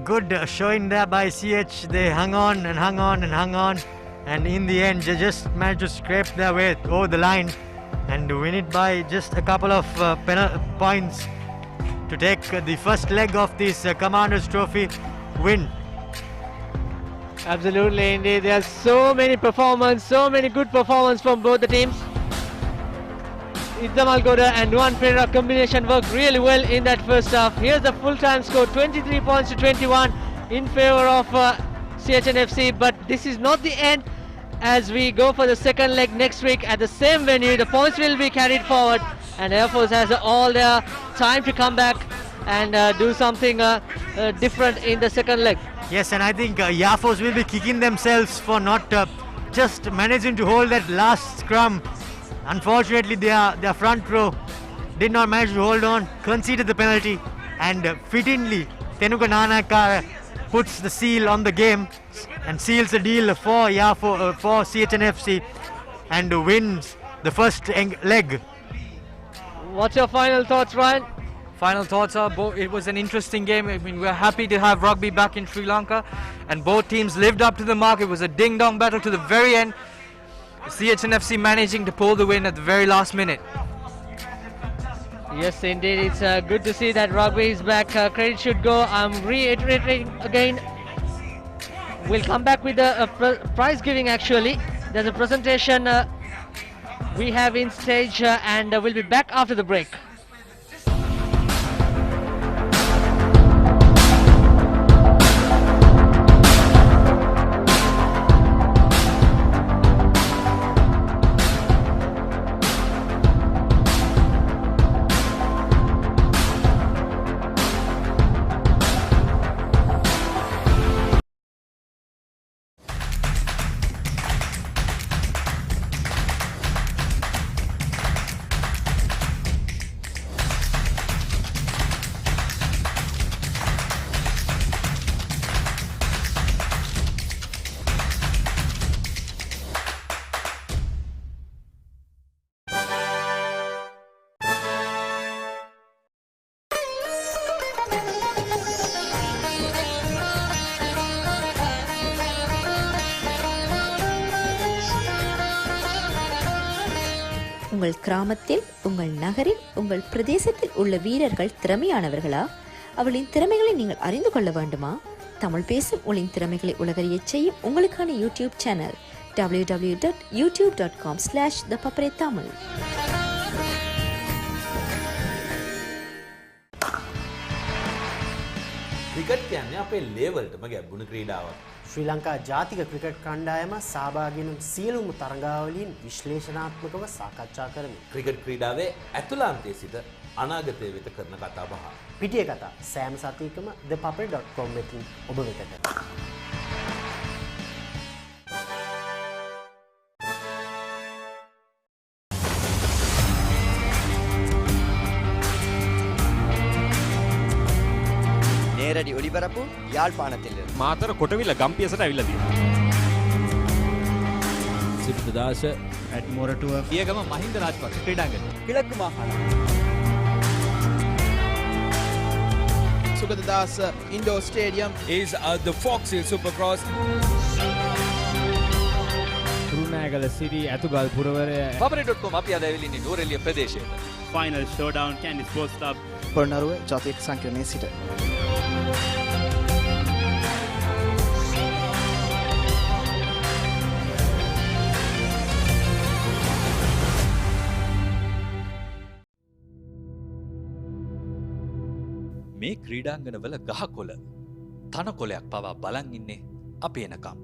good showing there by CH. They hung on and hung on and hung on. And in the end, they just managed to scrape their way over the line and win it by just a couple of points to take the first leg of this Commander's Trophy win. Absolutely, indeed. There are so many performances, so many good performances from both the teams. Idam Algoda and Nuan Pereira combination worked really well in that first half. Here's the full-time score, 23 points to 21 in favor of CHNFC. But this is not the end. As we go for the second leg next week at the same venue, the points will be carried forward, and Air Force has all their time to come back and do something different in the second leg. Yes, and I think Air Force will be kicking themselves for not just managing to hold that last scrum. Unfortunately, their front row did not manage to hold on, conceded the penalty, and fittingly, Tenuka Nana Akara puts the seal on the game and seals the deal for CHNFC and wins the first leg. What's your final thoughts, Ryan? Final thoughts are it was an interesting game. I mean, we're happy to have rugby back in Sri Lanka, and both teams lived up to the mark. It was a ding-dong battle to the very end. CHNFC managing to pull the win at the very last minute. Yes, indeed. It's good to see that rugby is back. Credit should go. I'm reiterating again. We'll come back with the prize giving actually. There's a presentation we have in stage and we'll be back after the break. உங்கள் கிராமத்தில், உங்கள் நகரில், உங்கள் பிரதேசத்தில் உள்ள வீரர்கள் திறமையானவர்களா? அவளின் திறமைகளை நீங்கள் அறிந்து கொள்ள வேண்டுமா? தமிழ் பேசும் ஒளியின் திறமைகளை உலகறியச் செய்யும் உங்களுக்கான யூடியூப் சேனல் www.youtube.com/thepapare-tamil. ක්‍රිකට් කියන්නේ අපේ ලේවල්ටම ගැබ්බුණු ක්‍රීඩාවක්. ශ්‍රී ලංකා ජාතික ක්‍රිකට් කණ්ඩායම සහභාගී වන සියලුම තරගාවලින් විශ්ලේෂණාත්මකව සාකච්ඡා කරමින් ක්‍රිකට් ක්‍රීඩාවේ ඇතුළාන්තයේ සිට අනාගතය වෙත කරන කතා බහ. පිටිය කතා සෑම සතියකම thepapare.com වෙතින් ඔබ වෙතට. நேரடி ஒளிபரப்பு யாழ்ப்பாணத்திலிருந்து. මාතර කොටවිල ගම්පියසට ඇවිල්ලා තියෙනවා. සිද්ධාස ඇඩ්මොරටුව පියගම මහින්ද රාජපක්ෂ ක්‍රීඩාංගණය. கிழக்கு மாகாணம். Sugathadasa indoor stadium is the Fox Hill Supercross. තුරුණෑගල Siri ඇතුගල් පුරවරය Papare.com අපි අද ඇවිල්ලා ඉන්නේ නෝරෙලිය ප්‍රදේශයේ. Final showdown Kandy sports club Polonnaruwa ජාතික සංකීර්ණයේ සිට. මේ ක්‍රීඩාංගණවල ගහකොළ තනකොළයක් පවා බලන් ඉන්නේ අපි එනකම්.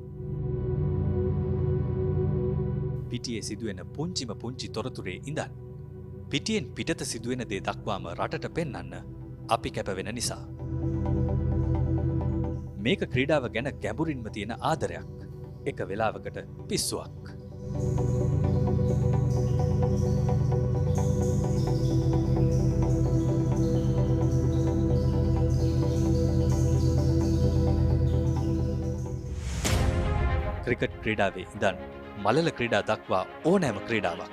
පිටියේ සිදුවෙන පුංචිම පුංචි තොරතුරේ ඉඳන් පිටියෙන් පිටත සිදුවෙන දේ දක්වාම රටට පෙන්වන්න අපි කැපවෙන නිසා. මේක ක්‍රීඩාව ගැන ගැඹුරින්ම තියෙන ආදරයක්. එක වෙලාවකට පිස්සුවක්. ක්‍රිකට් ක්‍රීඩාවේ ඉඳන් මලල ක්‍රීඩා දක්වා ඕනෑම ක්‍රීඩාවක්.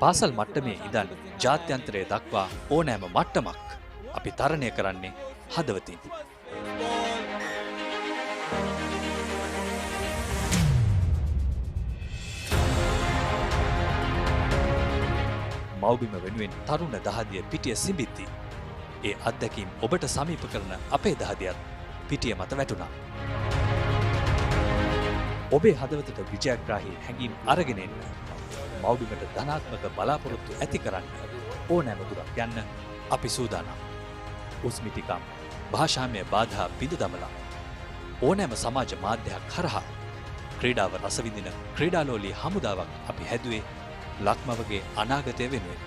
පාසල් මට්ටමේ ඉඳන් ජාත්‍යන්තරය දක්වා ඕනෑම මට්ටමක් අපි තරණය කරන්නේ හදවතින්. මව්බිම වෙනුවෙන් තරුණ දහදිය පිටිය සිඹිද්දී ඒ අත්දැකීම් ඔබට සමීප කරන අපේ දහදියත් පිටිය මත වැටුණා. ඔබේ හදවතට විජයග්‍රාහී හැඟීම් අරගෙන එන්න, මව්බිමට ධනාත්මක බලාපොරොත්තු ඇති කරන්න, ඕනෑම දුරක් යන්න අපි සූදානම්. උස්මිතිකම්, භාෂාමය බාධා බිඳ දමලා ඕනෑම සමාජ මාධ්‍යයක් හරහා ක්‍රීඩාව රසවිඳින ක්‍රීඩාලෝලී හමුදාවක් අපි හැදුවේ ලක්මවගේ අනාගතය වෙනුවෙන්.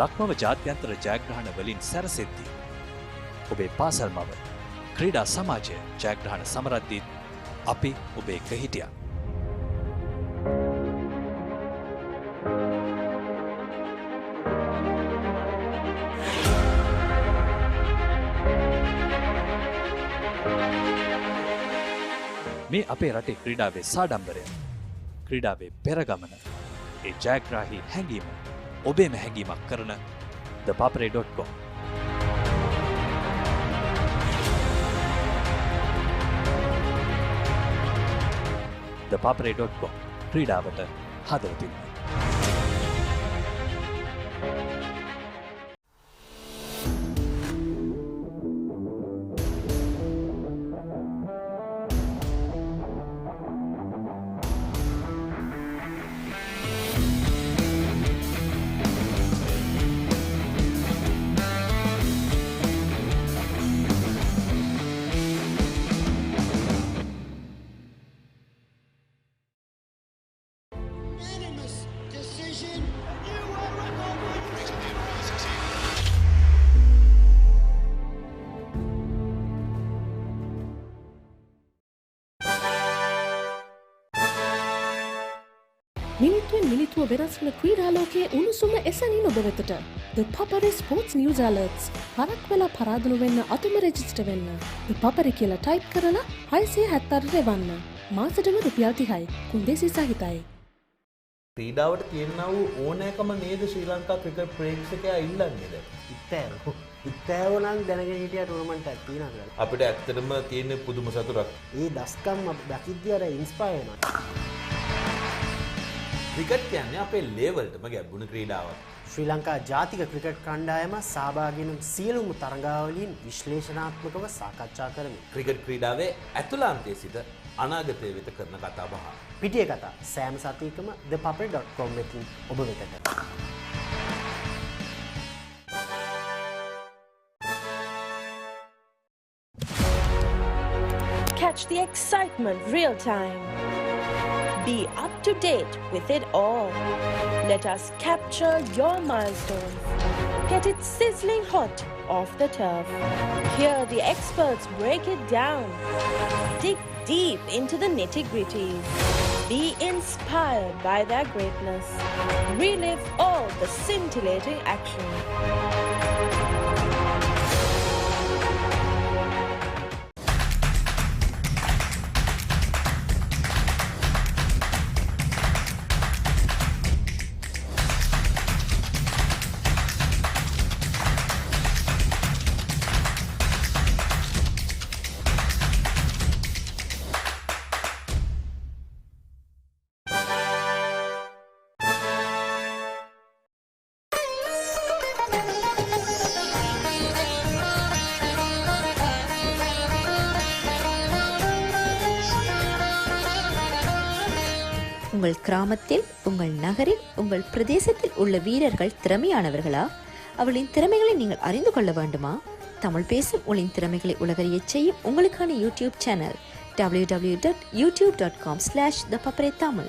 ලක්මව ජාත්‍යන්තර ජයග්‍රහණ වලින් සැරසෙද්දී ඔබේ පාසල් මව ක්‍රීඩා සමාජය ජයග්‍රහණ සමරද්දීත් අපි ඔබේ එක්ක හිටියා. මේ අපේ රටේ ක්‍රීඩාවේ සාඩම්බරය, ක්‍රීඩාවේ පෙරගමන, ඒ ජයග්‍රාහී හැඟීම ඔබේම හැඟීමක් කරන thepapare.com. thepapare.com ක්‍රීඩාවට හදවතින්. මිනිත්තුවෙන් මිනිත්තුව වෙනස් වන ක්‍රීඩාලෝකයේ උණුසුම එසැනින් ඔබ වෙතට. The Papare Sports News Alerts. හරක් වෙලා පරාදුණු වෙන්න අතුම රෙජිස්ටර් වෙන්න. The Papare කියලා ටයිප් කරලා 676 එවන්න. මාසෙටම රුපියල් 30යි. කුන්දේසි සහිතයි. ක්‍රීඩාවට තියෙනා වූ ඕනෑකම නේද ශ්‍රී ලංකා ක්‍රිකට් ප්‍රේක්ෂකයා ඉල්ලන්නේද? ඉත්තෑරෝ. ඉත්තෑවනම් දැනගෙන හිටිය ටූර්නමන්ට් එකක් තියෙනවා කියලා. අපිට ඇත්තටම තියෙන පුදුම සතුටක්. ඒ දස්කම් දකිද්දී අර ඉන්ස්පයර් වෙනවා. ක්‍රිකට් කියන්නේ අපේ ලේවල්ටම ගැඹුණු ක්‍රීඩාවක්. ශ්‍රී ලංකා ජාතික ක්‍රිකට් කණ්ඩායම සහභාගී වන සියලුම තරගාවලීන් විශ්ලේෂණාත්මකව සාකච්ඡා කරමි. ක්‍රිකට් ක්‍රීඩාවේ ඇතුළාන්තයේ සිට අනාගතය වෙත කරන කතා බහ. පිටිය කතා සෑම සතියකම thepapare.com එකකින් ඔබ වෙතට. Catch the excitement real time. Be up to date with it all. Let us capture your milestones. Get it sizzling hot off the turf. Hear the experts break it down. Dig deep into the nitty-gritties. Be inspired by their greatness. Relive all the scintillating action. உங்கள் கிராமத்தில், உங்கள் நகரில், உங்கள் பிரதேசத்தில் உள்ள வீரர்கள் திறமையானவர்களா? அவர்களின் திறமைகளை நீங்கள் அறிந்து கொள்ள வேண்டுமா? தமிழ் பேசும் உங்களின் திறமைகளை உலகறியச் செய்யும் உங்களுக்கான யூடியூப் சேனல் www.youtube.com/thepapare-tamil.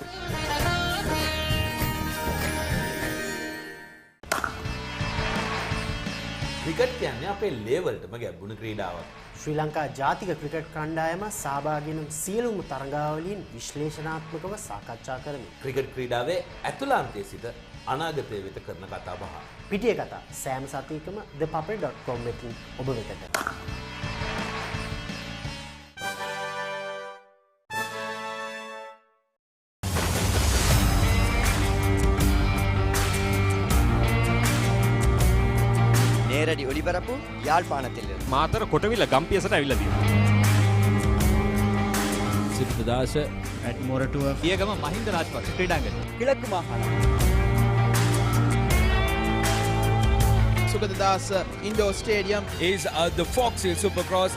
ක්‍රිකට් කියන්නේ අපේ ලේවල්ටම ගැඹුණු ක්‍රීඩාවක්. ශ්‍රී ලංකා ජාතික ක්‍රිකට් කණ්ඩායම සහභාගී වන සියලුම තරගාවලීන් විශ්ලේෂණාත්මකව සාකච්ඡා කරමි. ක්‍රිකට් ක්‍රීඩාවේ ඇතුළාන්තයේ සිට අනාගතය වෙත කරන කතා බහ. පිටිය කතා සෑම සතියකම thepapare.com එකකින් ඔබ වෙතට. நேரடி ஒளிபரப்பு யாழ்ப்பாணத்தில் මාතර කොටවිල ගම්පියසට ඇවිල්ලා තියෙනවා. සිද්ධාස at මොරටුව පියගම මහින්ද රාජපක්ෂ ක්‍රීඩාංගණය. கிழக்கு மாகாணம் Sugadadasa Indoor Stadium is the Foxhill Supercross.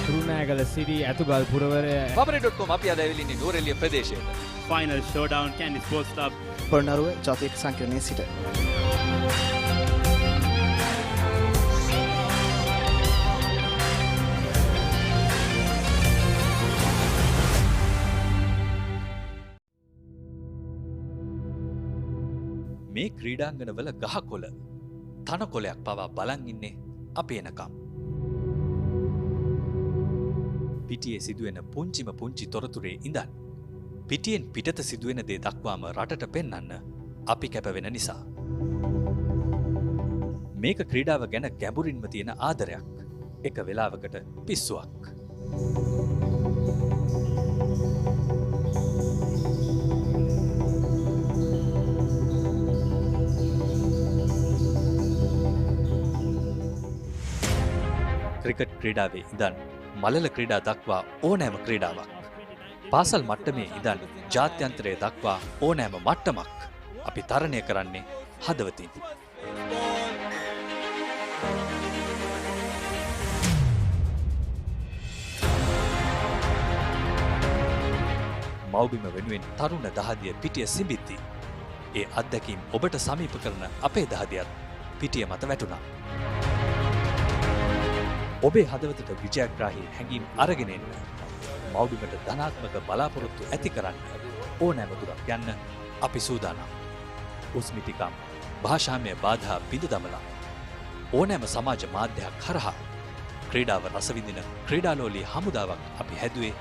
තුරුණෑගල Siri ඇතුගල් පුරවරය Papare.com අපි අද ඇවිල්ලා ඉන්නේ නෝරෙලිය ප්‍රදේශයේ. Final showdown Kandy sports club Polonnaruwa ජාතික සංකීර්ණයේ සිට මේ ක්‍රීඩාංගණවල ගහකොළ තනකොළයක් පවා බලන් ඉන්නේ අපි එනකම්. පිටියේ සිදුවෙන පුංචිම පුංචි තොරතුරේ ඉඳන් පිටියෙන් පිටත සිදුවෙන දේ දක්වාම රටට පෙන්වන්න අපි කැපවෙන නිසා. මේක ක්‍රීඩාව ගැන ගැඹුරින්ම තියෙන ආදරයක්. එක වෙලාවකට පිස්සුවක්. ක්‍රිකට් ක්‍රීඩාවේ ඉඳන් මලල ක්‍රීඩා දක්වා ඕනෑම ක්‍රීඩාවක්. පාසල් මට්ටමේ ඉඳන් ජාත්‍යන්තරය දක්වා ඕනෑම මට්ටමක් අපි තරණය කරන්නේ හදවතින්. මව්බිම වෙනුවෙන් තරුණ දහදිය පිටිය සිඹිද්දී ඒ අත්දැකීම් ඔබට සමීප කරන අපේ දහදියත් පිටිය මත වැටුණා. ඔබේ හදවතට විජයග්‍රාහී හැඟීම් අරගෙන එන්න, මව්බිමට ධනාත්මක බලාපොරොත්තු ඇති කරන්න ඕනෑම දුරක් යන්න අපි සූදානම්. උස්මිතිකම්, භාෂාමය බාධා බිඳ දමලා ඕනෑම සමාජ මාධ්‍යයක් හරහා ක්‍රීඩාව රසවිඳින ක්‍රීඩාලෝලී හමුදාවක් අපි හැදුවේ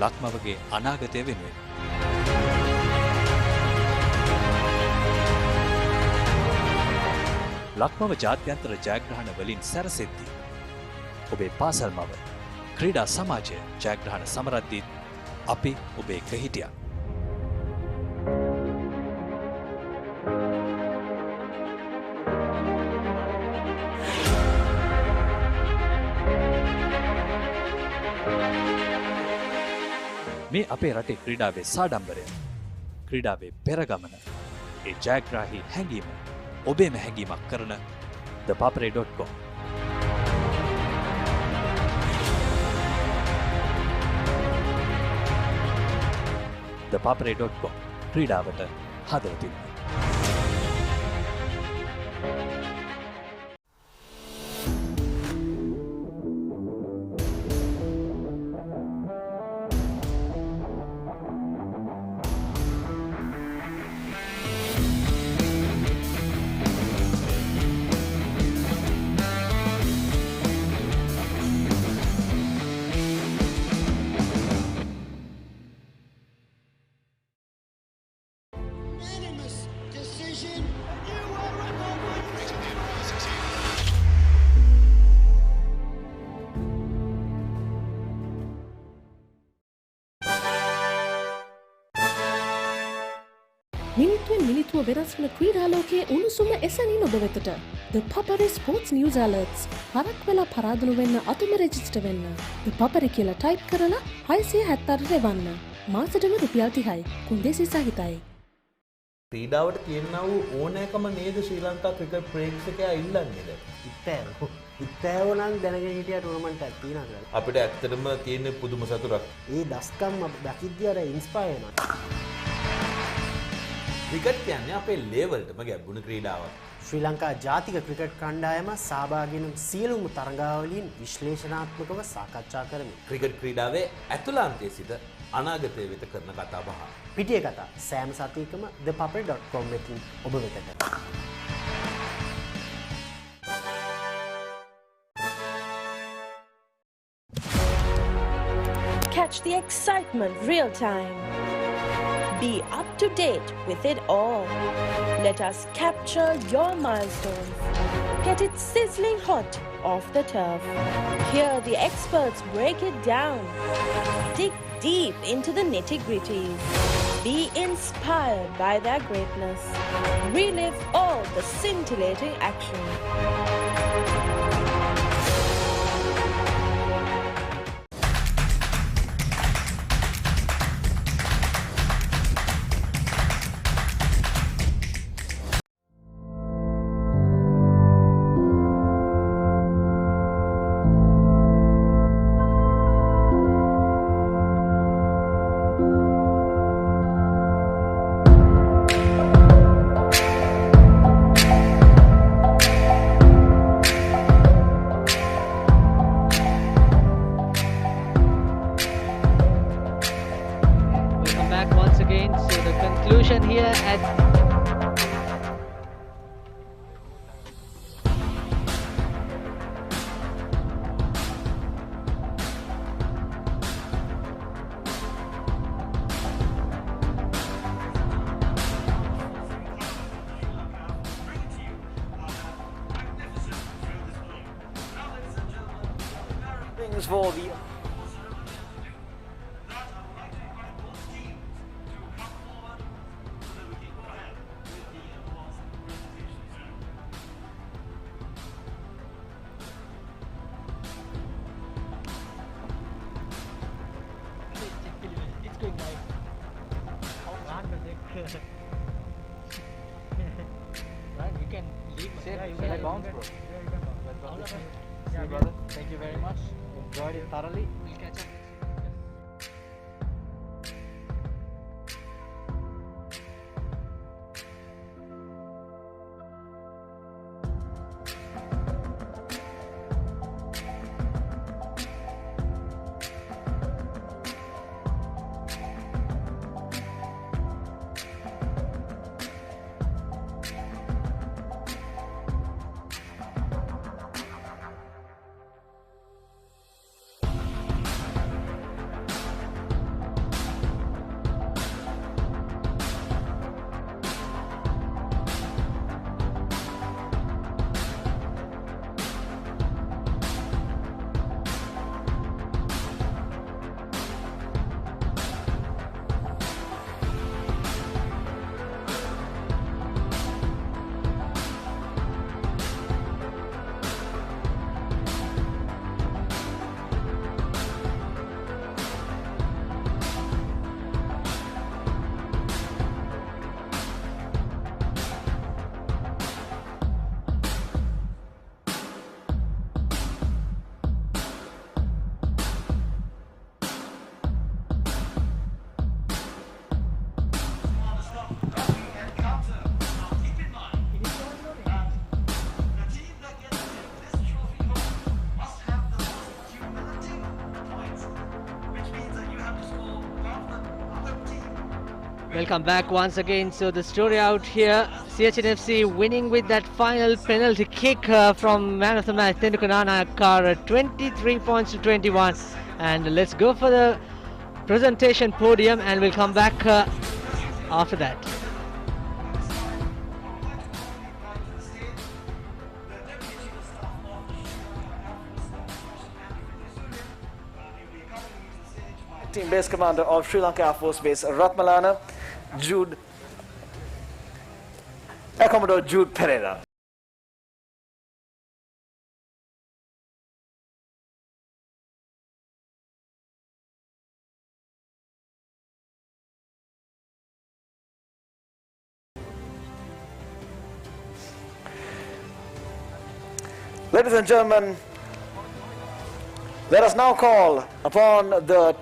ලක්මවගේ අනාගතය වෙනුවෙන්. ලක්මව ජාත්‍යන්තර ජයග්‍රහණ වලින් සැරසෙද්දී ඔබේ පාසල් මව ක්‍රීඩා සමාජය ජයග්‍රහණ සමරද්දීත් අපි ඔබේ එක්ක හිටියා. මේ අපේ රටේ ක්‍රීඩාවේ සාඩම්බරය, ක්‍රීඩාවේ පෙරගමන, ඒ ජයග්‍රාහී හැඟීම ඔබේම හැඟීමක් කරන thepapare.com. thepapare.com ක්‍රීඩාවට හදවතින්ම. මිනිත්තුවෙන් මිනිත්තුව වෙනස් වන ක්‍රීඩාලෝකයේ උණුසුම එසැනින් ඔබ වෙතට. The Papare Sports News Alerts. හරක් වෙලා පරාදුණු වෙන්න අතුම රෙජිස්ටර් වෙන්න. The Papare කියලා ටයිප් කරලා 676 එවන්න. මාසෙටම රුපියල් 30යි. කුන්දේසි සහිතයි. ක්‍රීඩාවට තියෙනා වූ ඕනෑකම නේද ශ්‍රී ලංකා ක්‍රිකට් ප්‍රේක්ෂකයා ඉල්ලන්නේද? ඉත්තෑව නම් දැනගෙන හිටිය ටූර්නමන්ට් එකක් තියෙනවා කියලා. අපිට ඇත්තටම තියෙන පුදුම සතුටක්. ඒ දස්කම් දකිද්දී අර ඉන්ස්පයර් වෙනවා. ක්‍රිකට් කියන්නේ අපේ ලේවල්ටම ගැඹුණු ක්‍රීඩාවක්. ශ්‍රී ලංකා ජාතික ක්‍රිකට් කණ්ඩායම සහභාගී වන සියලුම තරගාවලින් විශ්ලේෂණාත්මකව සාකච්ඡා කරමින් ක්‍රිකට් ක්‍රීඩාවේ ඇතුළාන්තයේ සිට අනාගතය වෙත කරන කතා බහ. පිටිය කතා සෑම සතියකම thepapare.com එකකින් ඔබ වෙතට. Catch the excitement real time. Be up to date with it all. Let us capture your milestones. Get it sizzling hot off the turf. Hear the experts break it down. Dig deep into the nitty-gritties. Be inspired by their greatness. Relive all the scintillating action. Here at things for the right, you can leave. Should I bounce, bro? See you, brother. Thank you very much. Enjoyed it thoroughly. We'll catch up. Welcome back once again. So the story out here, CHNFC winning with that final penalty kick from man of the match Tendukanana Kar, 23 points to 21. And let's go for the presentation podium and we'll come back after that. Team base commander of Sri Lanka Air Force Base, Ratmalana, Commodore Jude Pereira. Ladies and gentlemen, let us now call upon the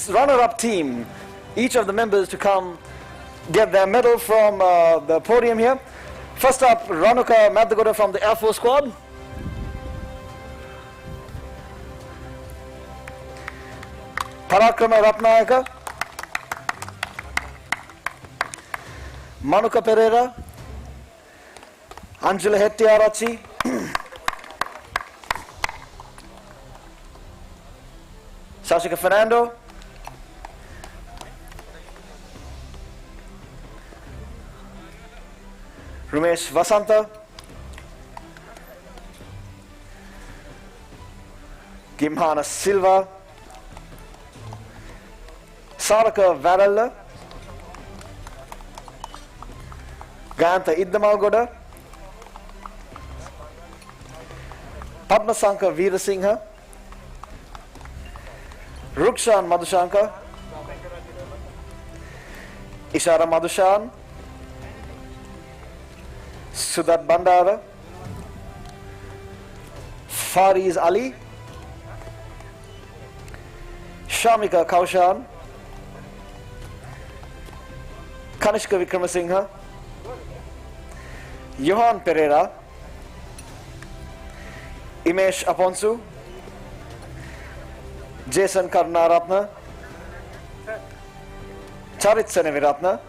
runner-up team, each of the members to come get their medal from the podium here. First up, Ranuka Madhagoda from the Air Force squad. Parakrama Ratnayaka. Manuka Pereira. Angela Hettiarachi. Sashika Fernando. Rumesh Vasanta, Gimhana Silva, Saraka Varalla, Ganta Iddamalgoda, Padmasanka Veerasinghe, Rukshan Madhushanka, Ishara Madhushan, Sudat Bandara, Fariz Ali, Shamika Kaushan, Kanishka Vikramasinghe, Johan Pereira, Imesh Aponsu, Jason Karnaratna, Charit Seneviratna,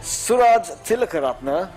Suraj Tilakaratna,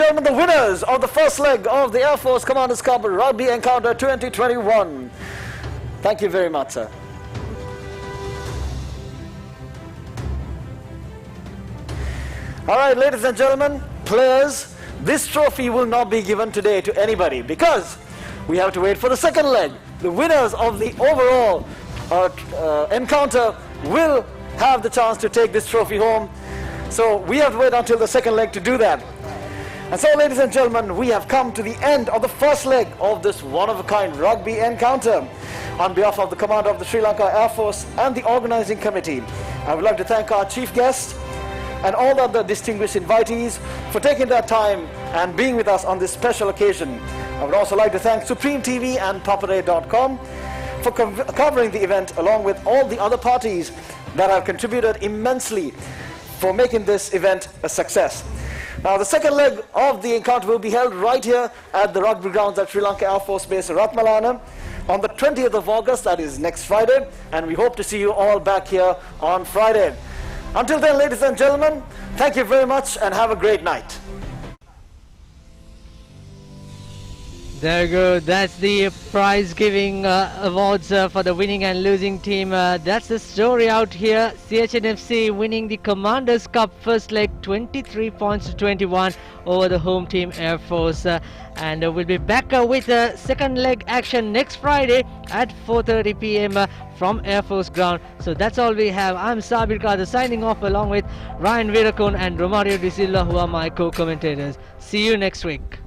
gentlemen, the winners of the first leg of the Air Force Commanders Cup Rugby Encounter 2021. Thank you very much, sir. All right, ladies and gentlemen, players, this trophy will not be given today to anybody because we have to wait for the second leg. The winners of the overall encounter will have the chance to take this trophy home. So we have to wait until the second leg to do that. And so, ladies and gentlemen, we have come to the end of the first leg of this one-of-a-kind rugby encounter. On behalf of the commander of the Sri Lanka Air Force and the organizing committee, I would like to thank our chief guest and all the other distinguished invitees for taking their time and being with us on this special occasion. I would also like to thank Supreme TV and Papare.com for covering the event along with all the other parties that have contributed immensely for making this event a success. Now, the second leg of the encounter will be held right here at the rugby grounds at Sri Lanka Air Force Base Ratmalana on the 20th of August, that is next Friday, and we hope to see you all back here on Friday. Until then, ladies and gentlemen, thank you very much and have a great night. There you go. That's the prize giving awards for the winning and losing team. That's the story out here. CHNFC winning the Commanders Cup first leg 23 points to 21 over the home team Air Force. And we'll be back with second leg action next Friday at 4:30 p.m. From Air Force ground. So that's all we have. I'm Sabir Kader signing off along with Ryan Virakon and Romario De Silva, who are my co-commentators. See you next week.